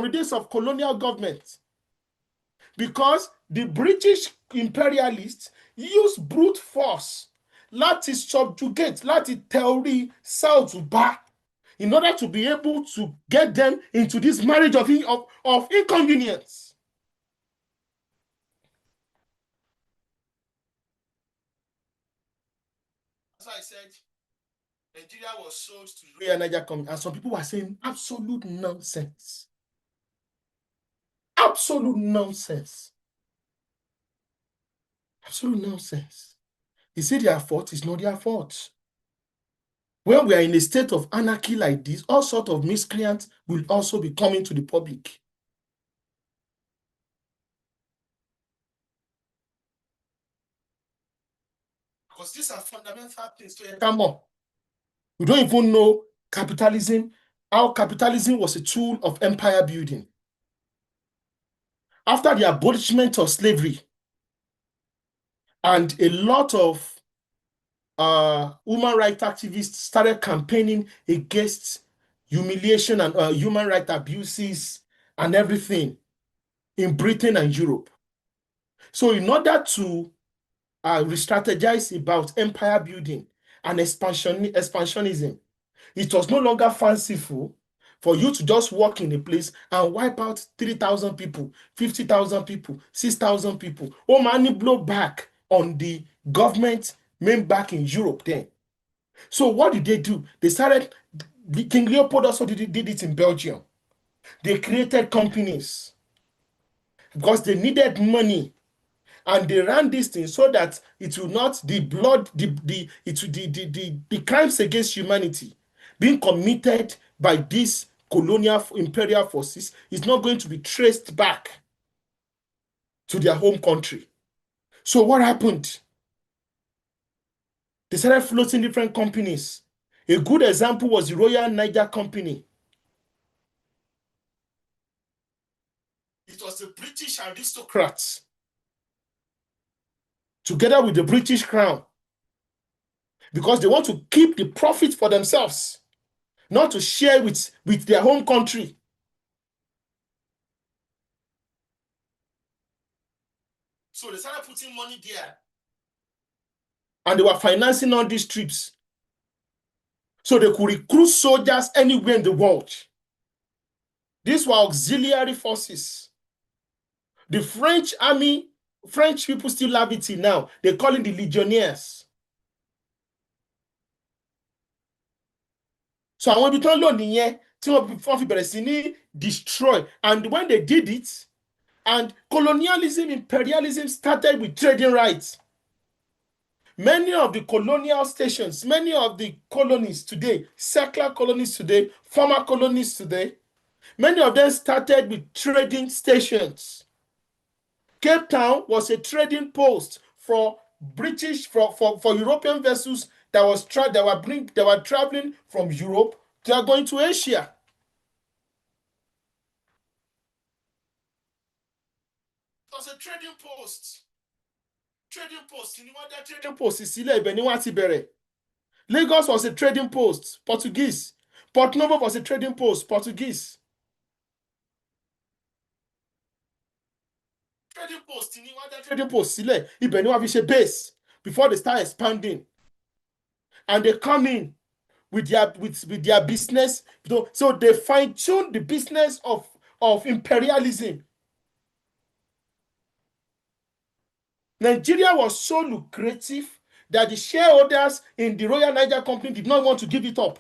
Speaker 3: the days of colonial government. Because the British imperialists use brute force láti subjugate, láti tẹ south bá, in order to be able to get them into this marriage of inconvenience. As I said, Nigeria was sold to Royal Niger Company, and some people were saying absolute nonsense. Absolute nonsense. Absolute nonsense. Is it their fault? It's not their fault. When we are in a state of anarchy like this, all sorts of miscreants will also be coming to the public. Because these are fundamental things to come on. We don't even know capitalism, how capitalism was a tool of empire building. After the abolishment of slavery, and a lot of human rights activists started campaigning against humiliation and human rights abuses and everything in Britain and Europe. So in order to re-strategize about empire building and expansionism, it was no longer fanciful for you to just walk in a place and wipe out 3,000 people, 50,000 people, 6,000 people. Oh, money blow back on the government main back in Europe then. So what did they do? They started, King Leopold also did it in Belgium. They created companies because they needed money. And they ran this thing so that it will not, the crimes against humanity being committed by these colonial imperial forces is not going to be traced back to their home country. So what happened? They started floating different companies. A good example was the Royal Niger Company. It was the British aristocrats together with the British crown because they want to keep the profit for themselves, not to share with their home country. So they started putting money there. And they were financing all these trips. So they could recruit soldiers anywhere in the world. These were auxiliary forces. The French army, French people still have it now. They call it the legionnaires. So àwọn ibi tán lò nìyẹn tí wọ́n fi bẹ̀rẹ̀ sí ní destroy. And when they did it, and colonialism, imperialism started with trading rights. Many of the colonial stations, many of the colonies today, settler colonies today, former colonies today, many of them started with trading stations. Cape Town was a trading post for British, for European vessels that were traveling from Europe. They are going to Asia. It was a trading post. Trading post. Trading post is sílẹ̀ ibẹ̀ ni wọ́n ti bẹ̀rẹ̀. Lagos was a trading post, Portuguese. Port Novo was a trading post, Portuguese. Trading post ni wọ́n dá trading post sílẹ̀ ibẹ̀ ni wọ́n fi ṣe base before they start expanding. And they come in with their business. So they fine-tune the business of imperialism. Nigeria was so lucrative that the shareholders in the Royal Niger Company did not want to give it up.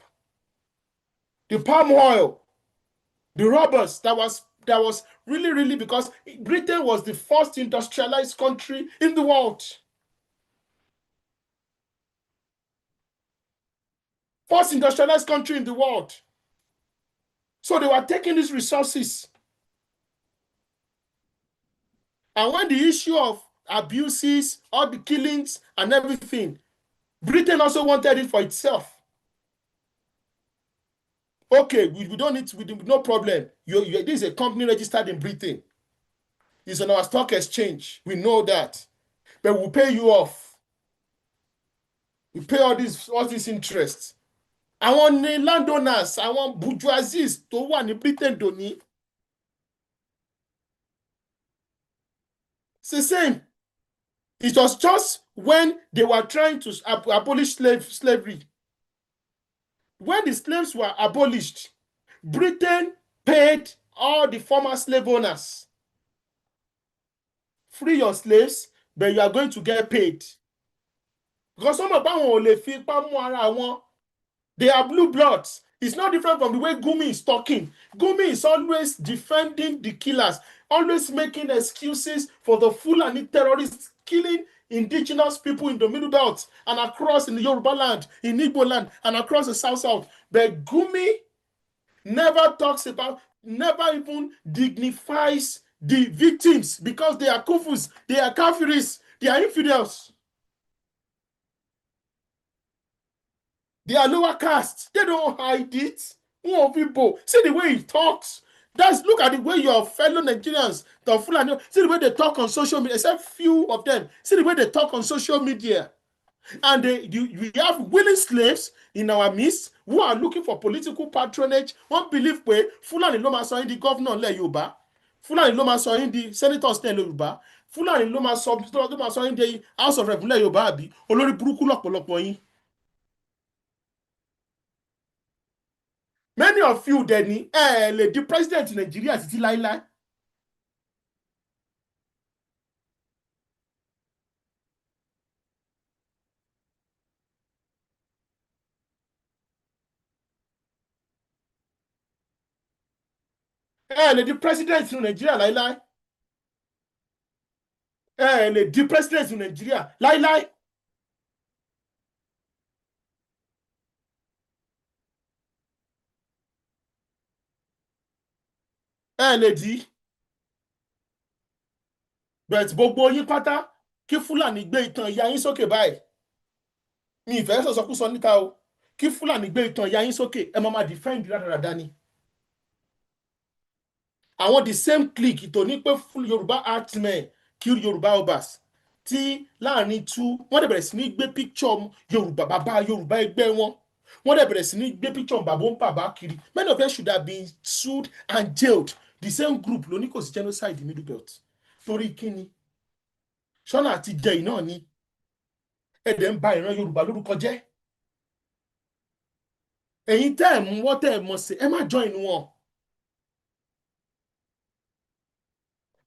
Speaker 3: The palm oil, the rubbers, that was really, really because Britain was the first industrialized country in the world. First industrialized country in the world. So they were taking these resources. And when the issue of abuses, all the killings and everything, Britain also wanted it for itself. Okay, we don't need, no problem. This is a company registered in Britain. It's on our stock exchange. We know that. But we'll pay you off. We pay all this interest. Àwọn ni landowners, àwọn bourgeoisies tó wà ní Britain dòní. It's the same. It was just when they were trying to abolish slavery. When the slaves were abolished, Britain paid all the former slave owners. Free your slaves, but you are going to get paid. Because some of them ò lè fi ipá mú ara wọn. They are blue bloods. It's not different from the way Gumi is talking. Gumi is always defending the killers, always making excuses for the Fulani terrorists killing indigenous people in the Middle Belt and across in the Yoruba land, in Igbo land, and across the South. But Gumi never even dignifies the victims because they are kufus, they are kafiris, they are infidels. They are lower caste. They don't hide it. More people. See the way he talks. Look at the way your fellow Nigerians, the Fulani, see the way they talk on social media, except few of them. See the way they talk on social media. And we have willing slaves in our midst who are looking for political patronage. One believe pé Fulani ló máa sọ yín di governor nílẹ̀ Yorùbá. Fulani ló máa sọ yín di senators nílẹ̀ Yorùbá. Fulani ló máa sọ yín di House of Rep nílẹ̀ Yorùbá àbí olórí burúkú lọ́pọ̀lọpọ̀ yín. Many of you dẹ̀ ní lè di president Nàìjíríà títí láíláí. Lè di president Nàìjíríà láíláí. Lè di president Nàìjíríà láíláí. Lè di. But gbogbo yín pátá kí Fúlàní gbé ìtàn ìyá yín sókè báyìí. mi ìfẹ́ sọ̀sọ́kúsọ níta o kí Fúlàní gbé ìtàn ìyá yín sókè ẹ máa defend rádaràda ni. àwọn the same clique tó ní pé Yorùbá herdsmen kill Yorùbá obas tí láàrin wọ́n dẹ̀ bẹ̀rẹ̀ sí ní gbé picture Yorùbá bàbá Yorùbá ẹgbẹ́ wọn wọ́n dẹ̀ bẹ̀rẹ̀ sí ní gbé picture bàbá kiri. Many of them should have been sued and jailed. The same group ló ní kò sí genocide in Middle Belt torí kíni ṣọ́nà àti jẹ iná ni ẹ̀dẹ̀ ń ba ìran Yorùbá lórúkọ jẹ́. ẹ̀yin tẹ́ ẹ̀ mú wọ́n tẹ́ ẹ̀ mọ̀ sí ẹ má join wọn.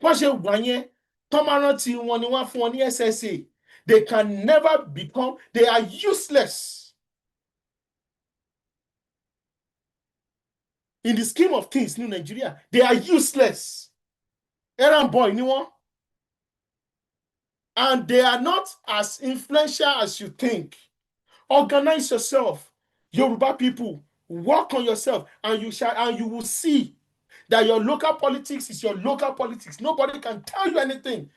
Speaker 3: wọ́n ṣe wà yẹn tọ́mọ́rántí wọn ni wọ́n fún wọn ní SSA. They can never become, they are useless. In the scheme of things ní Nigeria, they are useless. Errand boy ni wọ́n. And they are not as influential as you think. Organize yourself, Yoruba people. Work on yourself, and you will see that your local politics is your local politics. Nobody can tell you anything.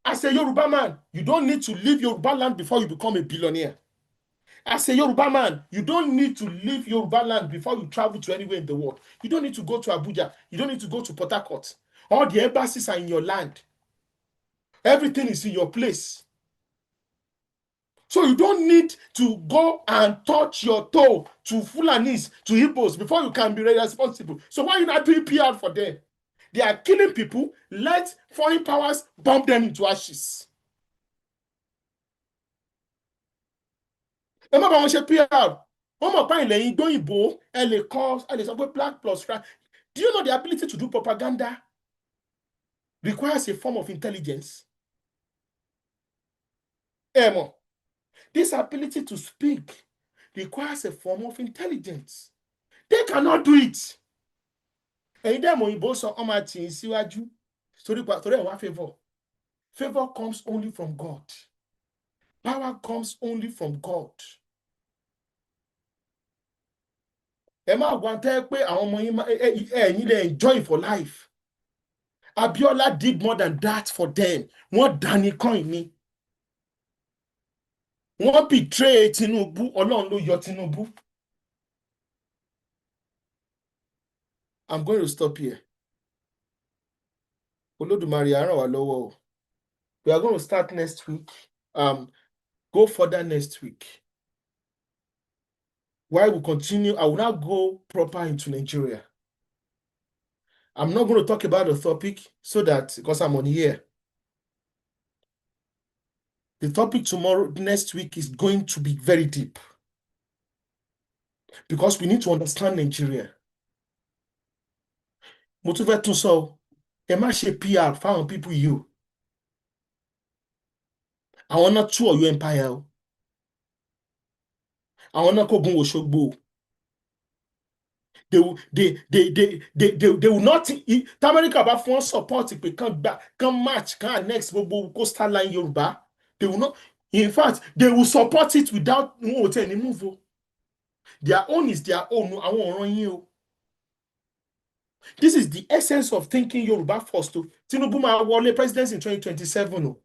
Speaker 3: As a Yoruba man, you don't need to leave Yoruba land before you become a billionaire. As a Yoruba man, you don't need to leave Yoruba land before you travel to anywhere in the world. You don't need to go to Abuja. You don't need to go to Port Harcourt. All the embassies are in your land. Everything is in your place. So you don't need to go and touch your toe to Fulanis, to Igbos before you can be responsible. So why are you not doing PR for them? They are killing people. Let foreign powers bomb them into ashes. Ẹ má bá wọn ṣe PR. Wọ́n mọ̀ pé ilẹ̀ yìí gbóyìnbó ẹ lè sọ pé black plus white. Do you know the ability to do propaganda requires a form of intelligence? Ẹ mọ̀. This ability to speak requires a form of intelligence. They cannot do it. Ẹ̀yin dẹ́ mọ̀ òyìnbó sọ ọmọ àti ìyìn síwájú torí ẹ̀ wá favour. Favour comes only from God. Power comes only from God. Ẹ máa wá tẹ́ pé àwọn ọmọ yín ẹ̀yin lè enjoy for life. Abiola did more than that for them. Wọ́n dání kan ni. Wọ́n betray Tinubu, Ọlọ́run ló yọ Tinubu. I'm going to stop here. Olódùmarè á ràn wá lọ́wọ́ o. We are going to start next week. Go further next week. While we continue, I will now go proper into Nigeria. I'm not going to talk about the topic so that because I'm on here. The topic next week is going to be very deep. Because we need to understand Nigeria. Mo tún fẹ́ tún sọ, ẹ má ṣe PR fáwọn people yìí. Àwọn náà tú Ọ̀yọ́ empire o. Àwọn náà kógun Òṣogbo. They will not. America bá fún wọn support pé kan match kan annex gbogbo coastal line Yorùbá. They will not. In fact, they will support it without any move. Their own is their own. Àwọn ọ̀ràn yín o. This is the essence of thinking Yoruba first. Tinubu máa wọlé president in 2027 o.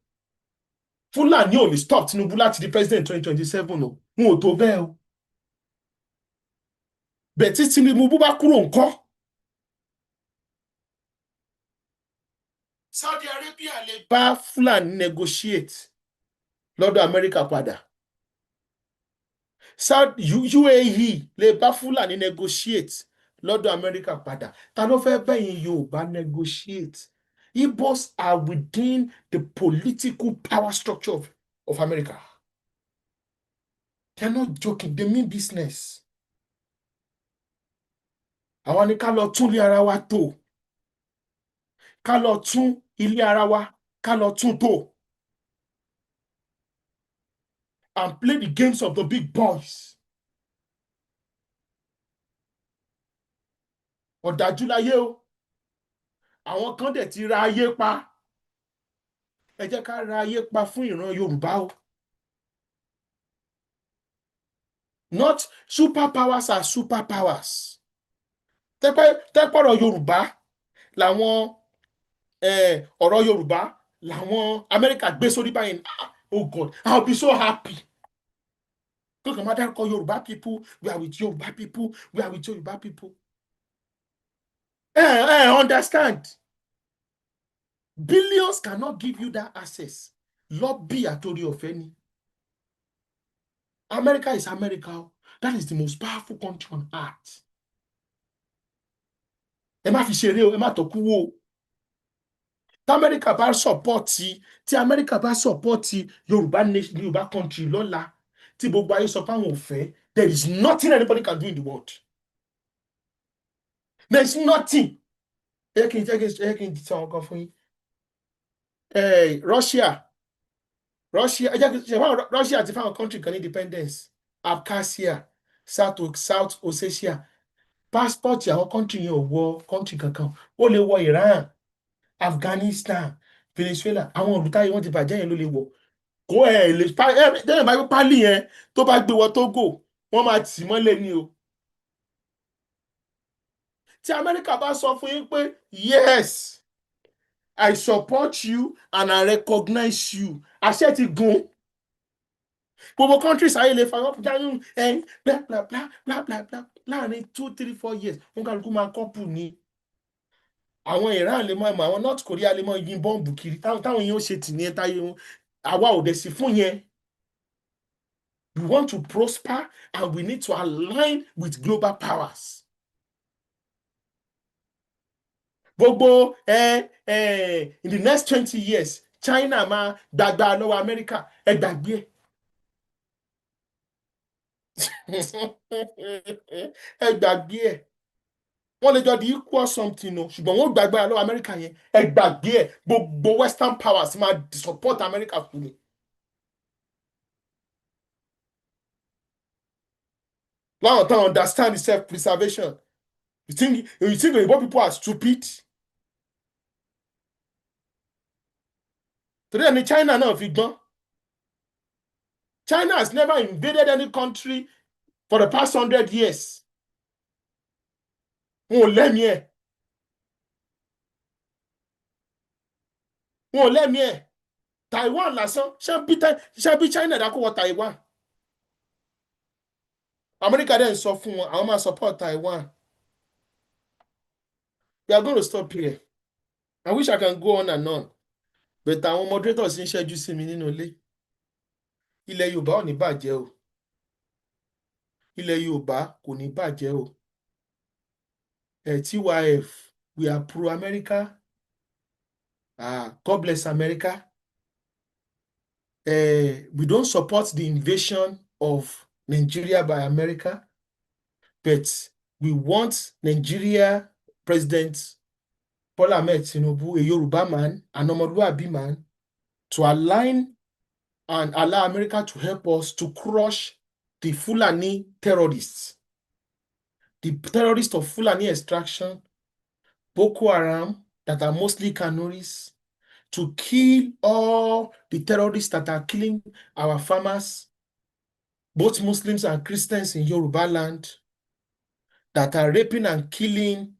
Speaker 3: Fúlàní ò lè stop Tinubu láti di president in 2027 o. Wọn ò tó bẹ́ẹ̀ o. Bẹ́ẹ̀ tí Tinubu bá kúrò ńkọ́. Saudi Arabia lè bá Fúlàní negotiate lọ́dọ̀ America padà. UAE lè bá Fúlàní negotiate lọ́dọ̀ America padà. Ta ló fẹ́ bẹ́yìn Yorùbá negotiate? Igbos are within the political power structure of America. They're not joking. They mean business. Àwa ni ká lọ tún ilé ara wa tò. Ká lọ tún ilé ara wa, ká lọ tún tò. And play the games of the big boys. Ọ̀dájú láyé o. Àwọn kan dẹ̀ ti ra ayé pa. Ẹ jẹ́ ká ra ayé pa fún ìran Yorùbá o. Not superpowers are superpowers. Tẹ́pọ̀rọ̀ Yorùbá làwọn ọ̀rọ̀ Yorùbá làwọn Amẹ́ríkà gbé sórí báyìí. Oh God, I'll be so happy. Look, no matter call Yoruba people, we are with Yoruba people, we are with Yoruba people. Understand. Billions cannot give you that access. Lobby àtòrí ọ̀fẹ́ ni. America is America. That is the most powerful country on earth. Ẹ má fi ṣeré o, ẹ má tọ́kú wò o. Tí America bá sọ́pọ́ọ̀tì Yorùbá nation, Yorùbá country lọ́la, tí gbogbo ayé sọ pé àwọn ò fẹ́, there is nothing anybody can do in the world. There is nothing. Ẹ kí n sọ àwọn kan fún yín. Russia ti fáwọn country kan ní independence. Abkhazia, South Ossetia. Passport àwọn country yẹn ò wọ country kankan. Ó lè wọ Iran, Afghanistan, Venezuela. Àwọn olùtayé wọn ti bàjẹ́ yẹn ló lè wọ. Kó lè tẹ́lẹ̀ bá gbé pálí yẹn tó bá gbé wọ Togo, wọ́n máa tì mọ́lẹ̀ ni o. Tí Amẹ́ríkà bá sọ fún yín pé yes, I support you and I recognize you, àṣẹ ti gùn. Gbogbo countries ayé lè fa up down bla bla bla bla bla bla láàrin 2, 3, 4 years wọn kálukú máa kọ́pù ni. Àwọn Iran lè máa mọ àwọn North Korea lè máa yin bọ́ǹbù kiri táwọn yẹn ó ṣe tì ní ẹ táyé wọn. Àwa ò dẹ̀ sí fún yẹn. We want to prosper and we need to align with global powers. Gbogbo in the next 20 years China máa gbàgbà lọ́wọ́ America, ẹ gbàgbé ẹ gbàgbé ẹ. Wọ́n lè jọ di equal something o, ṣùgbọ́n wọ́n gbàgbà lọ́wọ́ America yẹn, ẹ gbàgbé ẹ. Gbogbo Western powers máa support America fully. Láwọn táwọn understand the self-preservation. You think Yoruba people are stupid? Today ẹni China náà fi gbọ́n. China has never invaded any country for the past 100 years. Wọn ò lẹ́mìí ẹ̀. Wọn ò lẹ́mìí ẹ̀. Taiwan lásán, ṣé bí China dákó wọ Taiwan? America dẹ̀ ń sọ fún wọn, àwọn máa support Taiwan. We are going to stop here. I wish I can go on and on. But àwọn moderators ń ṣẹ́jú sí mi nínú ilé. Ilẹ̀ Yorùbá ò ní bàjẹ́ o. Ilẹ̀ Yorùbá kò ní bàjẹ́ o. TYF, we are pro-America. God bless America. We don't support the invasion of Nigeria by America, but we want Nigeria President Bola Ahmed Tinubu, a Yoruba man, an Omoluabi man, to align and allow America to help us to crush the Fulani terrorists. The terrorists of Fulani extraction, Boko Haram, that are mostly Kanuris, to kill all the terrorists that are killing our farmers, both Muslims and Christians in Yoruba land, that are raping and killing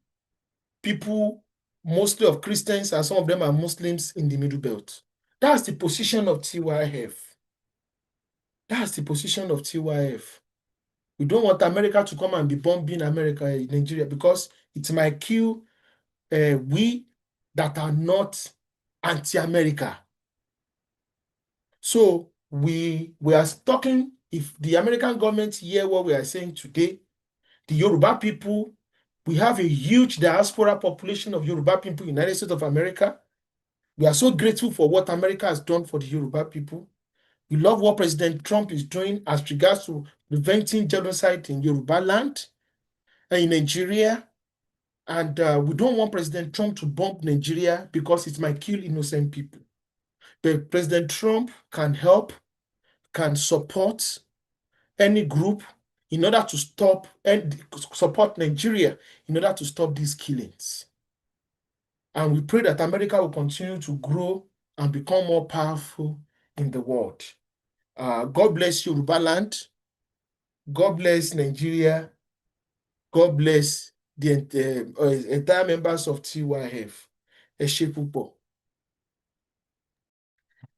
Speaker 3: people, mostly of Christians, and some of them are Muslims in the Middle Belt. That's the position of TYF. That's the position of TYF. We don't want America to come and be bombing America in Nigeria because it might kill we that are not anti-America. So we are talking, if the American government hear what we are saying today, the Yoruba people, we have a huge diaspora population of Yoruba people in the United States of America. We are so grateful for what America has done for the Yoruba people. We love what President Trump is doing as regards to preventing genocide in Yoruba land and in Nigeria. And we don't want President Trump to bomb Nigeria because it might kill innocent people. But President Trump can help, can support any group in order to stop and support Nigeria in order to stop these killings. And we pray that America will continue to grow and become more powerful in the world. God bless Yoruba land. God bless Nigeria. God bless the entire members of TYF. Ẹ ṣé púpọ̀.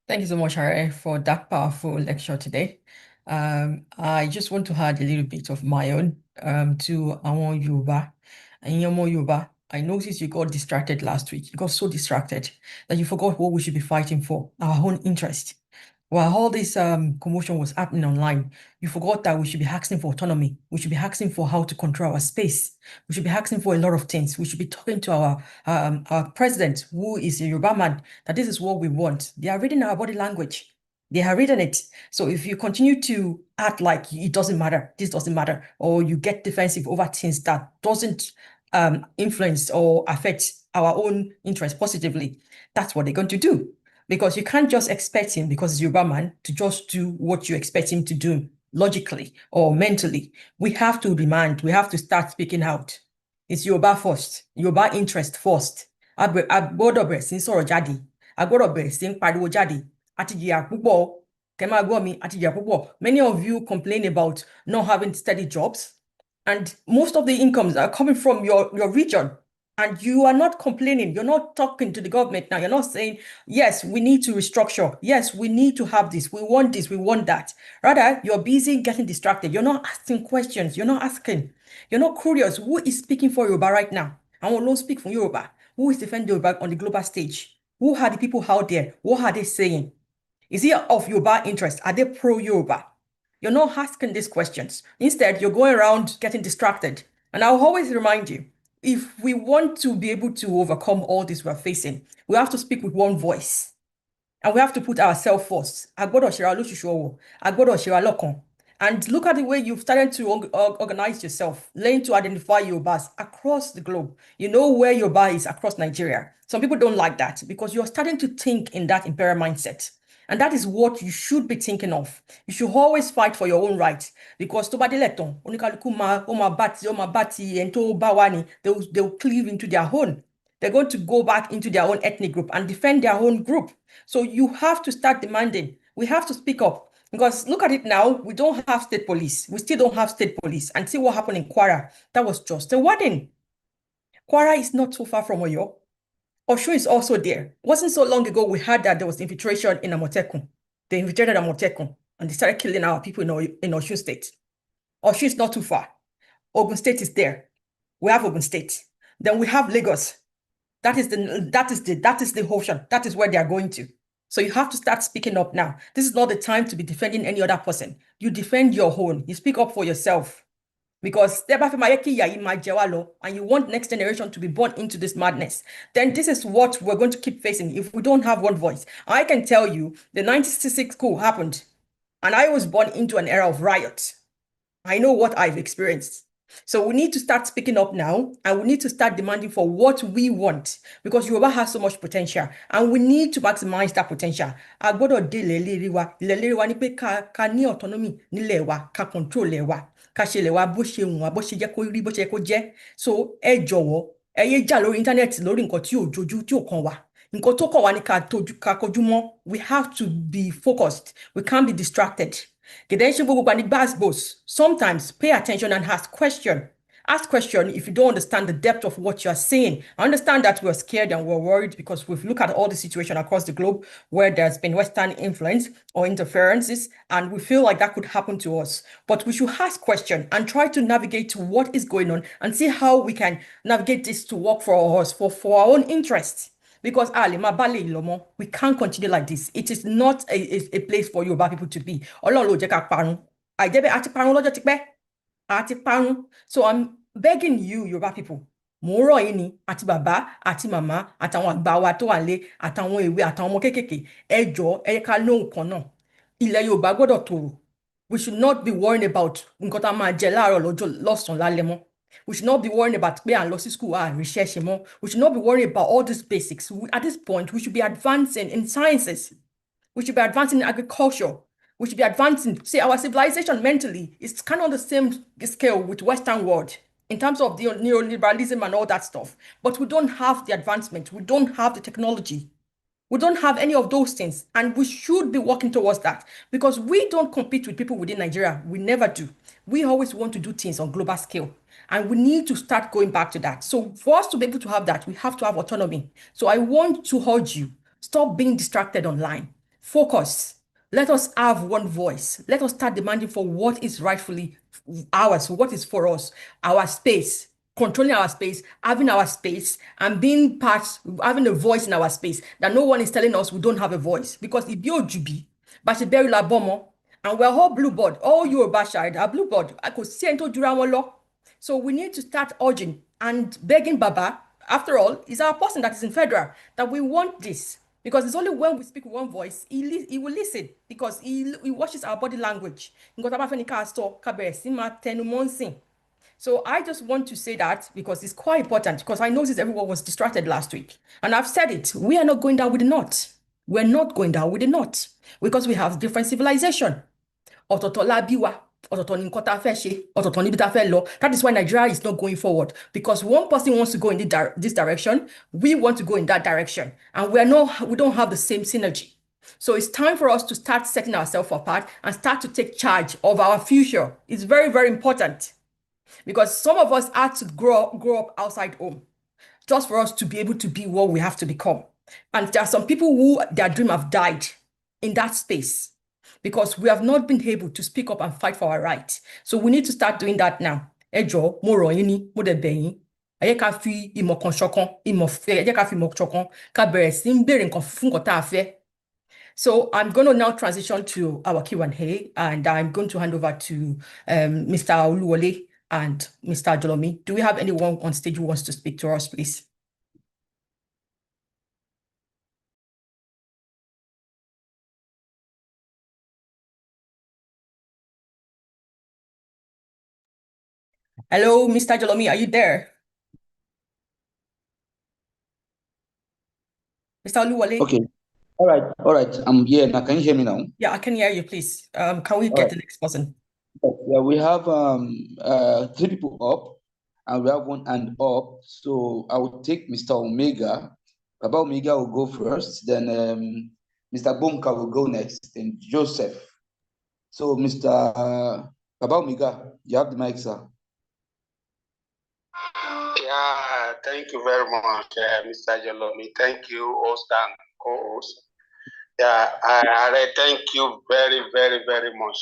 Speaker 2: Thank you so much, Harry, for that powerful lecture today. I just want to add a little bit of my own to àwọn Yorùbá. Ẹ̀yin ọmọ Yorùbá, I noticed you got distracted last week. You got so distracted that you forgot what we should be fighting for, our own interest. While all this commotion was happening online, you forgot that we should be asking for autonomy. We should be asking for how to control our space. We should be asking for a lot of things. We should be talking to our president, who is a Yoruba man, that this is what we want. They are reading our body language. They are reading it. So if you continue to act like it doesn't matter, this doesn't matter, or you get defensive over things that doesn't influence or affect our own interest positively, that's what they're going to do. Because you can't just expect him, because he's Yoruba man, to just do what you expect him to do logically or mentally. We have to demand, we have to start speaking out. It's Yoruba first, Yoruba interest first. A gbọ́dọ̀ bẹ̀rẹ̀ sí sọ̀rọ̀ jáde, a gbọ́dọ̀ bẹ̀rẹ̀ sí pariwo jáde. Àti jìyà púpọ̀, kẹ́ máa gbọ́ mi, àti jìyà púpọ̀. Many of you complain about not having steady jobs, and most of the incomes are coming from your region. And you are not complaining. You're not talking to the government now. You're not saying, yes, we need to restructure. Yes, we need to have this. We want this. We want that. Rather, you're busy getting distracted. You're not asking questions. You're not asking. You're not curious. Who is speaking for Yoruba right now? I will not speak for Yoruba. Who is defending Yoruba on the global stage? Who are the people out there? What are they saying? Is it of Yoruba interest? Are they pro-Yoruba? You're not asking these questions. Instead, you're going around getting distracted. And I'll always remind you, if we want to be able to overcome all this we're facing, we have to speak with one voice. And we have to put ourselves first. A gbọ́dọ̀ ṣera lóṣooṣù ọwọ̀, a gbọ́dọ̀ ṣera lọ́kan. And look at the way you've started to organize yourself, learn to identify Yorubas across the globe. You know where Yoruba is across Nigeria. Some people don't like that because you're starting to think in that imperial mindset. And that is what you should be thinking of. You should always fight for your own rights. Because tó bá délẹ̀ tán, oníkálukú ó máa bá ti ẹni tó bá wá ni, they'll cleave into their own. They're going to go back into their own ethnic group and defend their own group. So you have to start demanding. We have to speak up. Because look at it now, we don't have state police. We still don't have state police. And see what happened in Kwara. That was just a wedding. Kwara is not too far from Oyo. Oshu is also there. Wasn't so long ago we heard that there was infiltration in Amotekun. They infiltrated Amotekun and they started killing our people in Osun State. Oshu is not too far. Ogun State is there. We have Ogun State. Then we have Lagos. That is the ocean. That is where they are going to. So you have to start speaking up now. This is not the time to be defending any other person. You defend your own. You speak up for yourself. Because and you want next generation to be born into this madness, then this is what we're going to keep facing if we don't have one voice. I can tell you the 1966 coup happened, and I was born into an era of riot. I know what I've experienced. So we need to start speaking up now, and we need to start demanding for what we want, because Yoruba has so much potential and we need to maximize that potential. A gbọ́dọ̀ dé ilẹ̀ wa ni pé ká ní autonomy nílẹ̀ wa, ká control ilẹ̀ wa, ká ṣe ilẹ̀ wa bó ṣe wù wá, bó ṣe jẹ́ kó rí, bó ṣe yẹ kó jẹ́. So ẹ jọ̀wọ́, ẹ yé jà lórí íńtánẹ́ẹ̀tì lórí nǹkan tí ò jojú, tí ò kàn wá. Nǹkan tó kàn wá ni ká kojú mọ́. We have to be focused. We can't be distracted. Sometimes pay attention and ask question. Ask question if you don't understand the depth of what you're saying. I understand that we're scared and we're worried because we've looked at all the situation across the globe where there's been Western influence or interferences, and we feel like that could happen to us. But we should ask question and try to navigate to what is going on and see how we can navigate this to work for us, for our own interests. Because we can't continue like this. It is not a place for Yoruba people to be. Ọlọ́run ló jẹ́ ká parun. Àìjẹ́bẹ́ àti parun lọ́jọ́ ti pẹ́. Àti parun. So I'm begging you, Yoruba people. Mo ń rọ̀ yín ni, àti bàbá, àti màmá, àtàwọn àgbà wa tó wà nílé, àtàwọn èwe, àtàwọn ọmọ kéékèèké. Ẹ jọ̀ọ́, ẹ jẹ́ ká lóhùn kan náà. Ilẹ̀ Yorùbá gbọ́dọ̀ tòrò. We should not be worrying about nǹkan tá a máa jẹ láàárọ̀ lọ́sàn-án lálẹ́ mọ́. We should not be worrying about pé à ń lọ sí school research mọ́. We should not be worrying about all these basics. At this point, we should be advancing in sciences. We should be advancing in agriculture. We should be advancing. See, our civilization mentally is kind of on the same scale with Western world in terms of the neoliberalism and all that stuff. But we don't have the advancement. We don't have the technology. We don't have any of those things, and we should be working towards that because we don't compete with people within Nigeria. We never do. We always want to do things on global scale, and we need to start going back to that. So for us to be able to have that, we have to have autonomy. So I want to urge you, stop being distracted online. Focus. Let us have one voice. Let us start demanding for what is rightfully ours, what is for us, our space, controlling our space, having our space, and being part, having a voice in our space. That no one is telling us we don't have a voice. Because if you're Jubi, Bashiberi Labomo, and we're all blue board, all Yoruba side are blue board. I could see into Durawolo. So we need to start urging and begging Baba. After all, he's our person that is in federal, that we want this. Because it's only when we speak with one voice, he will listen. Because he watches our body language. So I just want to say that because it's quite important. Because I noticed everyone was distracted last week. And I've said it, we are not going down with the knot. We're not going down with the knot. Because we have different civilization. Ọ̀tọ̀ọ̀tọ̀ la bí wa, ọ̀tọ̀ọ̀tọ̀ ni nǹkan tá a fẹ́ ṣe, ọ̀tọ̀ọ̀tọ̀ níbi tá a fẹ́ lọ. That is why Nigeria is not going forward, because one person wants to go in this direction, we want to go in that direction, and we don't have the same synergy. So it's time for us to start setting ourselves apart and start to take charge of our future. It's very, very important, because some of us had to grow up outside home just for us to be able to be what we have to become. And there are some people who their dream have died in that space because we have not been able to speak up and fight for our rights. So we need to start doing that now. Ẹ jọ̀ọ́, mo rọ̀ yín ní, mo dẹ̀ bẹ̀ yín. Ẹ jẹ́ ká fi ìmọ̀ kan ṣọ̀kan, ẹ jẹ́ ká fi ìmọ̀ ṣọ̀kan, ká bẹ̀rẹ̀ sí ń béèrè nǹkan fún nǹkan tá a fẹ́. So I'm going to now transition to our Q&A, and I'm going to hand over to Mr. Oluwole and Mr. Jolomi. Do we have anyone on stage who wants to speak to us, please? Hello, Mr. Jolomi, are you there? Mr. Oluwole?
Speaker 1: Okay. All right. I'm here now. Can you hear me now?
Speaker 2: Yeah, I can hear you, please. Can we get the next person?
Speaker 1: Yeah, we have 3 people up, and we have 1 hand up. So I will take Mr. Omega. Baba Omega will go first, then Mr. Bomka will go next, and Joseph. So Mr. Baba Omega, you have the mic, sir.
Speaker 4: Yeah, thank you very much, Mr. Jolomi. Thank you, host and co-host. Yeah, I thank you very, very, very much.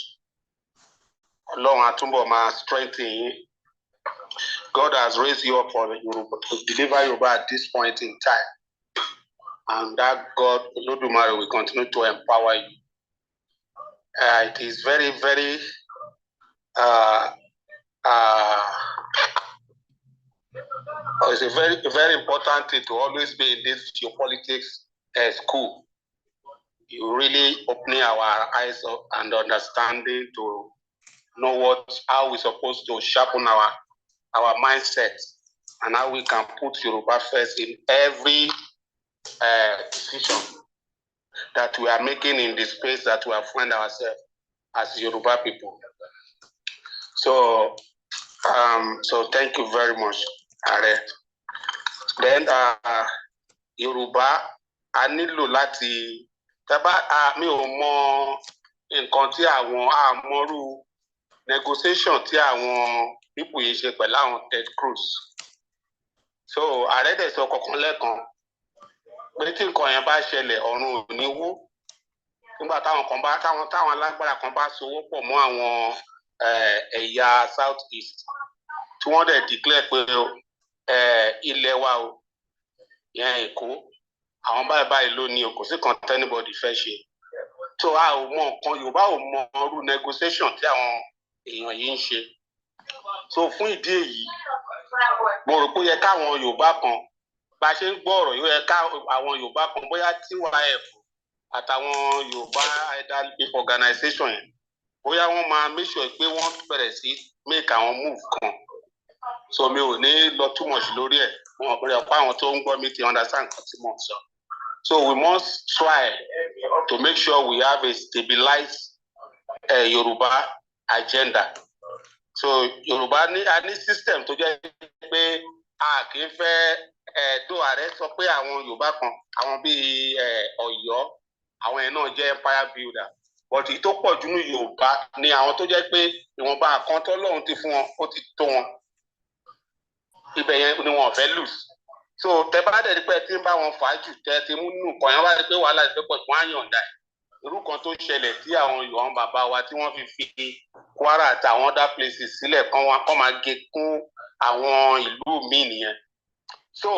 Speaker 4: Long Atumbo ma strengthening. God has raised you up for the Yoruba to deliver Yoruba at this point in time. And that God, Olodumare, will continue to empower you. It is very, very it's a very, very important thing to always be in this geopolitics school. You really opening our eyes up and understanding to know how we're supposed to sharpen our mindset and how we can put Yoruba first in every decision that we are making in the space that we find ourselves as Yoruba people. So, so thank you very much, Are. Then Yoruba, I nílò láti mi ò mọ nǹkan tí àwọn àmọ́rú negotiation tí àwọn people yìí ṣe pẹ̀lú àwọn Ted Cruz. So ààrẹ dẹ̀ sọ kankan lẹ́ẹ̀kan pé tí nǹkan yẹn bá ṣẹlẹ̀ ọ̀run ò ní wó nígbà táwọn alágbára kan bá sowó pọ̀ mọ́ àwọn ẹ̀yà South East tí wọ́n dẹ̀ declare pé ilẹ̀ wa o yẹn Èkó àwọn báyìí ló ní o kò sí kan tẹ́nibọ̀dì fẹ́ ṣe. So a ò mọ nǹkan Yorùbá ò mọ irú negotiation tí àwọn èèyàn yìí ń ṣe. So fún ìdí èyí mo rò pé ó yẹ káwọn Yorùbá kan bá ṣe ń gbọ́ ọ̀rọ̀ yóò yẹ ká àwọn Yorùbá kan bóyá TYF àtàwọn Yorùbá Elderly Organization yẹn bóyá wọ́n máa make sure pé wọ́n bẹ̀rẹ̀ sí make àwọn move kan. So mi ò ní lọ too much lórí ẹ̀ wọn bẹ̀rẹ̀ pé àwọn tó ń gbọ́ mi ti understand nǹkan tí mo sọ. So we must try to make sure we have a stabilized Yoruba agenda. So Yoruba ní system tó jẹ́ pé a kì í fẹ́ tó ààrẹ sọ pé àwọn Yorùbá kan àwọn bíi Ọ̀yọ́ àwọn yẹn náà jẹ́ empire builder. But èyí tó pọ̀ jù ní Yorùbá ni àwọn tó jẹ́ pé ìwọ̀nba àkàn t'Ọlọ́run ti fún wọn ó ti tó wọn. Ibẹ̀ yẹn ni wọn ò fẹ́ lose. So tẹ bá dẹ̀ rí pé tí ń bá wọn fà á jù tẹ ti mú nù kàn yẹn wá rí pé wàhálà ìfẹ́ pọ̀ tí wọ́n á yànda ẹ̀. irú kan tó ṣẹlẹ̀ tí àwọn bàbá wa tí wọ́n fi Kwara àti àwọn other places sílẹ̀ kán máa gé kún àwọn ìlú míì nìyẹn. So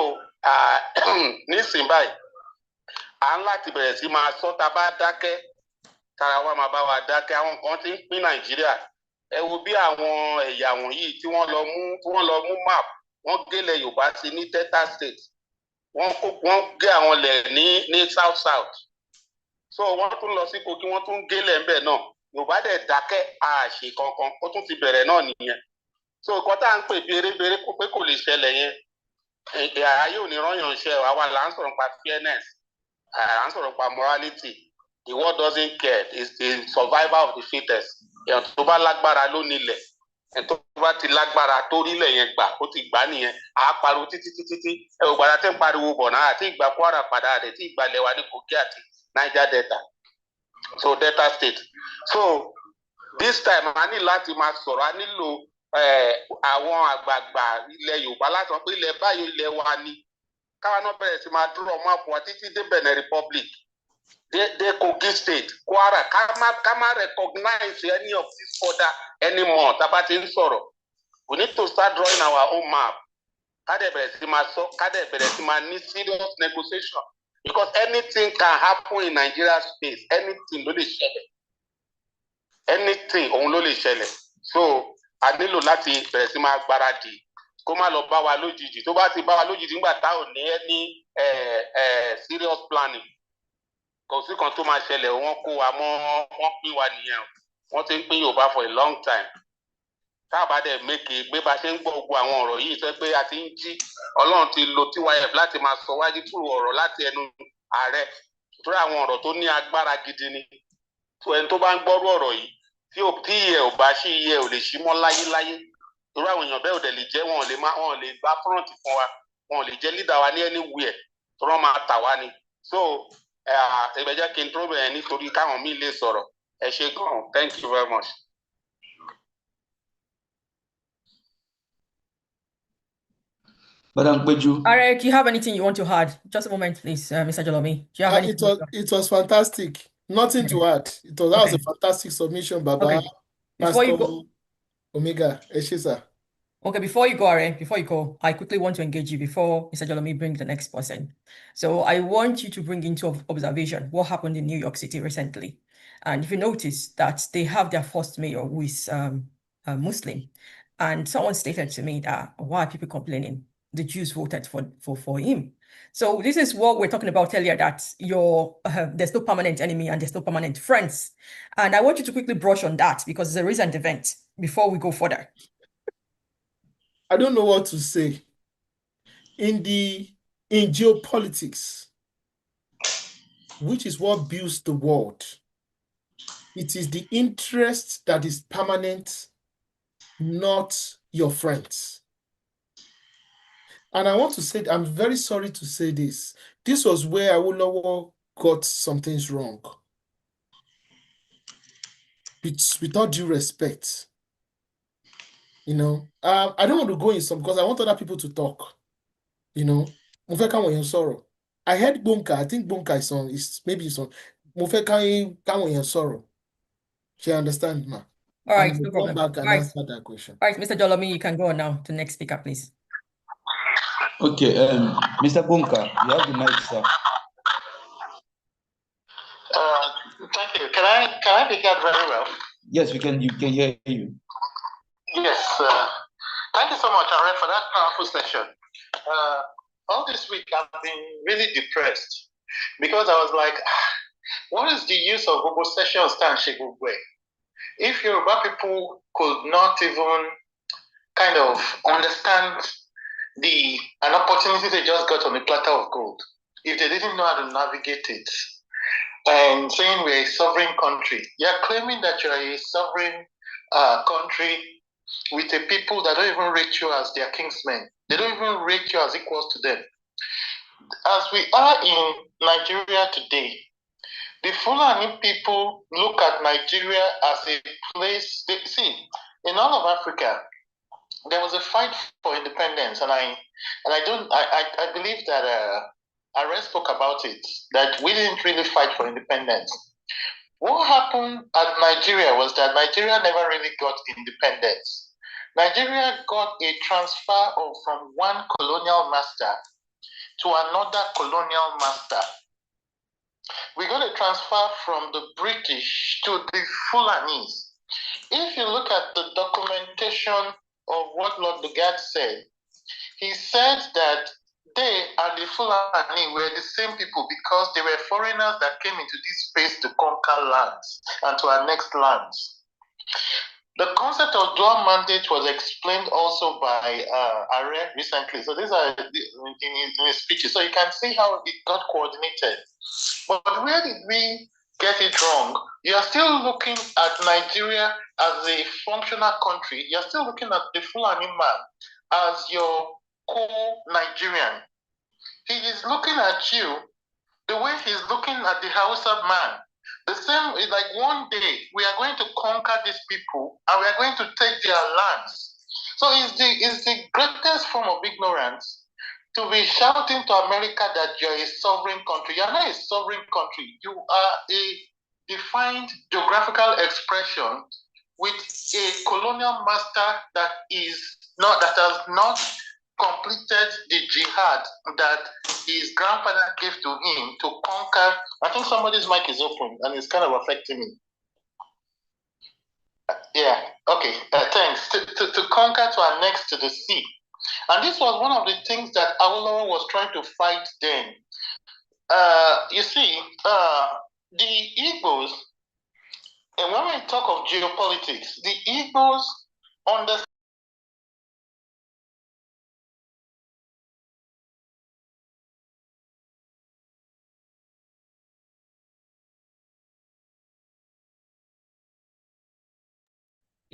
Speaker 4: nísìnyí báyìí à ń láti bẹ̀rẹ̀ sí máa sọ tá a bá dákẹ́ tara wa máa bá wa dákẹ́. Àwọn kan ti ń pín Nàìjíríà. Ẹ wo bí àwọn ẹ̀yà wọ̀nyí tí wọ́n lọ mú map wọ́n gélé Yorùbá sí ní Delta State, wọ́n gé àwọn lẹ̀ ní South. So wọ́n tún lọ sí Kogi wọ́n tún gélé ńbẹ̀ náà. Yorùbá dẹ̀ dákẹ́ àṣe kankan, ó tún ti bẹ̀rẹ̀ náà nìyẹn. So nǹkan tá à ń pè bí erébèrè pé kò lè ṣẹlẹ̀ yẹn, ayé ò ní rányàn iṣẹ́ àwa là ń sọ̀rọ̀ nípa fairness, à ń sọ̀rọ̀ nípa morality. The world doesn't care. It's the survival of the fittest. Èèyàn tó bá lágbára ló nílẹ̀. Èèyàn tó bá ti lágbára tó rílẹ̀ yẹn gbà ó ti gbà nìyẹn. À á pariwo títí. Ẹ ò gbàdá tẹ́ ń pariwo bọ̀ náà àti ìgbà Kwara padà rẹ̀ tí ìgbà lẹ́wà ní Kogi àti Niger Delta. So Delta State. So this time a ní láti máa sọ̀rọ̀, a nílò àwọn àgbààgbà ilẹ̀ Yorùbá láti sọ pé ilẹ̀ báyìí ilẹ̀ wa ni. Káwa náà bẹ̀rẹ̀ sí máa dúró ọmọ àpò títí dé Benin Republic. They Kogi State, Kwara, ká má recognize any of this border anymore. Tá bá ti ń sọ̀rọ̀, we need to start drawing our own map. Ká dẹ̀ bẹ̀rẹ̀ sí máa sọ, ká dẹ̀ bẹ̀rẹ̀ sí máa ní serious negotiation, because anything can happen in Nigeria space. Anything ló lè ṣẹlẹ̀. Anything òun ló lè ṣẹlẹ̀. So a nílò láti bẹ̀rẹ̀ sí máa gbáradì kó má lọ bá wa lójijì. Tó bá ti bá wa lójijì nígbà tá ò ní any serious planning, kò sí kan tó máa ṣẹlẹ̀. Wọ́n kó wa mọ́, wọ́n pín wa nìyẹn. Wọ́n ti ń pín Yorùbá for a long time. Tá a bá dẹ̀ mékè gbé bá ṣe ń gbọ́ gbogbo àwọn ọ̀rọ̀ yìí sọ pé a ti ń jí. Ọlọ́run ti lo TYF láti máa sọ wájú túrò ọ̀rọ̀ láti ẹnu ààrẹ. Torí àwọn ọ̀rọ̀ tó ní agbára gidi ni. So ẹni tó bá ń gbọ́rú ọ̀rọ̀ yìí tí iye ò bá ṣí, iye ò lè ṣí mọ́ láyéláyé. Torí àwọn èèyàn bẹ́ẹ̀ ò dẹ̀ lè jẹ́, wọn ò lè gbá front fún wa, wọn ò lè jẹ́ leader wa ní anywhere. Torí wọ́n máa tà wá ni. So ẹ jẹ́ kí n tó bẹ̀rẹ̀ nítorí káwọn míì lè sọ̀rọ̀. Ẹ ṣé gan-an. Thank you very much.
Speaker 1: Madam Peju.
Speaker 2: Are, do you have anything you want to add? Just a moment, please, Mr. Jolomi. Do you have anything?
Speaker 3: It was fantastic. Nothing to add. That was a fantastic submission, Baba.
Speaker 2: Okay. Before you go,
Speaker 3: Omega, Eshisa.
Speaker 2: Okay, before you go, Are, before you go, I quickly want to engage you before Mr. Jolomi brings the next person. So I want you to bring into observation what happened in New York City recently. And if you notice that they have their first mayor who is Muslim, and someone stated to me that why are people complaining? The Jews voted for him. So this is what we're talking about earlier, that there's no permanent enemy and there's no permanent friends. And I want you to quickly brush on that because it's a recent event before we go further.
Speaker 3: I don't know what to say. In geopolitics, which is what builds the world, it is the interest that is permanent, not your friends. And I want to say, I'm very sorry to say this. This was where Awolowo got some things wrong. With all due respect. You know, I don't want to go in some because I want other people to talk. You know, I heard Bunka. I think Bunka is maybe it's on. She understand, ma.
Speaker 2: All right,
Speaker 3: and
Speaker 2: no
Speaker 3: we'll come
Speaker 2: problem.
Speaker 3: back and
Speaker 2: All right.
Speaker 3: answer that question.
Speaker 2: All right, Mr. Jolomi, you can go on now to the next speaker, please.
Speaker 1: Okay, Mr. Bunka, you have the mic, sir.
Speaker 5: Thank you. Can I be heard very well?
Speaker 1: Yes, we can. You can hear you.
Speaker 5: Yes. Thank you so much, Aaron, for that powerful session. All this week, I've been really depressed because I was like, what is the use of Google sessions? If Yoruba people could not even kind of understand an opportunity they just got on a platter of gold, if they didn't know how to navigate it, and saying we're a sovereign country, you're claiming that you're a sovereign country with a people that don't even rate you as their kingsmen. They don't even rate you as equals to them. As we are in Nigeria today, the Fulani people look at Nigeria as a place. In all of Africa, there was a fight for independence, and I believe that Are spoke about it, that we didn't really fight for independence. What happened at Nigeria was that Nigeria never really got independence. Nigeria got a transfer from one colonial master to another colonial master. We got a transfer from the British to the Fulanese. If you look at the documentation of what Lord Lugard said, he said that they and the Fulani were the same people because they were foreigners that came into this space to conquer lands and to annex lands. The concept of dual mandate was explained also by Are recently. So these are in his speeches. So you can see how it got coordinated. But where did we get it wrong? You are still looking at Nigeria as a functional country. You are still looking at the Fulani man as your co-Nigerian. He is looking at you the way he's looking at the Hausa man. The same is like one day we are going to conquer these people and we are going to take their lands. So it's the greatest form of ignorance to be shouting to America that you're a sovereign country. You're not a sovereign country. You are a defined geographical expression with a colonial master that has not completed the jihad that his grandfather gave to him to conquer. I think somebody's mic is open and it's kind of affecting me. Yeah, okay, thanks. To conquer, to annex to the sea. And this was one of the things that Awolowo was trying to fight then. You see, the Igbos, and when we talk of geopolitics, the Igbos understand.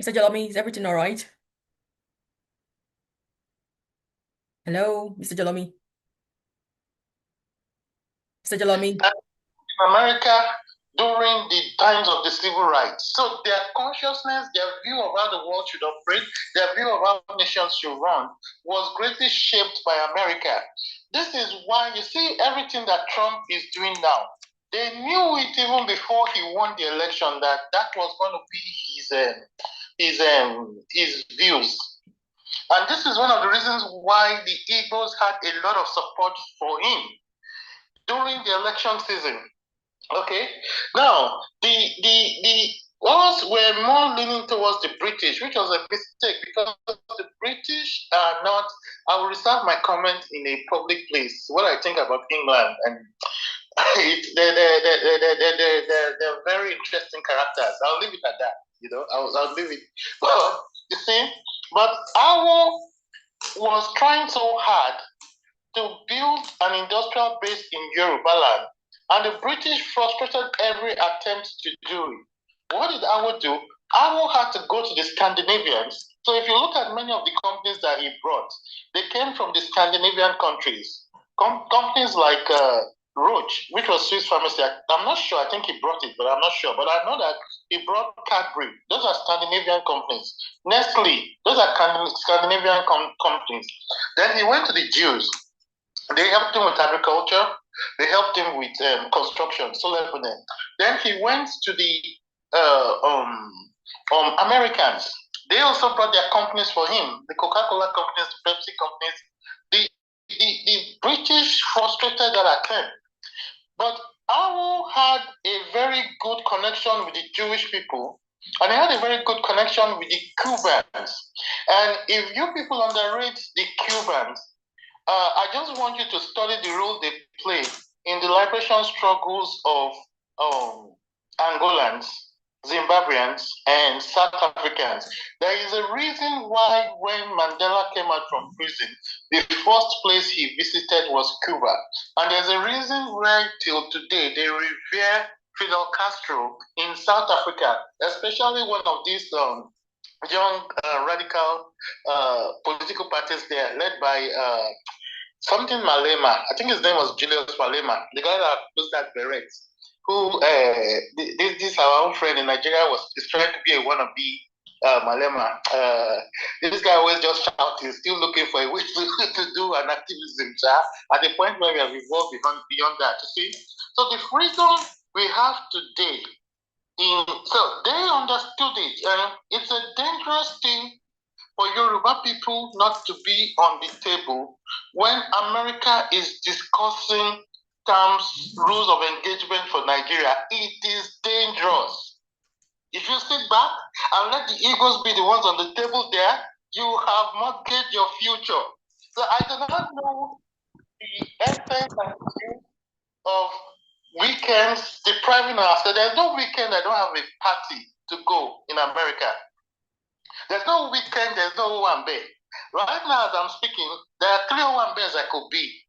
Speaker 2: Mr. Jalami, is everything all right? Hello, Mr. Jalami. Mr. Jalami.
Speaker 5: In America during the times of the civil rights. So their consciousness, their view of how the world should operate, their view of how nations should run was greatly shaped by America. This is why you see everything that Trump is doing now. They knew it even before he won the election that was going to be his views. And this is one of the reasons why the Igbos had a lot of support for him during the election season. Okay, now the us were more leaning towards the British, which was a mistake because the British are not. I will reserve my comment in a public place. What I think about England, and they're very interesting characters. I'll leave it at that. You know, I'll leave it. But you see, but Awo was trying so hard to build an industrial base in Yoruba land, and the British frustrated every attempt to do it. What did Awo do? Awo had to go to the Scandinavians. So if you look at many of the companies that he brought, they came from the Scandinavian countries. Companies like Roche, which was Swiss pharmacy. I'm not sure. I think he brought it, but I'm not sure. But I know that he brought Cadbury. Those are Scandinavian companies. Nestle, those are Scandinavian companies. Then he went to the Jews. They helped him with agriculture. They helped him with construction, solar panel. Then he went to the Americans. They also brought their companies for him, the Coca-Cola companies, the Pepsi companies. The British frustrated that attempt. But Awo had a very good connection with the Jewish people, and he had a very good connection with the Cubans. And if you people underrate the Cubans, I just want you to study the role they play in the liberation struggles of Angolans, Zimbabweans, and South Africans. There is a reason why when Mandela came out from prison, the first place he visited was Cuba. And there's a reason why till today they revere Fidel Castro in South Africa, especially one of these young radical political parties there led by something Malema. I think his name was Julius Malema, the guy that was that beret, who this our own friend in Nigeria is trying to be a wannabe Malema. This guy always just shouting, still looking for a way to do an activism, at the point where we have evolved beyond that. You see, so the freedom we have today So they understood it. It's a dangerous thing for Yoruba people not to be on the table when America is discussing terms, rules of engagement for Nigeria. It is dangerous. If you sit back and let the egos be the ones on the table there, you have mortgaged your future. So I do not know the essence and use of weekends depriving us. So there's no weekend I don't have a party to go in America. There's no weekend, there's no Owambe. Right now, as I'm speaking, there are 3 Owambes I could be.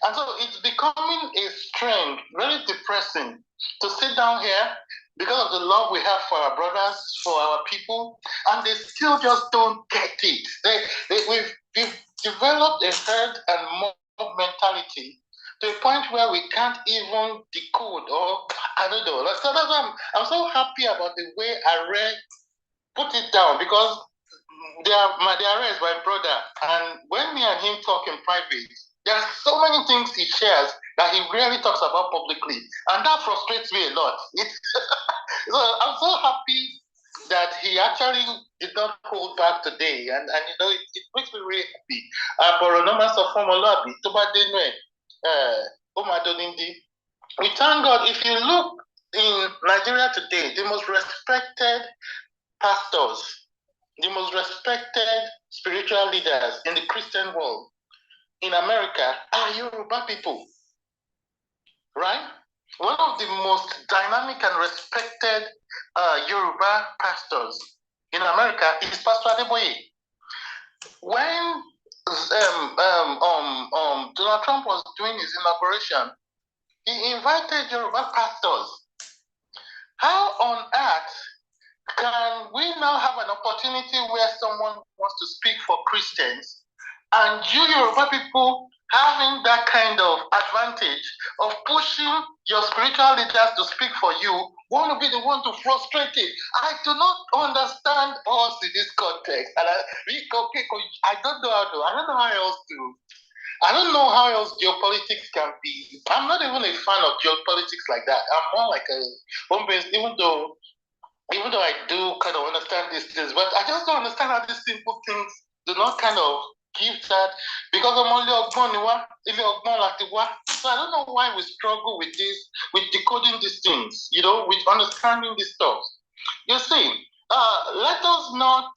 Speaker 5: And so it's becoming a strain, very depressing to sit down here because of the love we have for our brothers, for our people, and they still just don't get it. We've developed a herd and mob mentality to a point where we can't even decode, or I don't know. So that's why I'm so happy about the way Are put it down, because they are my brother, and when me and him talk in private, there are so many things he shares that he rarely talks about publicly, and that frustrates me a lot. So I'm so happy that he actually did not hold back today, and it makes me really happy. We thank God. If you look in Nigeria today, the most respected pastors, the most respected spiritual leaders in the Christian world in America are Yoruba people, right? One of the most dynamic and respected Yoruba pastors in America is Pastor Adeboye. When Donald Trump was doing his inauguration, he invited Yoruba pastors. How on earth can we now have an opportunity where someone wants to speak for Christians, and you Yoruba people having that kind of advantage of pushing your spiritual leaders to speak for you, want to be the one to frustrate it? I do not understand us in this context, and I don't know I don't know how else geopolitics can be. I'm not even a fan of geopolitics like that. I'm more like a home-based, even though I do kind of understand these things, but I just don't understand how these simple things do not kind of give that, because I'm only so I don't know why we struggle with this, with decoding these things, with understanding these stuff. You see, let us not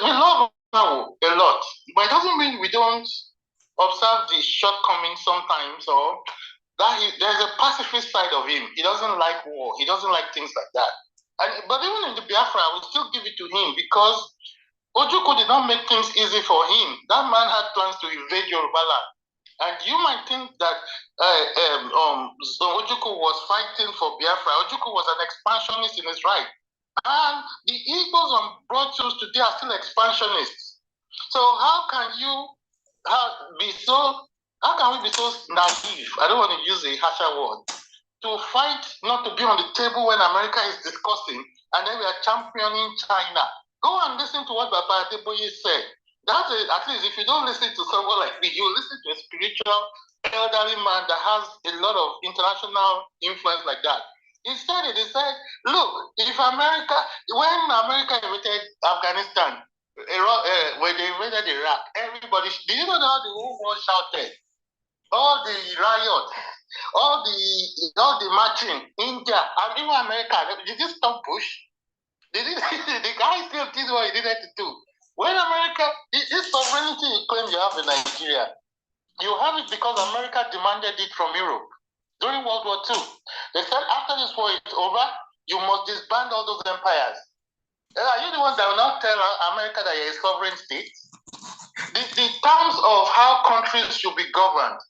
Speaker 5: we love Mao a lot, but it doesn't mean we don't observe the shortcomings sometimes, or there's a pacifist side of him. He doesn't like war. He doesn't like things like that. But even in the Biafra, I will still give it to him, because Ojukwu did not make things easy for him. That man had plans to invade Yoruba land. And you might think that Ojukwu was fighting for Biafra. Ojukwu was an expansionist in his right. And the Igbos on Broad Hills today are still expansionists. So how can we be so naive? I don't want to use a harsher word. To fight not to be on the table when America is discussing, and then we are championing China. Go and listen to what Baba Adeboye said. That's it. At least if you don't listen to someone like me, you listen to a spiritual elderly man that has a lot of international influence like that. He said, look, when America invaded Afghanistan, when they invaded Iraq, everybody, did you know how the whole world shouted? All the riot, all the marching, India, and even America, did you stop Bush? The guy still did what he needed to do. When America, this sovereignty you claim you have in Nigeria, you have it because America demanded it from Europe during World War II. They said after this war is over, you must disband all those empires. Are you the ones that will not tell America that you're a sovereign state? The terms of how countries should be governed,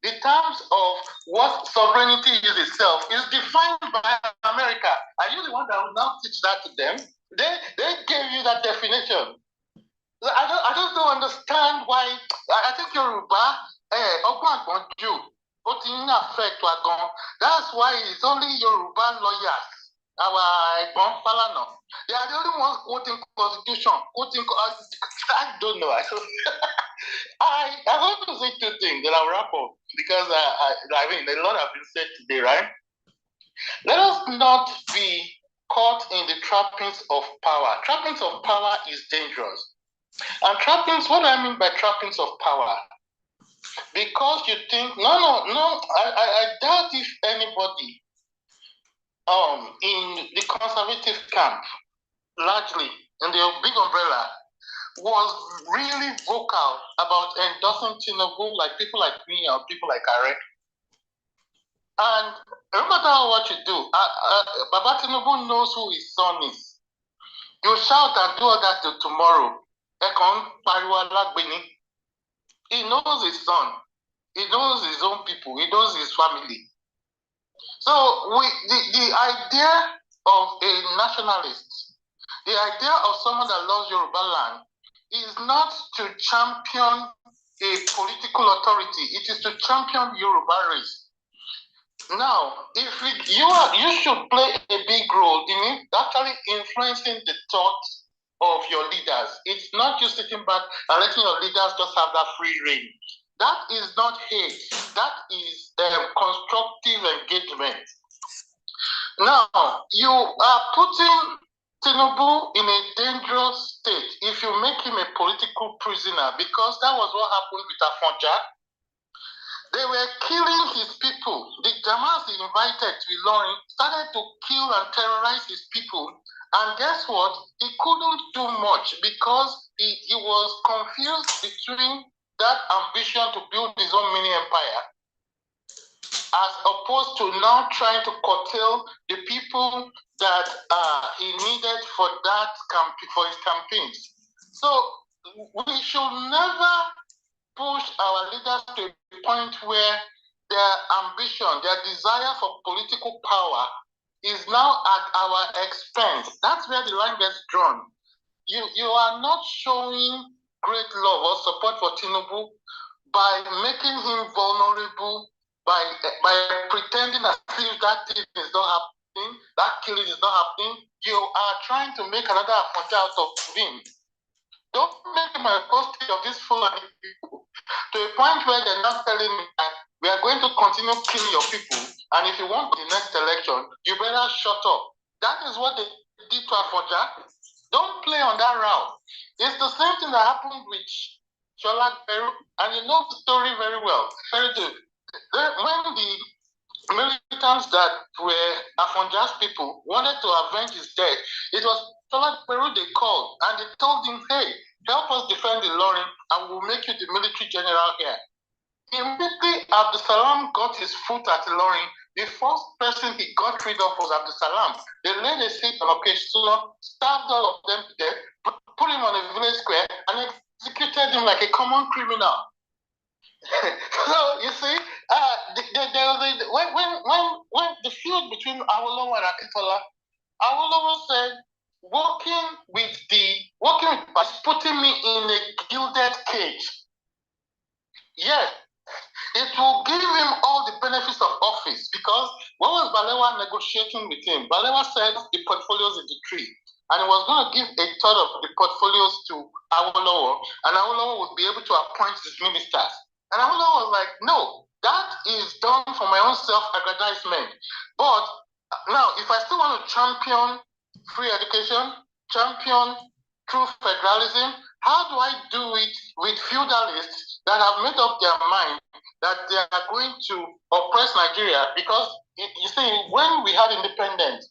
Speaker 5: the terms of what sovereignty is itself, is defined by America. Are you the one that will now teach that to them? They gave you that definition. I just don't understand why. I think Yoruba, that's why it's only Yoruba lawyers. They are the only ones quoting constitution, I don't know. I want to say two things, then I'll wrap up because I mean a lot have been said today, right? Let us not be caught in the trappings of power. Trappings of power is dangerous. And trappings, what do I mean by trappings of power? Because you think, no, I doubt if anybody in the conservative camp, largely in the big umbrella, was really vocal about endorsing Tinubu, like people like me or people like Are. And no matter what you do, Baba Tinubu knows who his son is. You shout and do all that till tomorrow. He knows his son. He knows his own people. He knows his family. So the idea of a nationalist, the idea of someone that loves Yoruba land, is not to champion a political authority. It is to champion Yoruba race. Now, you should play a big role in actually influencing the thoughts of your leaders. It's not just sitting back and letting your leaders just have that free reign. That is not hate. That is constructive engagement. Now, you are putting Tinubu in a dangerous state if you make him a political prisoner, because that was what happened with Afonja. They were killing his people. The Jamas he invited to Ilorin started to kill and terrorize his people. And guess what? He couldn't do much because he was confused between that ambition to build his own mini empire as opposed to now trying to curtail the people that he needed for his campaigns. So we should never push our leaders to a point where their ambition, their desire for political power is now at our expense. That's where the line gets drawn. You are not showing great love or support for Tinubu by making him vulnerable, by pretending as if that thing is not happening, that killing is not happening. You are trying to make another Afonja out of him. Don't make him a hostage of these Fulani people to a point where they're not telling me that we are going to continue killing your people, and if you want the next election, you better shut up. That is what they did to Afonja. Don't play on that route. It's the same thing that happened with Shola Peru, and you know the story very well. Very good. When the militants that were Afonja's people wanted to avenge his death, it was Shola Peru they called, and they told him, hey, help us defend Ilorin, and we'll make you the military general here. Immediately, Abdulsalam got his foot at Ilorin. The first person he got rid of was Abdulsalam. They laid a siege on Okechukwu, stabbed all of them to death, put him on a village square, and executed him like a common criminal. So you see, when the feud between Awolowo and Akintola, Awolowo said, working with is putting me in a gilded cage. Yes, it will give him all the benefits of office, because when was Balewa negotiating with him? Balewa said the portfolios in the tree, and he was going to give a third of the portfolios to Awolowo, and Awolowo would be able to appoint his ministers. And Awolowo was like, no, that is done for my own self-aggrandizement. But now, if I still want to champion free education, champion true federalism, how do I do it with feudalists that have made up their mind that they are going to oppress Nigeria? Because you see, when we had independence,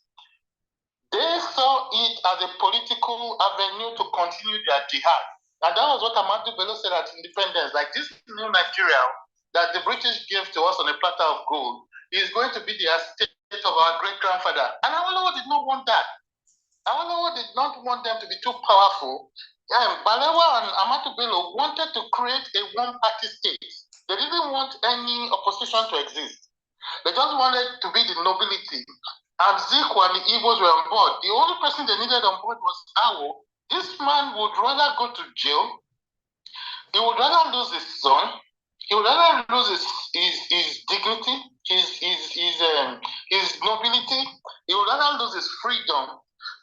Speaker 5: they saw it as a political avenue to continue their jihad. And that was what Ahmadu Bello said at independence. Like, this new Nigeria that the British gave to us on a platter of gold is going to be the estate of our great-grandfather. And Awolowo did not want that. Awolowo did not want them to be too powerful. Balewa and Ahmadu Bello wanted to create a one-party state. They didn't want any opposition to exist. They just wanted to be the nobility. And Zico and the Igbos were on board. The only person they needed on board was Awo. This man would rather go to jail. He would rather lose his son. He would rather lose his dignity, his nobility. He would rather lose his freedom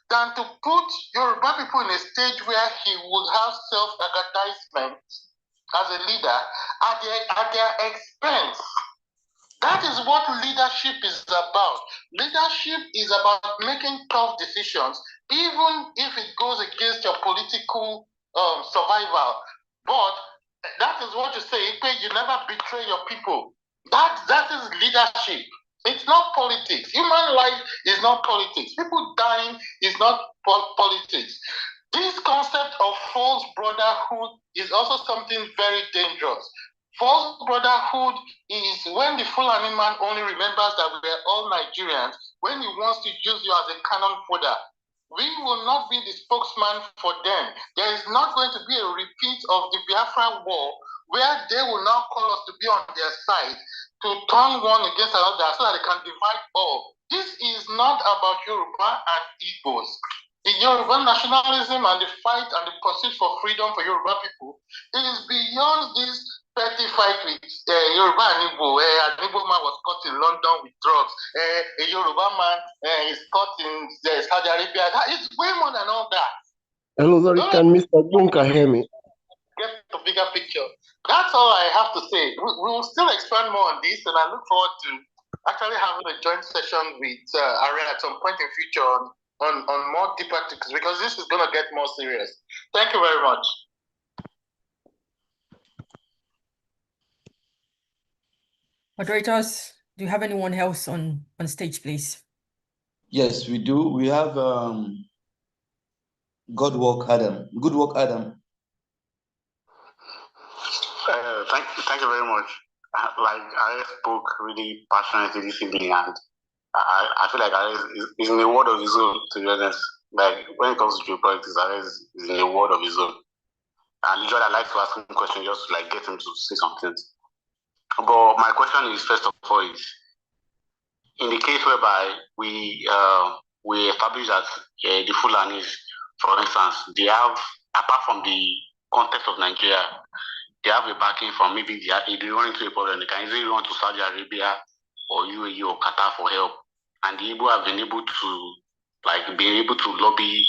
Speaker 5: than to put Yoruba people in a stage where he would have self-aggrandizement as a leader at their expense. That is what leadership is about. Leadership is about making tough decisions, even if it goes against your political survival. But that is what you say, you never betray your people. That is leadership. It's not politics. Human life is not politics. People dying is not politics. This concept of false brotherhood is also something very dangerous. False brotherhood is when the Fulani man only remembers that we are all Nigerians, when he wants to use you as a cannon fodder. We will not be the spokesman for them. There is not going to be a repeat of the Biafra war where they will now call us to be on their side, to turn one against another so that they can divide all. This is not about Yoruba and Igbos. The Yoruba nationalism and the fight and the pursuit for freedom for Yoruba people is beyond this petty fight with Yoruba and Igbo. An Igbo man was caught in London with drugs. A Yoruba man is caught in Saudi Arabia. It's way more than all that.
Speaker 6: Hello, sorry, can Mr. Bunka hear me?
Speaker 5: Get the bigger picture. That's all I have to say. We will still expand more on this, and I look forward to actually having a joint session with Ari at some point in future on more deeper topics, because this is going to get more serious. Thank you very much.
Speaker 2: Moderators, do you have anyone else on stage, please?
Speaker 1: Yes, we do. We have Good work, Adam. Good work, Adam.
Speaker 4: Thank you very much. Like I spoke really passionately this evening, and I feel like I is in the word of his own. To be honest, like when it comes to geopolitics, I is in the word of his own. And usually I like to ask him questions just to like get him to say something. But my question is, first of all, is in the case whereby we establish that the Fulanis, for instance, they have, apart from the context of Nigeria, they have a backing from maybe if they run into a problem, they can easily run to Saudi Arabia or UAE or Qatar for help. And the Igbo have been able to lobby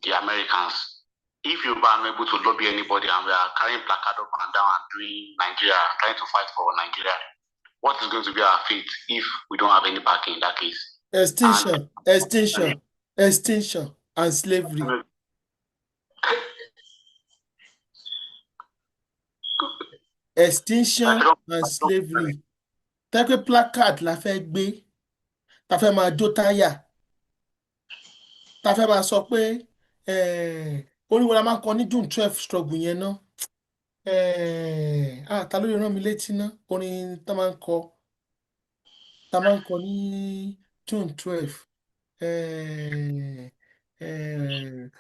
Speaker 4: the Americans. If you are unable to lobby anybody and we are carrying placard up and down and doing Nigeria, trying to fight for Nigeria, what is going to be our fate if we don't have any backing in that case?
Speaker 3: Extinction, and slavery. Extinction and slavery. Take a placard la fẹ́ gbé, ta fẹ́ máa jó táyà, ta fẹ́ máa sọ pé oríwọlá máa ń kọ ní June 12 struggle yẹn ná. Ta ló lè rán mi létí ná orin tá máa ń kọ ní June 12.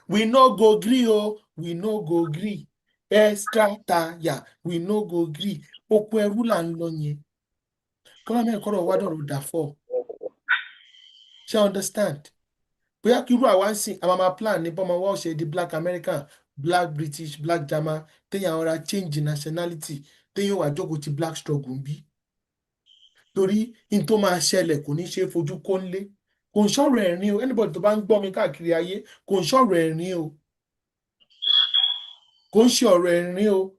Speaker 3: We no go gree o, we no go gree. Extra tire, we no go gree. Oko ẹrú là ń lọ yẹn. Bọ́lá mẹ́rin kọ́rọ̀ wá dọ̀rọ̀ dà fọ́. Ṣé understand? Bóyá kí irú àwa ń sìn, àmà máa plan ní bọ́mọ wá ṣe di Black American, Black British, Black German, téèyàn ọ̀rá change nationality, téèyàn wà jókòó ti Black struggle ń bí. Torí in tó máa ṣẹlẹ̀ kò ní ṣe fojú kó ń lé. Kò ń ṣọ̀rọ̀ ẹ̀rín o, anybody tó bá ń gbọ́ mi káàkiri ayé, kò ń ṣọ̀rọ̀ ẹ̀rín o. Kò ń ṣe ọ̀rọ̀ ẹ̀rín o.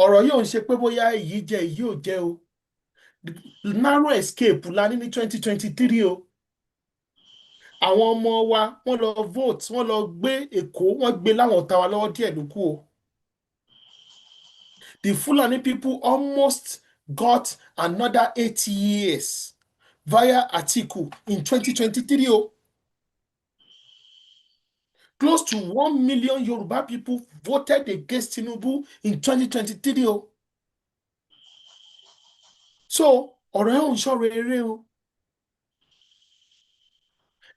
Speaker 3: Ọ̀rọ̀ yóò ń ṣe pé bóyá èyí jẹ èyí ò jẹ o. Narrow escape la ní 2023 o. Àwọn ọmọ wa wọ́n lọ vote, wọ́n lọ gbé Èkó, wọ́n gbé láwọn ọ̀tá wa lọ́wọ́ díẹ̀ ló kù o. The Fulani people almost got another 8 years via Atiku in 2023 o. Close to 1 million Yoruba people voted against Tinubu in 2023 o. So, ọ̀rọ̀ ẹ̀ ń ṣọ̀rọ̀ eré o.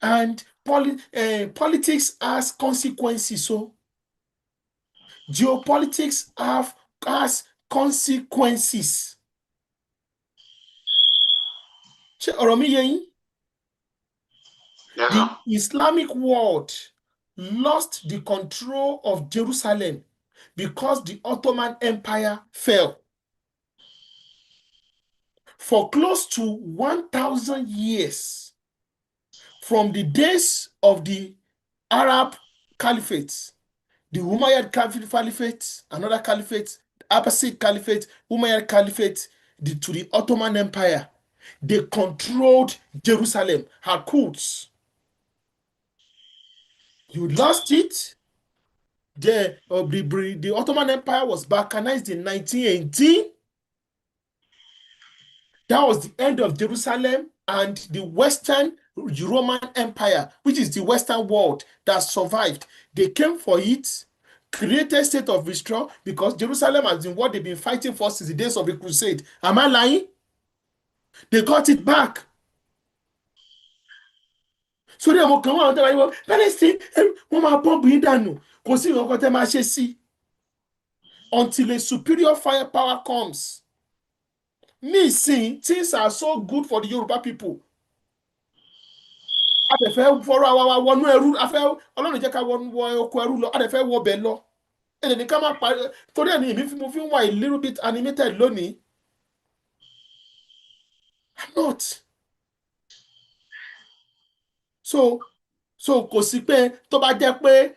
Speaker 3: And politics has consequences. So, geopolitics has consequences. Ṣé ọ̀rọ̀ mi yé yín? The Islamic world lost the control of Jerusalem because the Ottoman Empire fell. For close to 1,000 years, from the days of the Arab Caliphates, the Umayyad Caliphate, another caliphate, Abbasid Caliphate, Umayyad Caliphate, to the Ottoman Empire. They controlled Jerusalem, Quds. You lost it. The Ottoman Empire was balkanized in 1918. That was the end of Jerusalem and the Western Roman Empire, which is the Western world that survived. They came for it, created state of withdrawal because Jerusalem has been what they've been fighting for since the days of the crusade. Am I lying? They got it back. So they will come out and Palestine, until a superior firepower comes. Me seeing things are so good for the Yoruba people. Adefẹ́ fọ́rọ̀ àwa wọnú ẹrú afẹ́ Ọlọ́run jẹ́ ká wọ oko ẹrú lọ adefẹ́ wọ bẹ̀ lọ. Èdè ní ká má parí torí ẹni mo fi ń wà a little bit animated lónìí. I'm not. So kò sí pé tó bá jẹ́ pé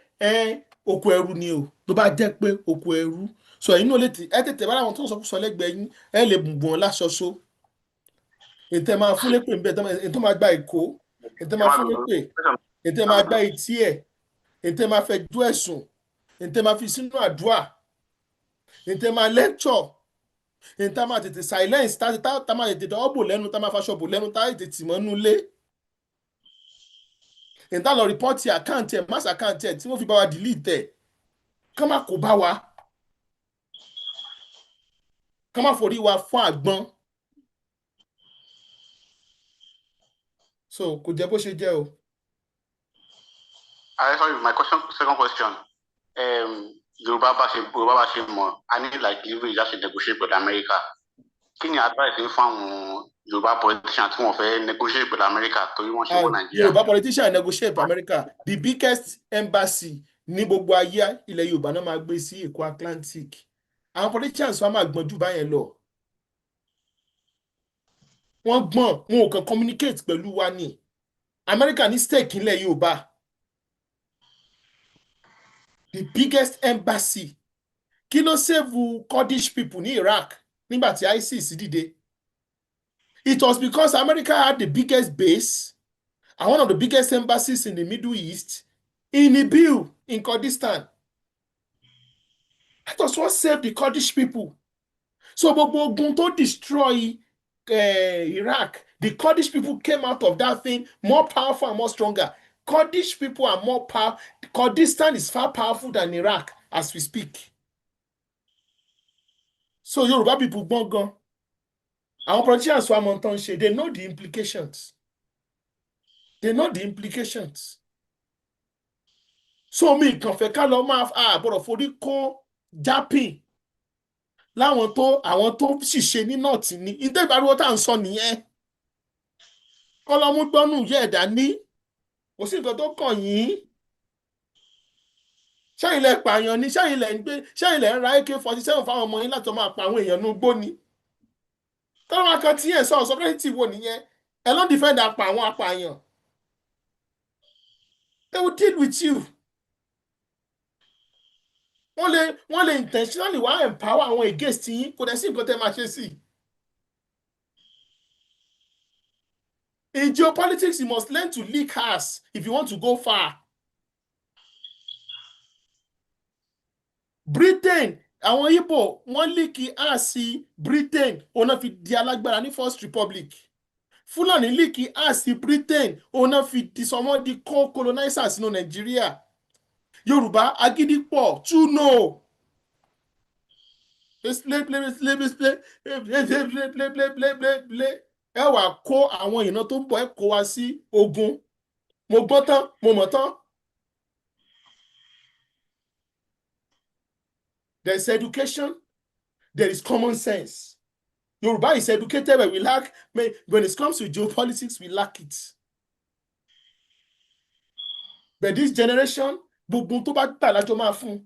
Speaker 3: oko ẹrú ni o tó bá jẹ́ pé oko ẹrú so inú lè tètè bá àwọn tó ń sọ fún sọ lẹ́gbẹ̀ẹ́ yín lè bùnbùn láṣọṣọ ètè máa fún lépè ń bẹ ètò máa gba èkó ètè máa fún lépè ètè máa gba etí ẹ̀ ètè máa fẹ́ jú ẹ̀sùn ètè máa fi sínú àdúrà ètè máa lecture ètè máa tètè silence tá máa tètè ọ̀bò lẹ́nu tá máa faṣọ bò lẹ́nu tá tètè tì mọ́nú lé ètè lọ rìpọ́tì àkáǹtì ẹ̀ mass àkáǹtì ẹ̀ tí wọ́n fi bá wa delete ẹ̀ kán má kó bá wa kán má forí wa fún àgbọn. So kò jẹ́ bó ṣe jẹ́ o.
Speaker 5: Sorry, my second question. Yorùbá bá ṣe mọ̀, I need like leverage láti negotiate with America. Kí ni advice fún àwọn Yorùbá politicians tí wọ́n fẹ́ negotiate with America torí wọ́n ṣe wọ́n Nàìjíríà?
Speaker 3: Yorùbá politicians negotiate with America. The biggest embassy ní gbogbo ayé ilẹ̀ Yorùbá náà máa gbé sí Èkó Atlantic. Àwọn politicians wa máa gbọ́n jù báyẹn lọ. Wọ́n gbọ́n, wọn ò kàn communicate pẹ̀lú wa ni. America ní stake ilẹ̀ Yorùbá. The biggest embassy. Kí ló save Kurdish people ní Iraq nígbà tí ISIS dìde? It was because America had the biggest base and one of the biggest embassies in the Middle East in Imperial in Kurdistan. That was what saved the Kurdish people. So gbogbo ogun tó destroy Iraq, the Kurdish people came out of that thing more powerful and more stronger. Kurdish people are more powerful. Kurdistan is far powerful than Iraq as we speak. So Yoruba people gbọ́n gan. Our politicians who are Montanche, they know the implications. They know the implications. So me kàn fẹ́ ká lọ máa gbọ́dọ̀ forí kó jápìn láwọn àwọn tó ṣìṣe ní nọ́ọ̀tì ní ìdé ìbáriwọ́ tá à ń sọ nìyẹn. Kọ́lọ́mú gbọ́nù yẹ̀ ẹ̀dá ní kò sí nǹkan tó kàn yín. Ṣẹ́yìn lẹ pààyàn ni ṣẹ́yìn lẹ ń ra AK-47 fáwọn ọmọ yín láti máa pa àwọn èèyàn nú gbó ni. Tọ́lọ́mà kan tí ẹ̀ sọ sovereignty wo nìyẹn? Ẹ ló defend apá àwọn apààyàn. They will deal with you. Wọ́n lè intentionally wá empower àwọn against yín kò dẹ̀ sí nǹkan tẹ́ máa ṣe sí. In geopolitics, you must learn to leak ass if you want to go far. Britain, àwọn Igbo, wọ́n leak ass sí Britain, ọ̀nà fi di alágbára ní First Republic. Fulani leak ass sí Britain, ọ̀nà fi di sọmọ́ di co-colonizers nínú Nigeria. Yorùbá agídí pọ̀, too no. Ẹ wá kó àwọn ìran tó ń bọ̀ ẹ kó wa sí ogun. Mo gbọ́ tán, mo mọ̀ tán. There is education, there is common sense. Yoruba is educated, but we lack, when it comes to geopolitics, we lack it. But this generation, the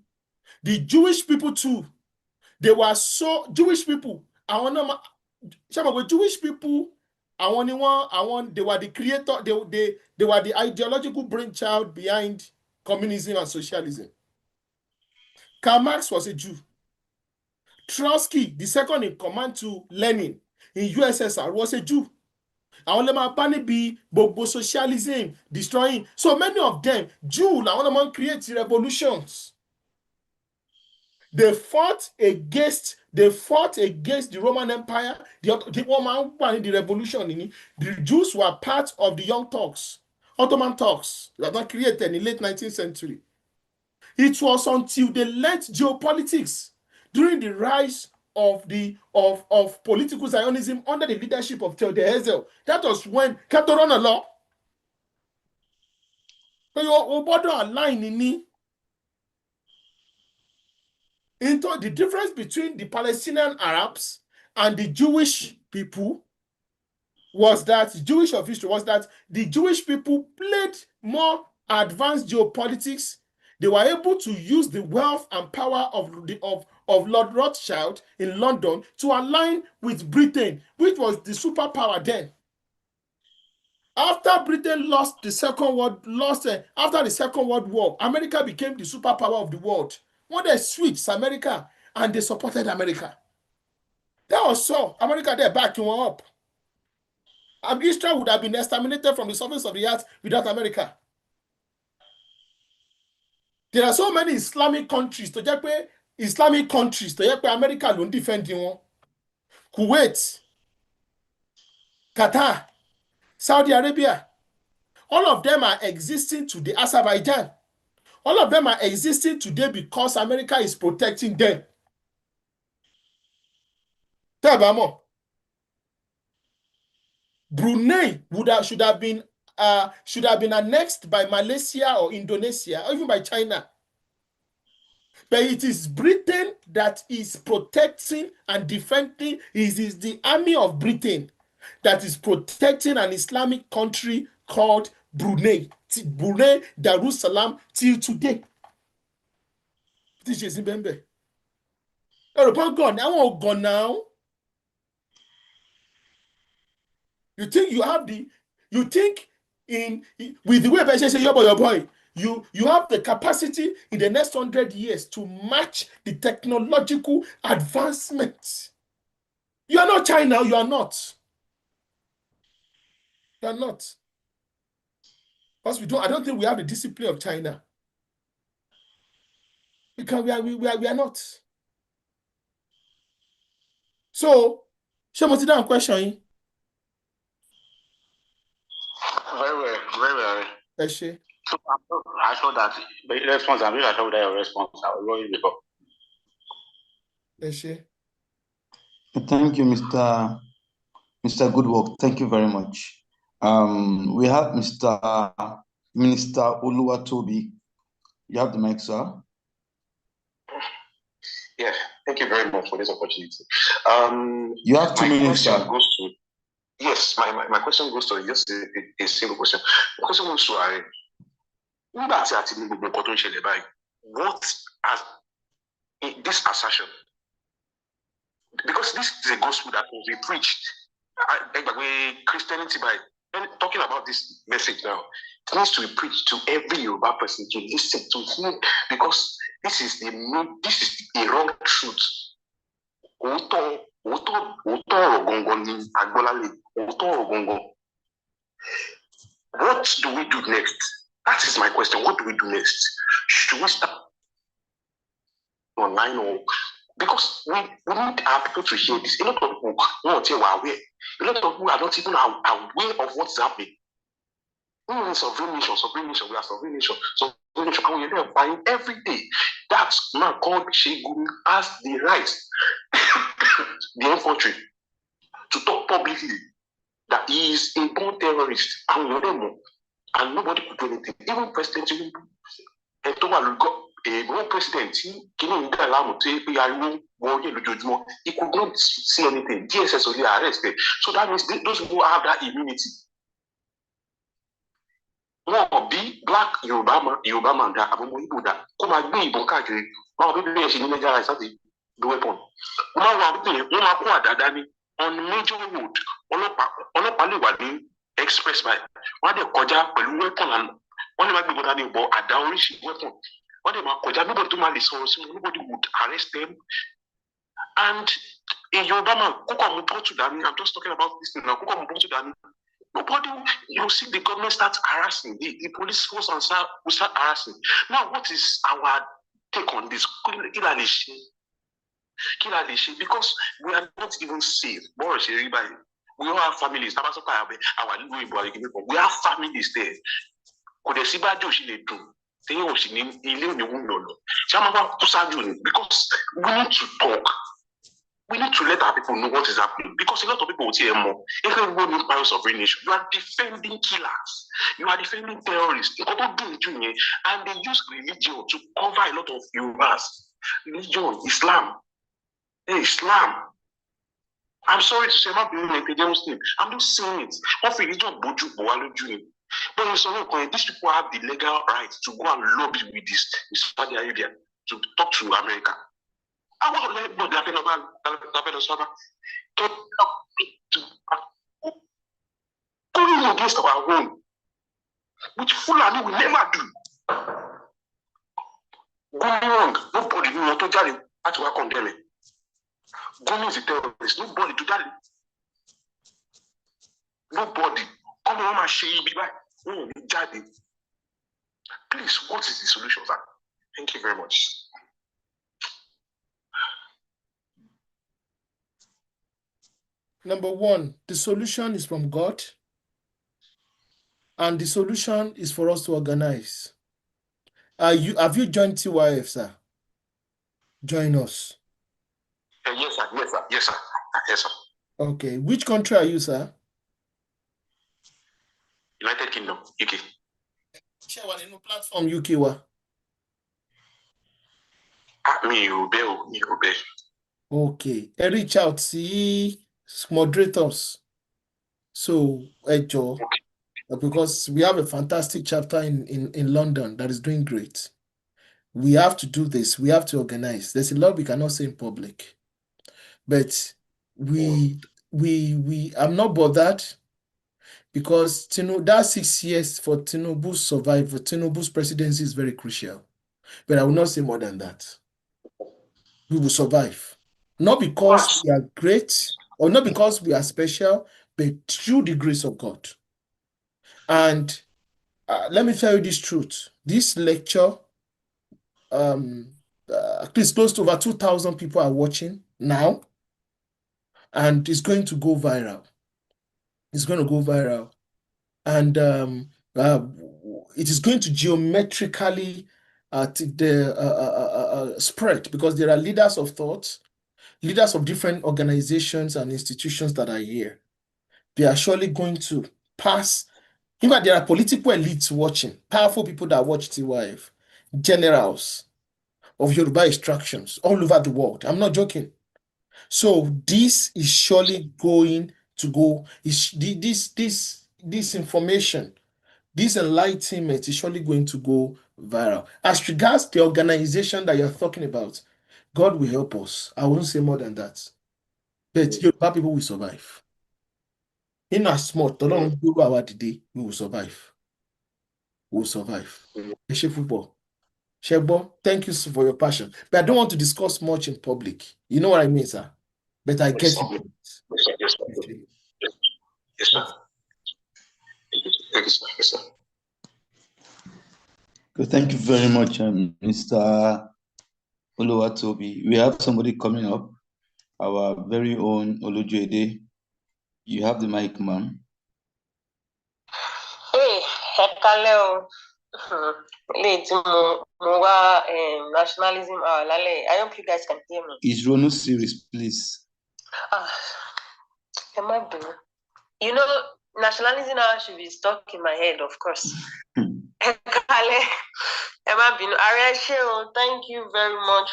Speaker 3: Jewish people too, they were so, Jewish people, Jewish people, they were the creator, they were the ideological brainchild behind communism and socialism. Karl Marx was a Jew. Trotsky, the second in command to Lenin in USSR, was a Jew. Àwọn lè máa bá níbi gbogbo socialism, destroying. So many of them, Jew, làwọn náà máa ń create revolutions. They fought against the Roman Empire. The revolution. The Jews were part of the Young Turks, Ottoman Turks, that were created in the late 19th century. It was until they learned geopolitics during the rise of political Zionism under the leadership of Theodor Herzl. That was when Catorona law. So you border align in me. Into the difference between the Palestinian Arabs and the Jewish people was that the Jewish people played more advanced geopolitics. They were able to use the wealth and power of Lord Rothschild in London to align with Britain, which was the superpower then. After Britain after the Second World War, America became the superpower of the world. When they switched America and they supported America. That was so. America, they're backing one up. Israel would have been exterminated from the surface of the earth without America. There are so many Islamic countries to America don't defend you. Kuwait, Qatar, Saudi Arabia, all of them are existing today. Azerbaijan, all of them are existing today because America is protecting them. Tabamo. Brunei should have been annexed by Malaysia or Indonesia or even by China. But it is Britain that is protecting and defending. It is the army of Britain that is protecting an Islamic country called Brunei. Brunei, Darussalam, till today. This is Zimbabwe. European gone. I won't go now. You think with the way I say your boy, you have the capacity in the next 100 years to match the technological advancements. You are not China, you are not. You are not. Because I don't think we have the discipline of China. Because we are not. So, show me down question.
Speaker 5: Very well.
Speaker 3: Yes, sir.
Speaker 5: So I'm sure that the response, I'm really sure that your response, I will really before.
Speaker 3: Yes, sir.
Speaker 1: Thank you, Mr. Goodwork. Thank you very much. We have Mr. Minister Oluwatobi. You have the mic, sir.
Speaker 7: Yes, thank you very much for this opportunity.
Speaker 1: You have 2 minutes, sir.
Speaker 7: Yes, my question goes to just a simple question. The question goes to what has this assertion? Because this is a gospel that will be preached. Christianity by talking about this message now, it needs to be preached to every Yoruba person to listen to him, because this is the wrong truth. What do we do next? That is my question. What do we do next? Should we start online or because we need our people to hear this? A lot of people won't say we're aware. A lot of people are not even aware of what's happening. We are sovereign nation. We are sovereign nation. And we're there buying every day. That man called Shegun has the right, the infantry, to talk publicly that he is a born terrorist and nobody could do anything. Even President one president, he could not see anything. DSS only arrested. So that means those who have that immunity. Wọ́n bí black Yorùbá man dá àbọ̀mọ̀ Igbo dá kó máa gbé ìbọn káàkiri wọ́n bí bẹ́ẹ̀ ṣe ní Nigeria láti do weapon. Wọ́n máa kó àdá dání on major road ọlọ́pàá lè wà ní express by wọ́n á dẹ̀ kọjá pẹ̀lú weapon and wọ́n lè má gbé ìbọn dání bọ̀ àdá oríṣi weapon. Nobody would arrest them. And in Yoruba man, I'm just talking about this now. Nobody, you see the government starts harassing, the police force will start harassing. Now, what is our take on this? Because we are not even safe. We all have families. We have families there. Because we need to talk. We need to let our people know what is happening, because a lot of people will say more. If everyone in Paris sovereign nation, you are defending killers, you are defending terrorists, and they use religion to cover a lot of Yorubas. Religion, Islam. Hey, Islam. I'm sorry to say, I'm not being a Muslim. I'm just saying it. But these people have the legal right to go and lobby with this Saudi Arabia to talk to America. Going against our own, which Fulani will never do. Going wrong, nobody will want to judge him. That's why I condemn it. Going is a terrorist, nobody to judge him. Nobody. Come on, my shame, be back. Please, what is the solution, sir? Thank you very much.
Speaker 3: Number one, the solution is from God, and the solution is for us to organize. Have you joined TYF, sir? Join us.
Speaker 7: Yes, sir. Yes, sir. Yes, sir. Yes, sir.
Speaker 3: Okay. Which country are you, sir?
Speaker 7: United Kingdom, UK.
Speaker 3: Share one new platform UK wa.
Speaker 7: Me obey.
Speaker 3: Okay. Reach out, see moderators. So, Joe, because we have a fantastic chapter in London that is doing great. We have to do this. We have to organize. There's a lot we cannot say in public, but I'm not bothered, because that 6 years for Tinubu's survival, Tinubu's presidency is very crucial. But I will not say more than that. We will survive. Not because we are great or not because we are special, but through the grace of God. And let me tell you this truth. This lecture, at least close to over 2,000 people are watching now, and it's going to go viral. It's going to go viral. And it is going to geometrically spread, because there are leaders of thought, leaders of different organizations and institutions that are here. They are surely going to pass. In fact, there are political elites watching, powerful people that watch TYF, generals of Yoruba extractions all over the world. I'm not joking. So this is surely going to go. This information, this enlightenment is surely going to go viral. As regards the organization that you're talking about, God will help us. I won't say more than that. But Yoruba people will survive. In as small, we will survive. We will survive. Football. Shebo, thank you for your passion. But I don't want to discuss much in public. You know what I mean, sir? But I get it.
Speaker 7: Yes, sir. Yes, sir.
Speaker 1: Okay, thank you very much, Mr. Oluwatobi. We have somebody coming up, our very own Olujede. You have the mic, ma'am.
Speaker 8: Hey, hello. Nationalism. I hope you guys can hear me.
Speaker 1: Is Ronu series, please?
Speaker 8: You know, nationalism now should be stuck in my head, of course. Thank you very much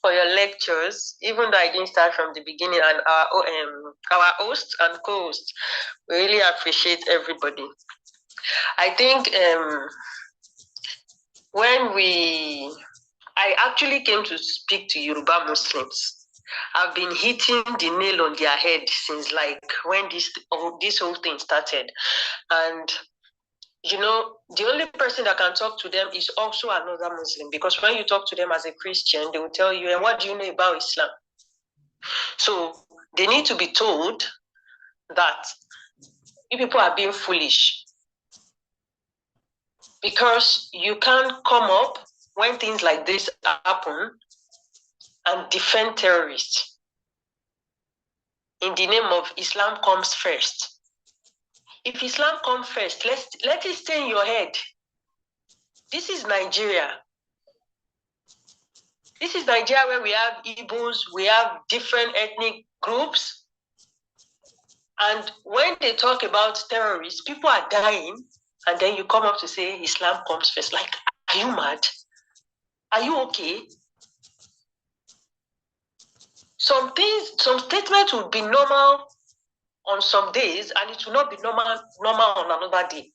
Speaker 8: for your lectures, even though I didn't start from the beginning, and our host and co-host, we really appreciate everybody. I think I actually came to speak to Yoruba Muslims. I've been hitting the nail on their head since like when this whole thing started. And you know, the only person that can talk to them is also another Muslim, because when you talk to them as a Christian, they will tell you, and what do you know about Islam? So they need to be told that you people are being foolish, because you can't come up when things like this happen and defend terrorists in the name of Islam comes first. If Islam comes first, let it stay in your head. This is Nigeria. This is Nigeria, where we have Igbos, we have different ethnic groups. And when they talk about terrorists, people are dying, and then you come up to say Islam comes first. Like, are you mad? Are you okay? Some statements will be normal on some days, and it will not be normal on another day.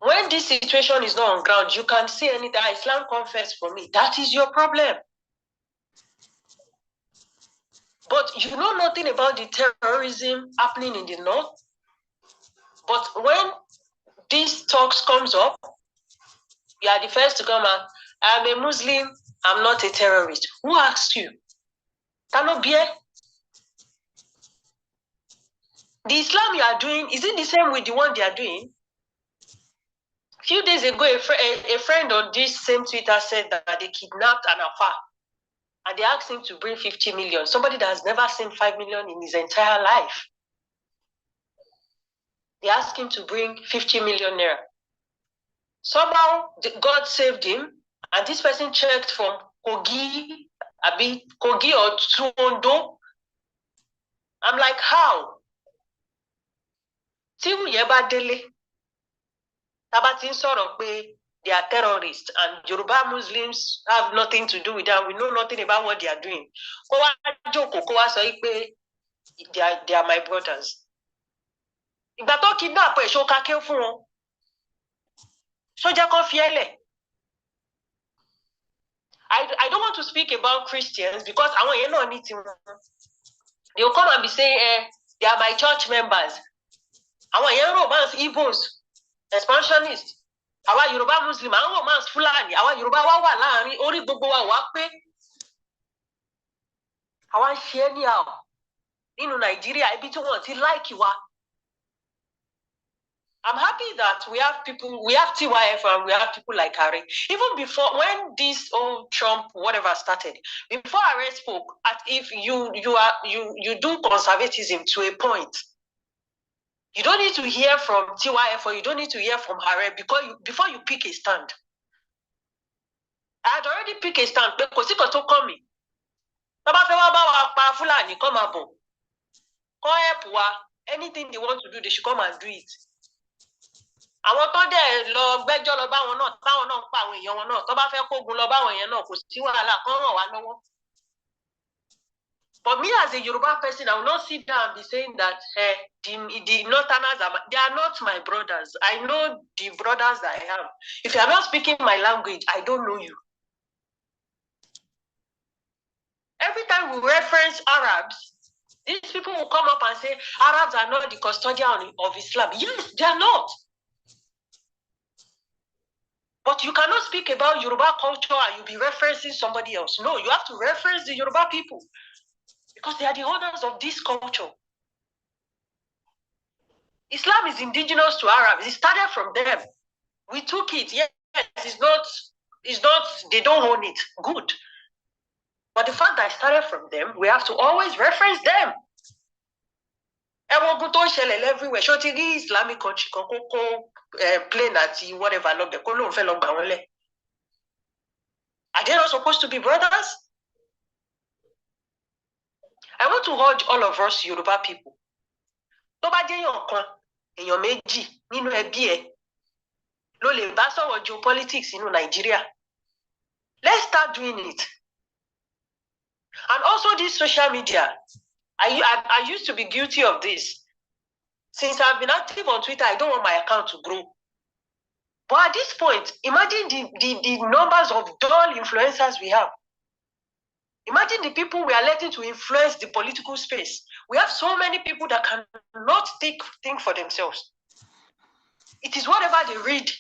Speaker 8: When this situation is not on ground, you can say anything. Islam comes first for me. That is your problem. But you know nothing about the terrorism happening in the north. But when these talks comes up, you are the first to come out. I'm a Muslim. I'm not a terrorist. Who asked you? The Islam you are doing, is it the same with the one they are doing? A few days ago, a friend on this same Twitter said that they kidnapped an Afa, and they asked him to bring 50 million. Somebody that has never seen 5 million in his entire life. They asked him to bring 50 million naira. Somehow, God saved him, and this person checked from Kogi or Tsuondo. I'm like, how? They are terrorists, and Yoruba Muslims have nothing to do with that. We know nothing about what they are doing. They are my brothers. I don't want to speak about Christians, because I want you know anything. They'll come and be saying, they are my church members. I want you know romance Igbos, expansionists. Our Yoruba Muslim, our romance Fulani, our Yoruba wa láàrin orí gbogbo wa wá pé. Our share now. In Nigeria, ibi tí wọ́n ti like wa. I'm happy that we have people, we have TYF, and we have people like Harry. Even before, when this old Trump whatever started, before Harry spoke, if you do conservatism to a point, you don't need to hear from TYF, or you don't need to hear from Harry before you pick a stand. I had already picked a stand, because it was so coming. Anything they want to do, they should come and do it. Àwọn tó dẹ̀ lọ gbẹ́jọ́ lọ báwọn náà, táwọn náà ń pa àwọn èèyàn wọn náà, tó bá fẹ́ kógun lọ báwọn èèyàn náà, kò sí wàhálà, kán ràn wá lọ́wọ́. But me as a Yoruba person, I will not sit down and be saying that the Northerners they are not my brothers. I know the brothers that I have. If you are not speaking my language, I don't know you. Every time we reference Arabs, these people will come up and say Arabs are not the custodian of Islam. Yes, they are not. But you cannot speak about Yoruba culture and you'll be referencing somebody else. No, you have to reference the Yoruba people, because they are the owners of this culture. Islam is indigenous to Arabs. It started from them. We took it. Yes, it's not, they don't own it. Good. But the fact that it started from them, we have to always reference them. Everywhere. Islamic country, plane at whatever. Are they not supposed to be brothers? I want to urge all of us Yoruba people. Geopolitics in Nigeria. Let's start doing it. And also this social media. I used to be guilty of this. Since I've been active on Twitter, I don't want my account to grow. But at this point, imagine the numbers of dull influencers we have. Imagine the people we are letting to influence the political space. We have so many people that cannot think for themselves. It is whatever they read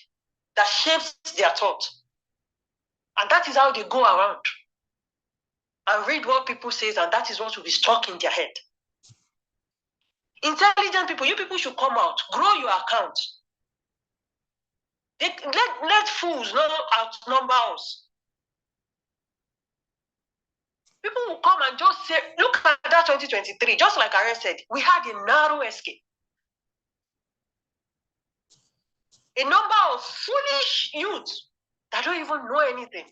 Speaker 8: that shapes their thought. And that is how they go around and read what people say, and that is what will be stuck in their head. Intelligent people, you people should come out, grow your account. Let fools not outnumber us. People will come and just say, look at that 2023, just like I said, we had a narrow escape. A number of foolish youths that don't even know anything.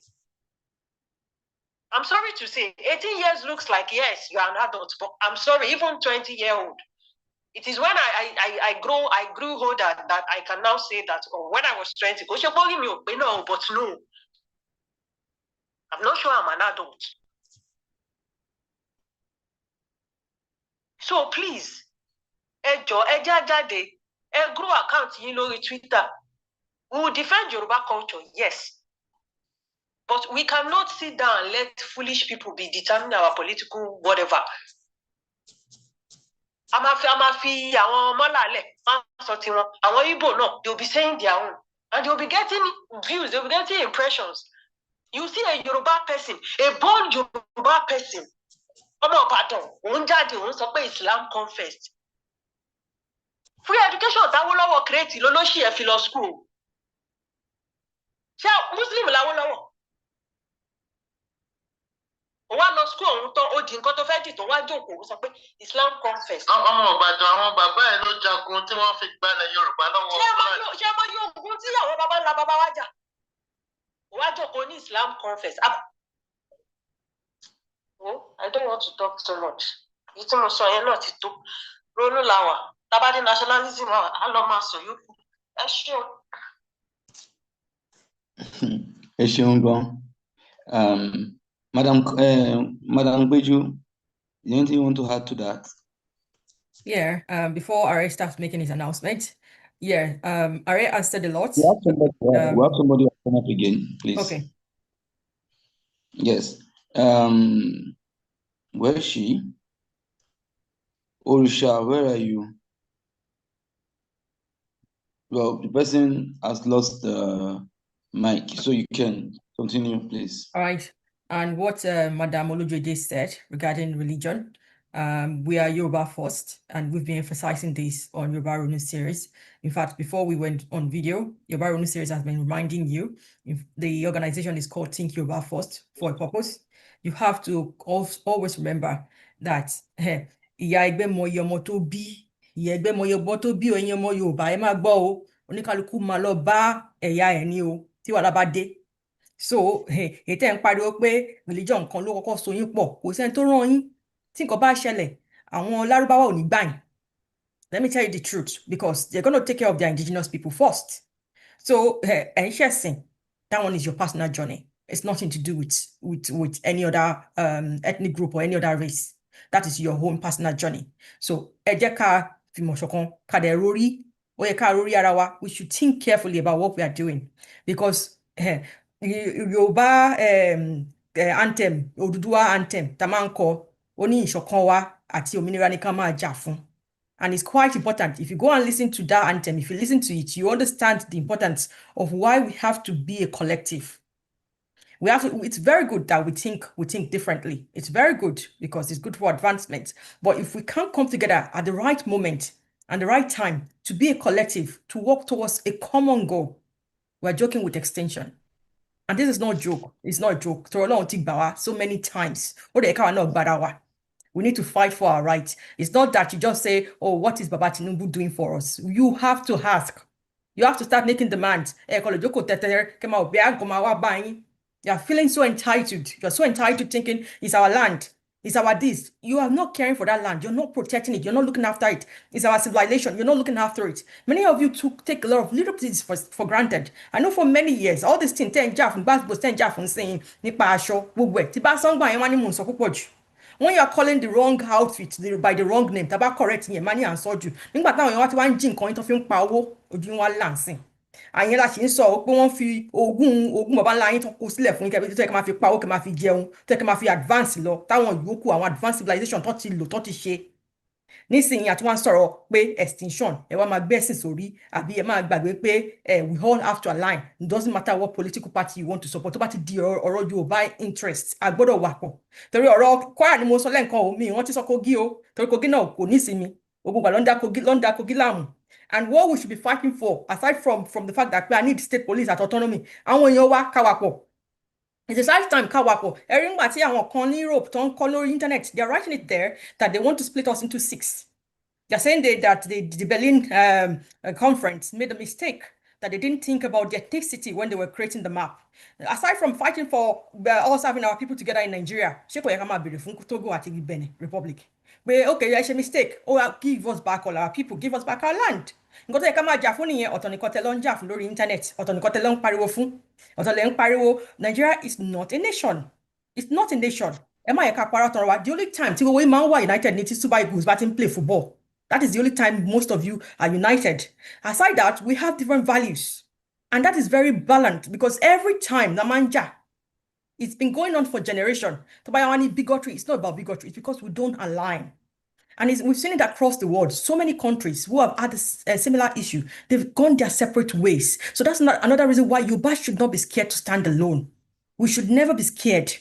Speaker 8: I'm sorry to say, 18 years looks like, yes, you are an adult, but I'm sorry, even 20-year-old. It is when I grew older that I can now say that, oh, when I was 20, but no, I'm not sure I'm an adult. So please, grow account in Twitter. We will defend Yoruba culture, yes. But we cannot sit down and let foolish people be determining our political whatever. They'll be saying their own. And they'll be getting views, they'll be getting impressions. You see a Yoruba person, a born Yoruba person, Islam confessed. Free education, that will our create philo school. Muslim lawolowo. One no school, Islam confessed. Islam confess. Oh, I don't want to talk so much. It's not so not to Ronu Lawa. Tabadi nationalism,
Speaker 1: Madam Beju, anything you want to add to that?
Speaker 2: Yeah, before Ari starts making his announcement, yeah, Ari answered a lot.
Speaker 1: We have somebody come up again, please.
Speaker 2: Okay.
Speaker 1: Yes. Where is she? Orisha, where are you? Well, the person has lost the mic, so you can continue, please.
Speaker 2: All right. And what Madam Olujede said regarding religion, we are Yoruba first, and we've been emphasizing this on Yoruba Ronu series. In fact, before we went on video, Yoruba Ronu series has been reminding you, if the organization is called Think Yoruba First for a purpose. You have to always remember that ìyá ẹgbẹ́ mọ iye ọmọ tó bí, ìyá ẹgbẹ́ mọ iye ọmọ tó bí ẹ̀yin ọmọ Yorùbá ẹ máa gbọ́ o, oníkálukú máa lọ bá ẹ̀yà ẹ̀ ní o tí wàhálà bá dé. So ètò ń pariwo pé religion kan ló kọ́kọ́ so yín pọ̀, kò sẹ́ni tó rán yín. Tí nǹkan bá ṣẹlẹ̀, àwọn Lárúbáwá ò ní gbà yín. Let me tell you the truth, because they're going to take care of their indigenous people first. So ẹ̀yin that one is your personal journey. It's nothing to do with any other ethnic group or any other race. That is your own personal journey. So ẹ jẹ́ ká fìmọ̀ ṣọ̀kan, ká dẹ̀ rori, ó yẹ ká rori ara wa. We should think carefully about what we are doing, because Yoruba anthem, Oduduwa anthem, tá máa ń kọ, ó ní ìṣọ̀kan wa àti òmìnira ni ká máa jà fún. And it's quite important. If you go and listen to that anthem, if you listen to it, you understand the importance of why we have to be a collective. We have to, it's very good that we think differently. It's very good because it's good for advancement. But if we can't come together at the right moment and the right time to be a collective, to work towards a common goal, we're joking with extinction. And this is not a joke. It's not a joke. So many times. We need to fight for our rights. It's not that you just say, oh, what is Baba Tinubu doing for us? You have to ask. You have to start making demands. You're feeling so entitled. You're so entitled thinking it's our land. It's our this. You are not caring for that land. You're not protecting it. You're not looking after it. It's our civilization. You're not looking after it. Many of you take a lot of little things for granted. I know for many years, all this thing, saying, when you are calling the wrong outfit by the wrong name, taba correct yẹn money and soju. Nígbà táwọn èèyàn wá ti wá ń jí nǹkan tó fi ń pa owó, ojú wa láǹsìn. Àyẹn la ṣe ń sọ pé wọ́n fi ogún baba ńlá yín tó kó sílẹ̀ fún yín kẹ́ tó yẹ kẹ́ máa fi pa owó, kẹ́ máa fi jẹun, tó yẹ kẹ́ máa fi advance lọ, táwọn yòókù àwọn advanced civilization tó ti lò, tó ti ṣe. nísìnyí àti wọ́n sọ̀rọ̀ pé extinction ẹ wá máa gbẹ́sìn sórí àbí ẹ máa gbàgbé pé we all have to align. It doesn't matter what political party you want to support. Tó bá ti di ọ̀rọ̀ Yorùbá interest a gbọ́dọ̀ wà pọ̀. Torí ọ̀rọ̀ Kwara ni mo sọ lẹ́ǹkan omi wọ́n ti sọ Kogi o torí Kogi náà kò ní ìsinmi ogun gbà lọ́ndà Kogi láàmú. And what we should be fighting for, aside from the fact that I need state police at autonomy, àwọn èèyàn wa ká wà pọ̀. It's a time Kawako. Everyone see our con Europe, ton color internet. They're writing it there that they want to split us into 6. They're saying that the Berlin conference made a mistake, that they didn't think about the ethnicity when they were creating the map. Aside from fighting for us having our people together in Nigeria, Togo and Benin Republic. But okay, there's a mistake. Oh, give us back all our people, give us back our land. Ngoto kama jafuni otonikotelon jaf lórí internet, otonikotelon pariwo fún, otonikotelon pariwo. Nigeria is not a nation. It's not a nation. The only time we are united is to buy goods, but play football. That is the only time most of you are united. Aside that, we have different values. And that is very balanced because every time Namanja, it's been going on for generations. To buy any bigotry, it's not about bigotry, it's because we don't align. And we've seen it across the world. So many countries who have had a similar issue, they've gone their separate ways. So that's not another reason why Yoruba should not be scared to stand alone. We should never be scared.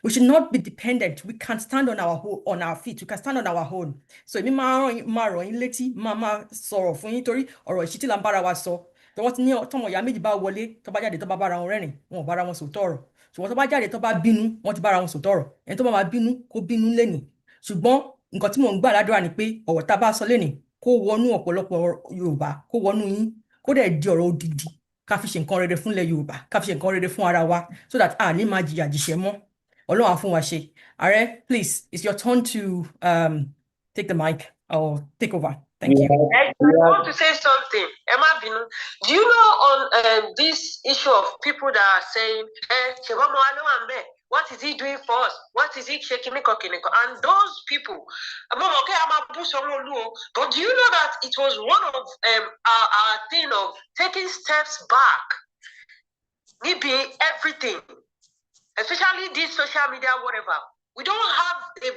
Speaker 2: We should not be dependent. We can stand on our feet. We can stand on our own. So mi maro in leti mama sọ̀rọ̀ fún yín torí ọ̀rọ̀ ìṣítí là ń bára wa sọ. Tó wọ́n ti ní tọmọ ìyá méjì bá wọlé, tó bá jáde tó bá bára wọn rẹ́rìn, wọn ò bára wọn sòótọ́ ọ̀rọ̀. Ṣùgbọ́n tó bá jáde tó bá bínú, wọ́n ti bára wọn sòótọ́ ọ̀rọ̀. Ẹni tó bá máa bínú kó bínú lẹ́nìí. Ṣùgbọ́n nǹkan tí mò ń gbà ládùúrà ni pé ọ̀rọ̀ tá bá sọ lẹ́nìí kó wọnú ọ̀pọ̀lọpọ̀ Yorùbá, kó wọnú yín, kó dẹ̀ di ọ̀rọ̀ odidi. Ká fi ṣe nǹkan rere fún ilẹ̀ Yorùbá, ká fi ṣe nǹkan rere fún ara wa so that a ní máa jìyà jìṣẹ́ mọ́. Are, please, it's your turn to take the mic or take over. Thank you.
Speaker 8: I want to say something. Emma Binu, do you know on this issue of people that are saying, what is he doing for us? What is he shaking? And those people, but do you know that it was one of our thing of taking steps back? Maybe everything. Especially this social media, whatever. We don't have a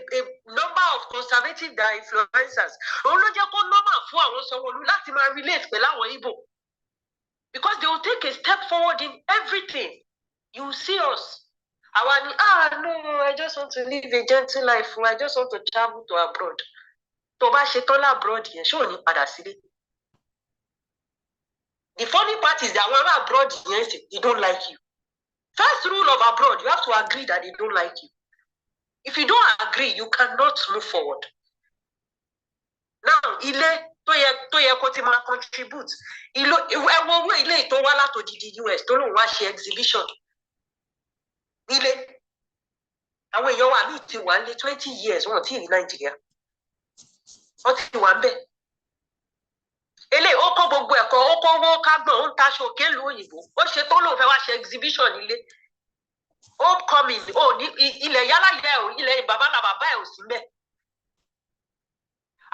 Speaker 8: number of conservative influencers. Because they will take a step forward in everything. You see us. No, I just want to live a gentle life. I just want to travel to abroad. The funny part is that when abroad, they don't like you. First rule of abroad, you have to agree that they don't like you. If you don't agree, you cannot move forward. Now, contribute. US, don't watch exhibition. 20 years, in Nigeria. Ele oko gbogbo ẹ̀kọ́ oko wo kagbon on taṣọ kelu òyìnbó ó ṣe tó ló fẹ́ wá ṣe exhibition nílé homecoming ó ní ilẹ̀ yálà yẹ ó ilẹ̀ bàbá la bàbá ẹ̀ ò sí ńbẹ̀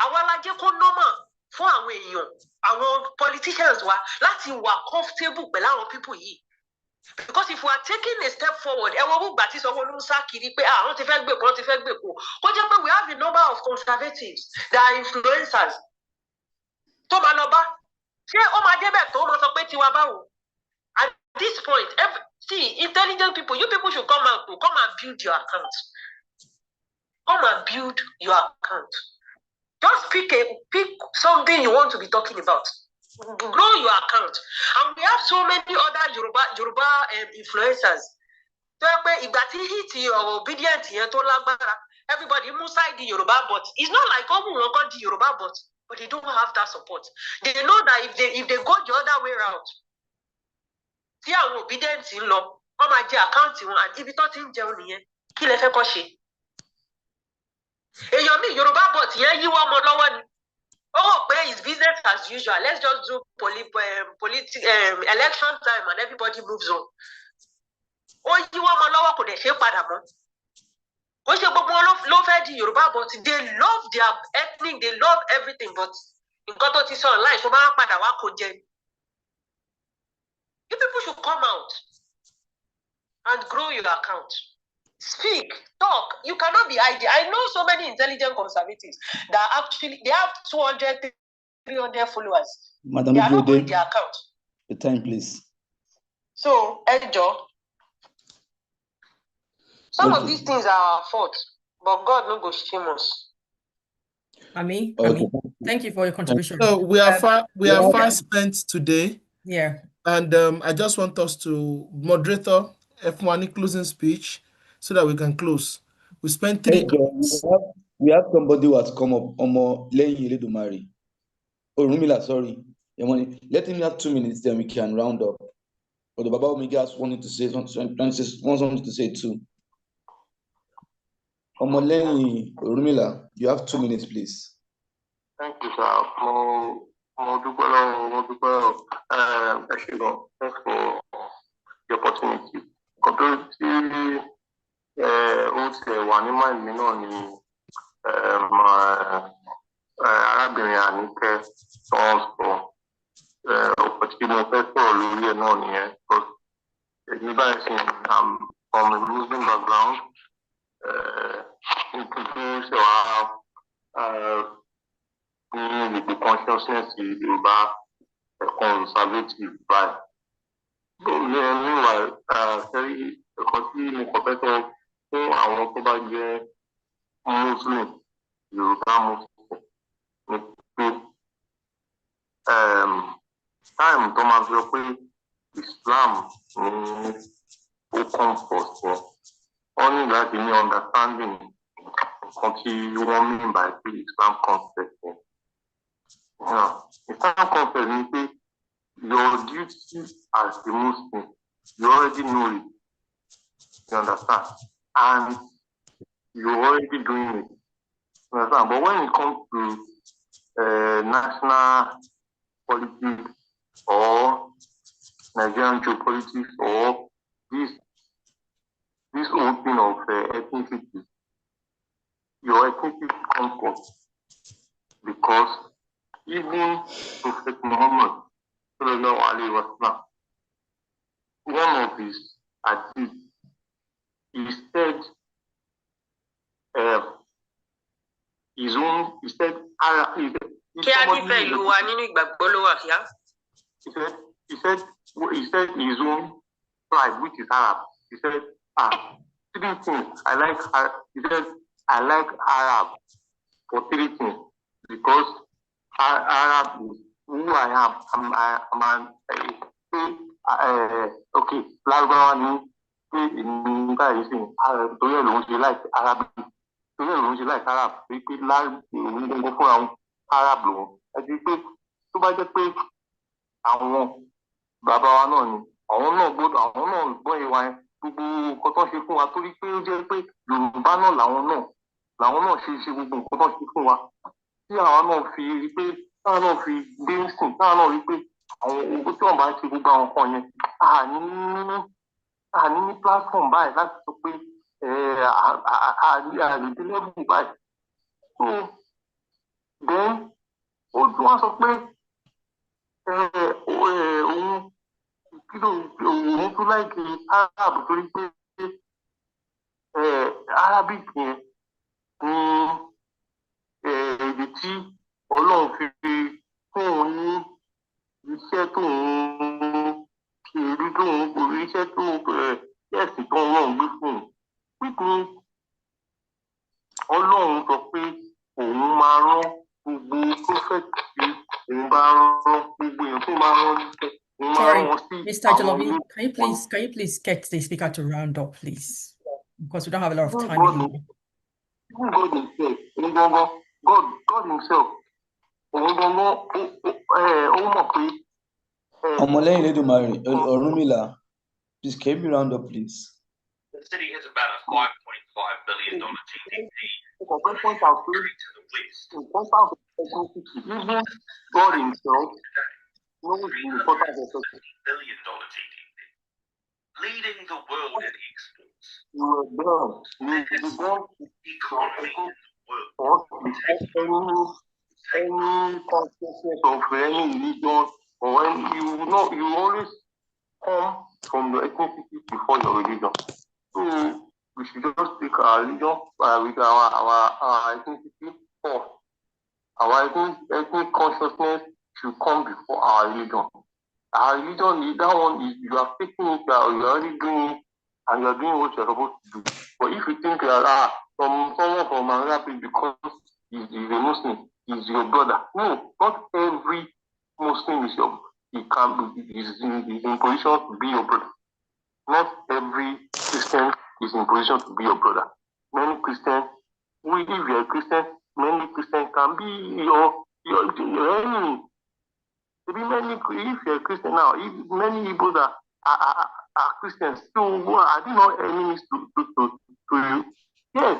Speaker 8: àwọn alájẹ kó normal fún àwọn èèyàn àwọn politicians wa láti wà comfortable pẹ̀lú àwọn people yìí because if we are taking a step forward ẹ wo gbà tí Sanwó-Olú ń sá kiri pé àwọn ti fẹ́ gbé kan ti fẹ́ gbé kó jẹ́ pé we have a number of conservatives that are influencers tó máa lọ bá ṣé ó máa débẹ̀ tó máa sọ pé tiwa báwo at this point see intelligent people you people should come and build your account just pick something you want to be talking about grow your account and we have so many other Yoruba influencers tó yẹ pé ìgbà tí hit obedient yẹn tó lágbára everybody mú side Yoruba but it's not like ó mú wọn kọ́ di Yoruba but they don't have that support. They know that if they go the other way around, see how obedient in law, or my account and if it not in Germany, kill a fekoshi. Yoruba but you want more one. Oh, pay his business as usual. Let's just do election time and everybody moves on. Oh, you want more could they shape Padamon? Yoruba, but they love their ethnic, they love everything, but in God is online, so you people should come out and grow your account. Speak, talk. You cannot be hiding. I know so many intelligent conservatives that actually they have 200, 300 followers.
Speaker 1: Madam,
Speaker 8: they are not going their account.
Speaker 1: The time, please.
Speaker 8: So, Ejo, some of these things are our fault, but God no go shame us.
Speaker 2: Ami,
Speaker 1: Okay.
Speaker 2: thank you for your contribution.
Speaker 3: So we are fast spent today.
Speaker 2: Yeah.
Speaker 3: And I just want us to, moderator, F1 closing speech so that we can close. We spent 3 minutes.
Speaker 1: We have somebody who has come up. Omo Leyin Eledumare. Oh, Rumila, sorry. Let him have 2 minutes, then we can round up. But the Baba Omega wanted to say something to say too. Omo Leyin Rumila, you have 2 minutes, please.
Speaker 5: Thank you, sir. Thanks for the opportunity. Arábìnrin Àníkẹ́ tó ń sọ opportunity mo fẹ́ sọ̀rọ̀ lórí ẹ̀ náà nìyẹn. Èmi báyìí sí I'm from a Muslim background. Nítorí ṣe wá ní the consciousness Yorùbá conservative báyìí. Meanwhile, sẹ́rí ẹ̀kọ́ tí mo kọ̀ fẹ́ sọ fún àwọn tó bá jẹ́ Muslim, Yorùbá Muslim, ni pé time tó máa fi sọ pé Islam ní ó comfort wọn. Wọ́n ní láti ní understanding nǹkan tí wọ́n mean by pé Islam concept wọn. Islam concept ni pé your duty as a Muslim, you already know it. You understand? And you're already doing it. You understand? But when it comes to national politics or Nigerian geopolitics or this whole thing of ethnicity, your ethnicity comes first. Because even Prophet Muhammad, one of his hadith, he said he said his own tribe, which is Arab. He said, 3 things. He said, I like Arab for 3 things. Because Arab is who I am. Okay, Larabawa like Arabic. Like Arab. Arab lòun. Ẹ ti pé tó bá jẹ́ pé àwọn bàbá wa náà ni àwọn náà gbọ́ ìwà ẹ̀ gbogbo nǹkan tó ṣe fún wa torí pé ó jẹ́ pé Yorùbá náà làwọn náà ṣe gbogbo nǹkan tó ṣe fún wa tí àwọn náà fi rí pé táwọn náà fi gbé sìn táwọn náà rí pé àwọn owó tí wọ́n bá ń ṣe gbogbo àwọn nǹkan yẹn àní ní platform báyìí láti sọ pé àrídélẹ́bù báyìí. So then ó tún wá sọ pé òun tún láìkí Arab torí pé Arabic yẹn ní èdè tí Ọlọ́run fi fún òun ní iṣẹ́ tó ń ṣèlú tó ń borí iṣẹ́ tó ń ẹ̀sìn tó ń wọ́n gbé fún un. Pípín Ọlọ́run sọ pé òun máa rán gbogbo prophet tí òun bá rán gbogbo èèyàn tó máa rán níṣẹ́.
Speaker 2: Sorry, Mr. Jalobi, can you please get the speaker to round up, please? Because we don't have a lot of time.
Speaker 5: God himself, God himself,
Speaker 1: Omoleni Ledumare, Orunmila, please can you round up, please?
Speaker 9: The city has about a $5.5 billion GDP.
Speaker 5: Even God himself knows the importance of
Speaker 9: $1 billion GDP, leading the world in exports. Economy in the world.
Speaker 5: Any consciousness of any religion or any, you always come from your ethnicity before your religion. So we should
Speaker 7: our religion, with our identity first. Our ethnic consciousness should come before our religion. Our religion, that one is you are taking it, you're already doing it, and you're doing what you're supposed to do. But if you think that someone from another place because he's a Muslim, is your brother. No, not every Muslim is in position to be your brother. Not every Christian is in position to be your brother. Many Christians, if you're a Christian, many Christians can be your enemy. If you're a Christian now, many people that are Christians, so are they not enemies to you? Yes.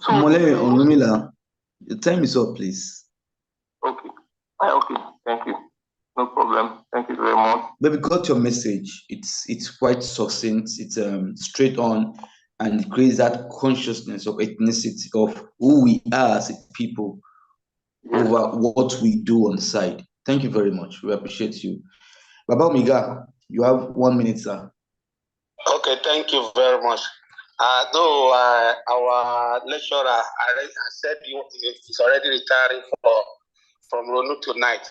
Speaker 7: So,
Speaker 1: Mole Onumila, your time is up, please.
Speaker 7: Okay. Okay, thank you. No problem. Thank you very much.
Speaker 1: But we got your message. It's quite succinct. It's straight on, and it creates that consciousness of ethnicity of who we are as a people over what we do on the side. Thank you very much. We appreciate you. Baba Omiga, you have 1 minute, sir.
Speaker 4: Okay, thank you very much. Though our lecturer, I said he's already retiring from Ronu tonight.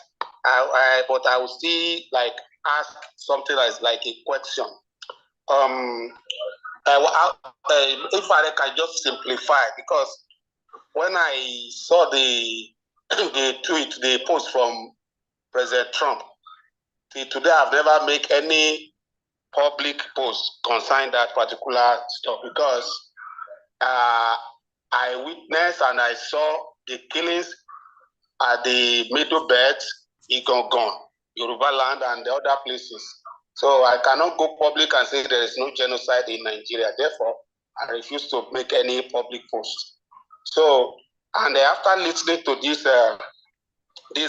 Speaker 4: But I will still ask something that's like a question. If I can just simplify, because when I saw the post from President Trump, till today I've never made any public post concerning that particular stuff, because I witnessed and I saw the killings at the Middle Belt, Igongon, Yoruba land, and the other places. So I cannot go public and say there is no genocide in Nigeria. Therefore, I refuse to make any public post. So, and after listening to this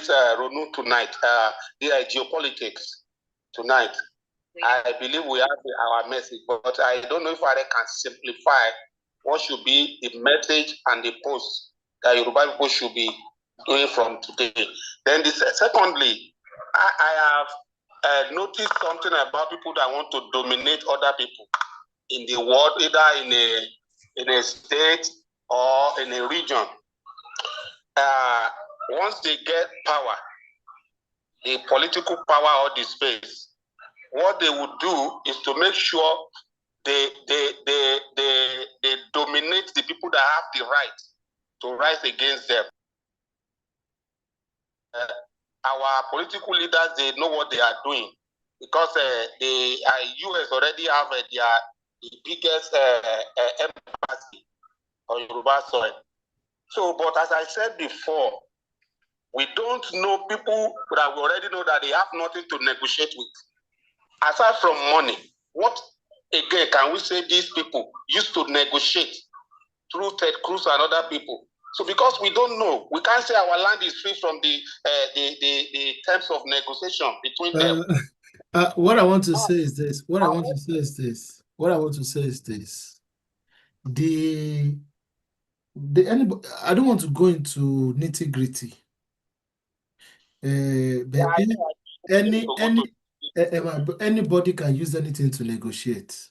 Speaker 4: Ronu tonight, the geopolitics tonight, I believe we have our message, but I don't know if I can simplify what should be the message and the post that Yoruba people should be doing from today. Then secondly, I have noticed something about people that want to dominate other people in the world, either in a state or in a region. Once they get power, the political power or the space, what they would do is to make sure they dominate the people that have the right to rise against them. Our political leaders, they know what they are doing, because the US already have the biggest embassy on Yoruba soil. So, but as I said before, we don't know people that we already know that they have nothing to negotiate with. Aside from money, what again can we say these people used to negotiate through Ted Cruz and other people? So because we don't know, we can't say our land is free from the terms of negotiation between them.
Speaker 3: What I want to say is this. I don't want to go into nitty-gritty. But anybody can use anything to negotiate.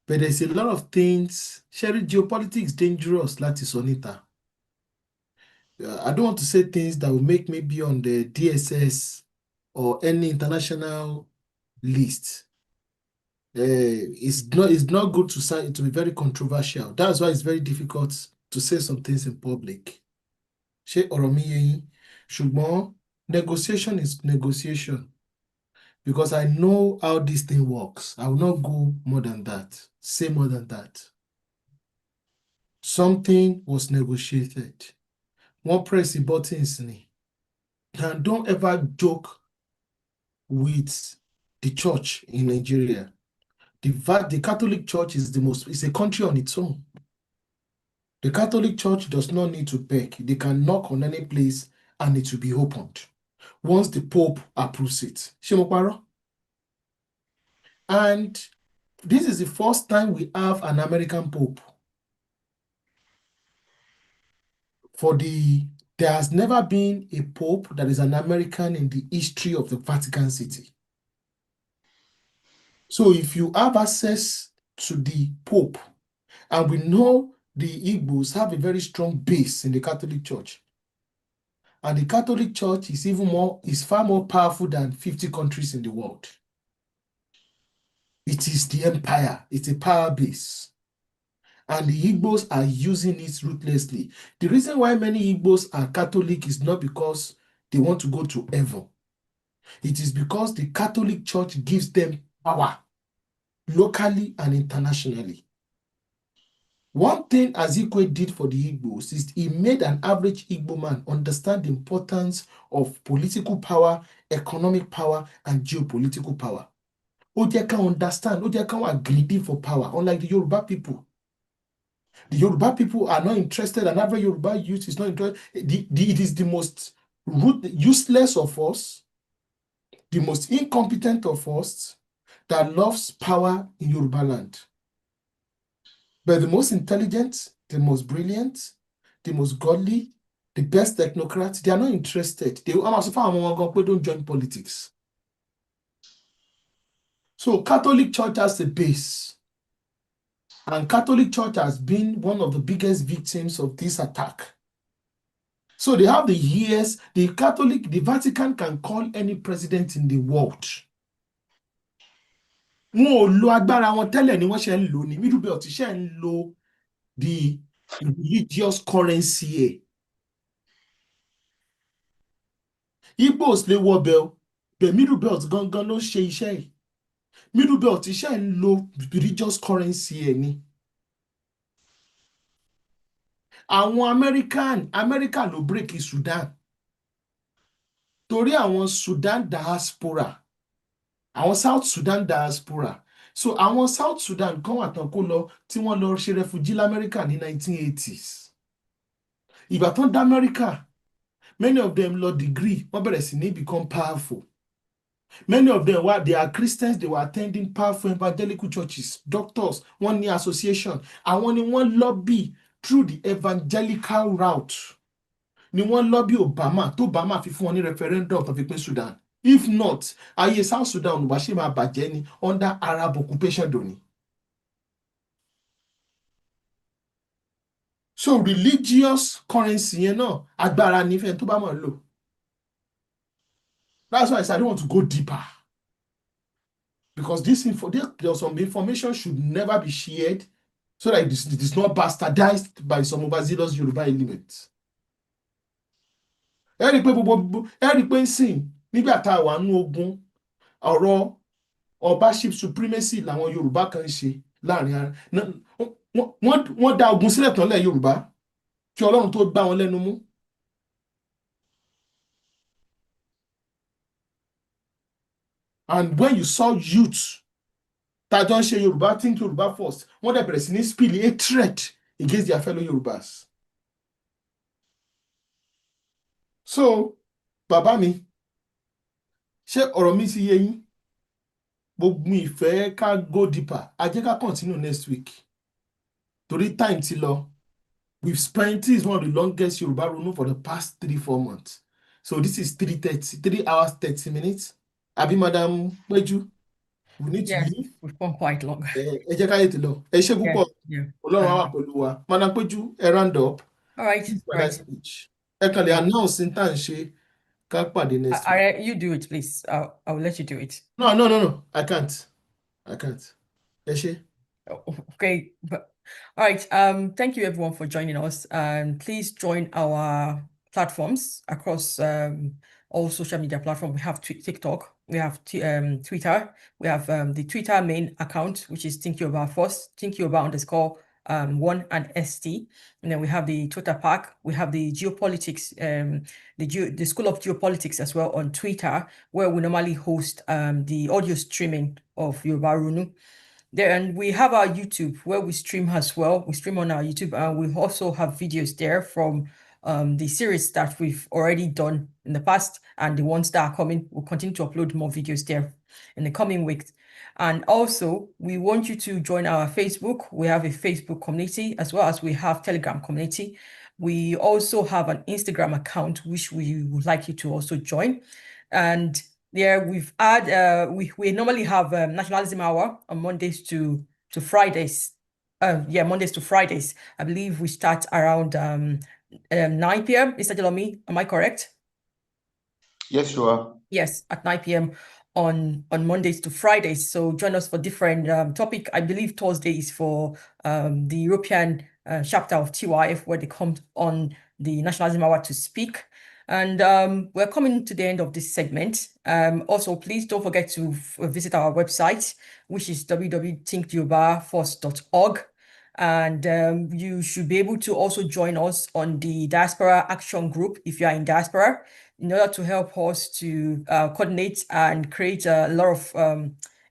Speaker 3: But there's a lot of things. Sharing geopolitics dangerous, láti sọ níta. I don't want to say things that will make me be on the DSS or any international list. It's not good to be very controversial. That's why it's very difficult to say some things in public. Ṣé ọ̀rọ̀ mi yé yín? Ṣùgbọ́n negotiation is negotiation. Because I know how this thing works. I will not go more than that. Say more than that. Something was negotiated. One press the buttons. And don't ever joke with the church in Nigeria. The Catholic Church is a country on its own. The Catholic Church does not need to beg. They can knock on any place and it will be opened once the Pope approves it. Ṣé mo parọ́? And this is the first time we have an American Pope. There has never been a Pope that is an American in the history of the Vatican City. So if you have access to the Pope, and we know the Igbos have a very strong base in the Catholic Church. And the Catholic Church is far more powerful than 50 countries in the world. It is the empire, it's a power base. And the Igbos are using it ruthlessly. The reason why many Igbos are Catholic is not because they want to go to heaven. It is because the Catholic Church gives them power, locally and internationally. One thing Azikwe did for the Igbos is he made an average Igbo man understand the importance of political power, economic power, and geopolitical power. Odia can understand, Odia can greedy for power, unlike the Yoruba people. The Yoruba people are not interested, an average Yoruba youth is not interested. It is the most useless of us, the most incompetent of us that loves power in Yoruba land. But the most intelligent, the most brilliant, the most godly, the best technocrats, they are not interested. They don't join politics. So Catholic Church has a base. And Catholic Church has been one of the biggest victims of this attack. So they have the years, the Vatican can call any president in the world. Middle Belt the religious currency. Igbos lè wọ bẹ̀ the Middle Belt gangan ló ṣe iṣẹ́ yìí. Middle Belt iṣẹ́ ń lo religious currency ẹ̀ ni. Àwọn America ló break Sudan. Torí àwọn Sudan diaspora. Àwọn South Sudan diaspora. So àwọn South Sudan kan wà tán kó lọ tí wọ́n lọ ṣe refugee l'America ní 1980s. Ìgbà tán dá America, many of them lọ degree, wọ́n bẹ̀rẹ̀ sí ní become powerful. Many of them they are Christians, they were attending powerful evangelical churches, doctors, one near association, and one lobby through the evangelical route. Ni one lobby Obama, to Obama fi fún wọn ní referendum tó fi pín Sudan. If not, ayé South Sudan wá ṣe máa bàjẹ́ ni under Arab occupation dòní. So religious currency yẹn náà agbára nífẹ̀ẹ́ tó bá mọ̀ lò. That's why I said I don't want to go deeper. Because some information should never be shared so that it is not bastardized by some overzealous Yoruba elements. Ẹ rí pé ń sìn nígbà tá a wà nínú ogun ọ̀rọ̀ ọbaship supremacy làwọn Yorùbá kan ṣe láàrin ara. Wọ́n dá ogun sílẹ̀ tán lẹ̀ Yorùbá kí Ọlọ́run tó gbá wọn lẹ́nu mú. And when you saw youth that don't share Yoruba, think Yoruba first, wọ́n dẹ̀ bẹ̀rẹ̀ sí ní spill hatred against their fellow Yorubas. So, bàbá mi, ṣé ọ̀rọ̀ mi ti yé yín? Gbogbo mi ìfẹ́ ká go deeper. A jẹ́ ká continue next week. Torí time ti lọ. We've spent, this is one of the longest Yoruba Runu for the past 3-4 months. So this is 3 hours, 30 minutes. Abi, Madam Peju, we need to leave.
Speaker 2: We've gone quite long.
Speaker 3: Ẹ jẹ́ ká yé ti lọ. Ẹ ṣé púpọ̀. Ọlọ́run á wà pẹ̀lú wa. Madam Peju, ẹ round up.
Speaker 2: All right.
Speaker 3: Speech. Ẹ kàn lè announce in time ṣe ká pàdé next week.
Speaker 2: You do it, please. I will let you do it.
Speaker 3: No. I can't. Ẹ ṣé.
Speaker 2: Okay. All right. Thank you everyone for joining us. And please join our platforms across all social media platforms. We have TikTok, we have Twitter, we have the Twitter main account, which is Think Yoruba First, Think Yoruba _1 and ST. And then we have the Twitter pack, we have the geopolitics, the School of Geopolitics as well on Twitter, where we normally host the audio streaming of Yoruba Runu. And we have our YouTube where we stream as well. We stream on our YouTube, and we also have videos there from the series that we've already done in the past, and the ones that are coming. We'll continue to upload more videos there in the coming weeks. And also, we want you to join our Facebook. We have a Facebook community, as well as we have Telegram community. We also have an Instagram account, which we would like you to also join. And there we've had we normally have Nationalism Hour on Mondays to Fridays Yeah, Mondays to Fridays. I believe we start around 9 p.m. Mr. Delomi, am I correct?
Speaker 1: Yes, sure.
Speaker 2: Yes, at 9 p.m. on Mondays to Fridays. So join us for different topic. I believe Thursday is for the European chapter of TYF, where they come on the Nationalism Hour to speak. And we're coming to the end of this segment. Also, please don't forget to visit our website, which is www.thinkyorubaforce.org. And you should be able to also join us on the Diaspora Action Group if you are in diaspora, in order to help us to coordinate and create a lot of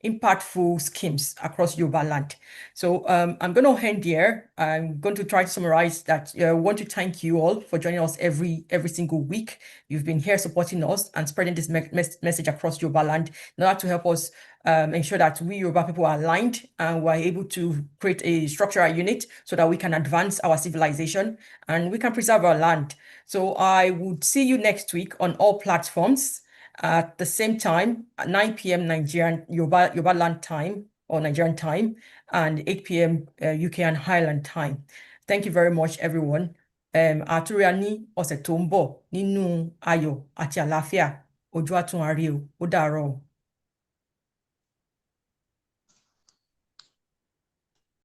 Speaker 2: impactful schemes across Yoruba land. So I'm going to end here. I'm going to try to summarize that. I want to thank you all for joining us every single week. You've been here supporting us and spreading this message across Yoruba land in order to help us ensure that we Yoruba people are aligned and we're able to create a structural unit so that we can advance our civilization and we can preserve our land. So I would see you next week on all platforms at the same time at 9 p.m. Nigerian Yoruba land time or Nigerian time and 8 p.m. UK and Highland time. Thank you very much, everyone. Àtúnyà ní ọ̀sẹ̀ tó ń bọ̀ nínú ayọ̀ àti àlàáfíà. Ojú àtún àrí o. Ó dàárọ̀ o.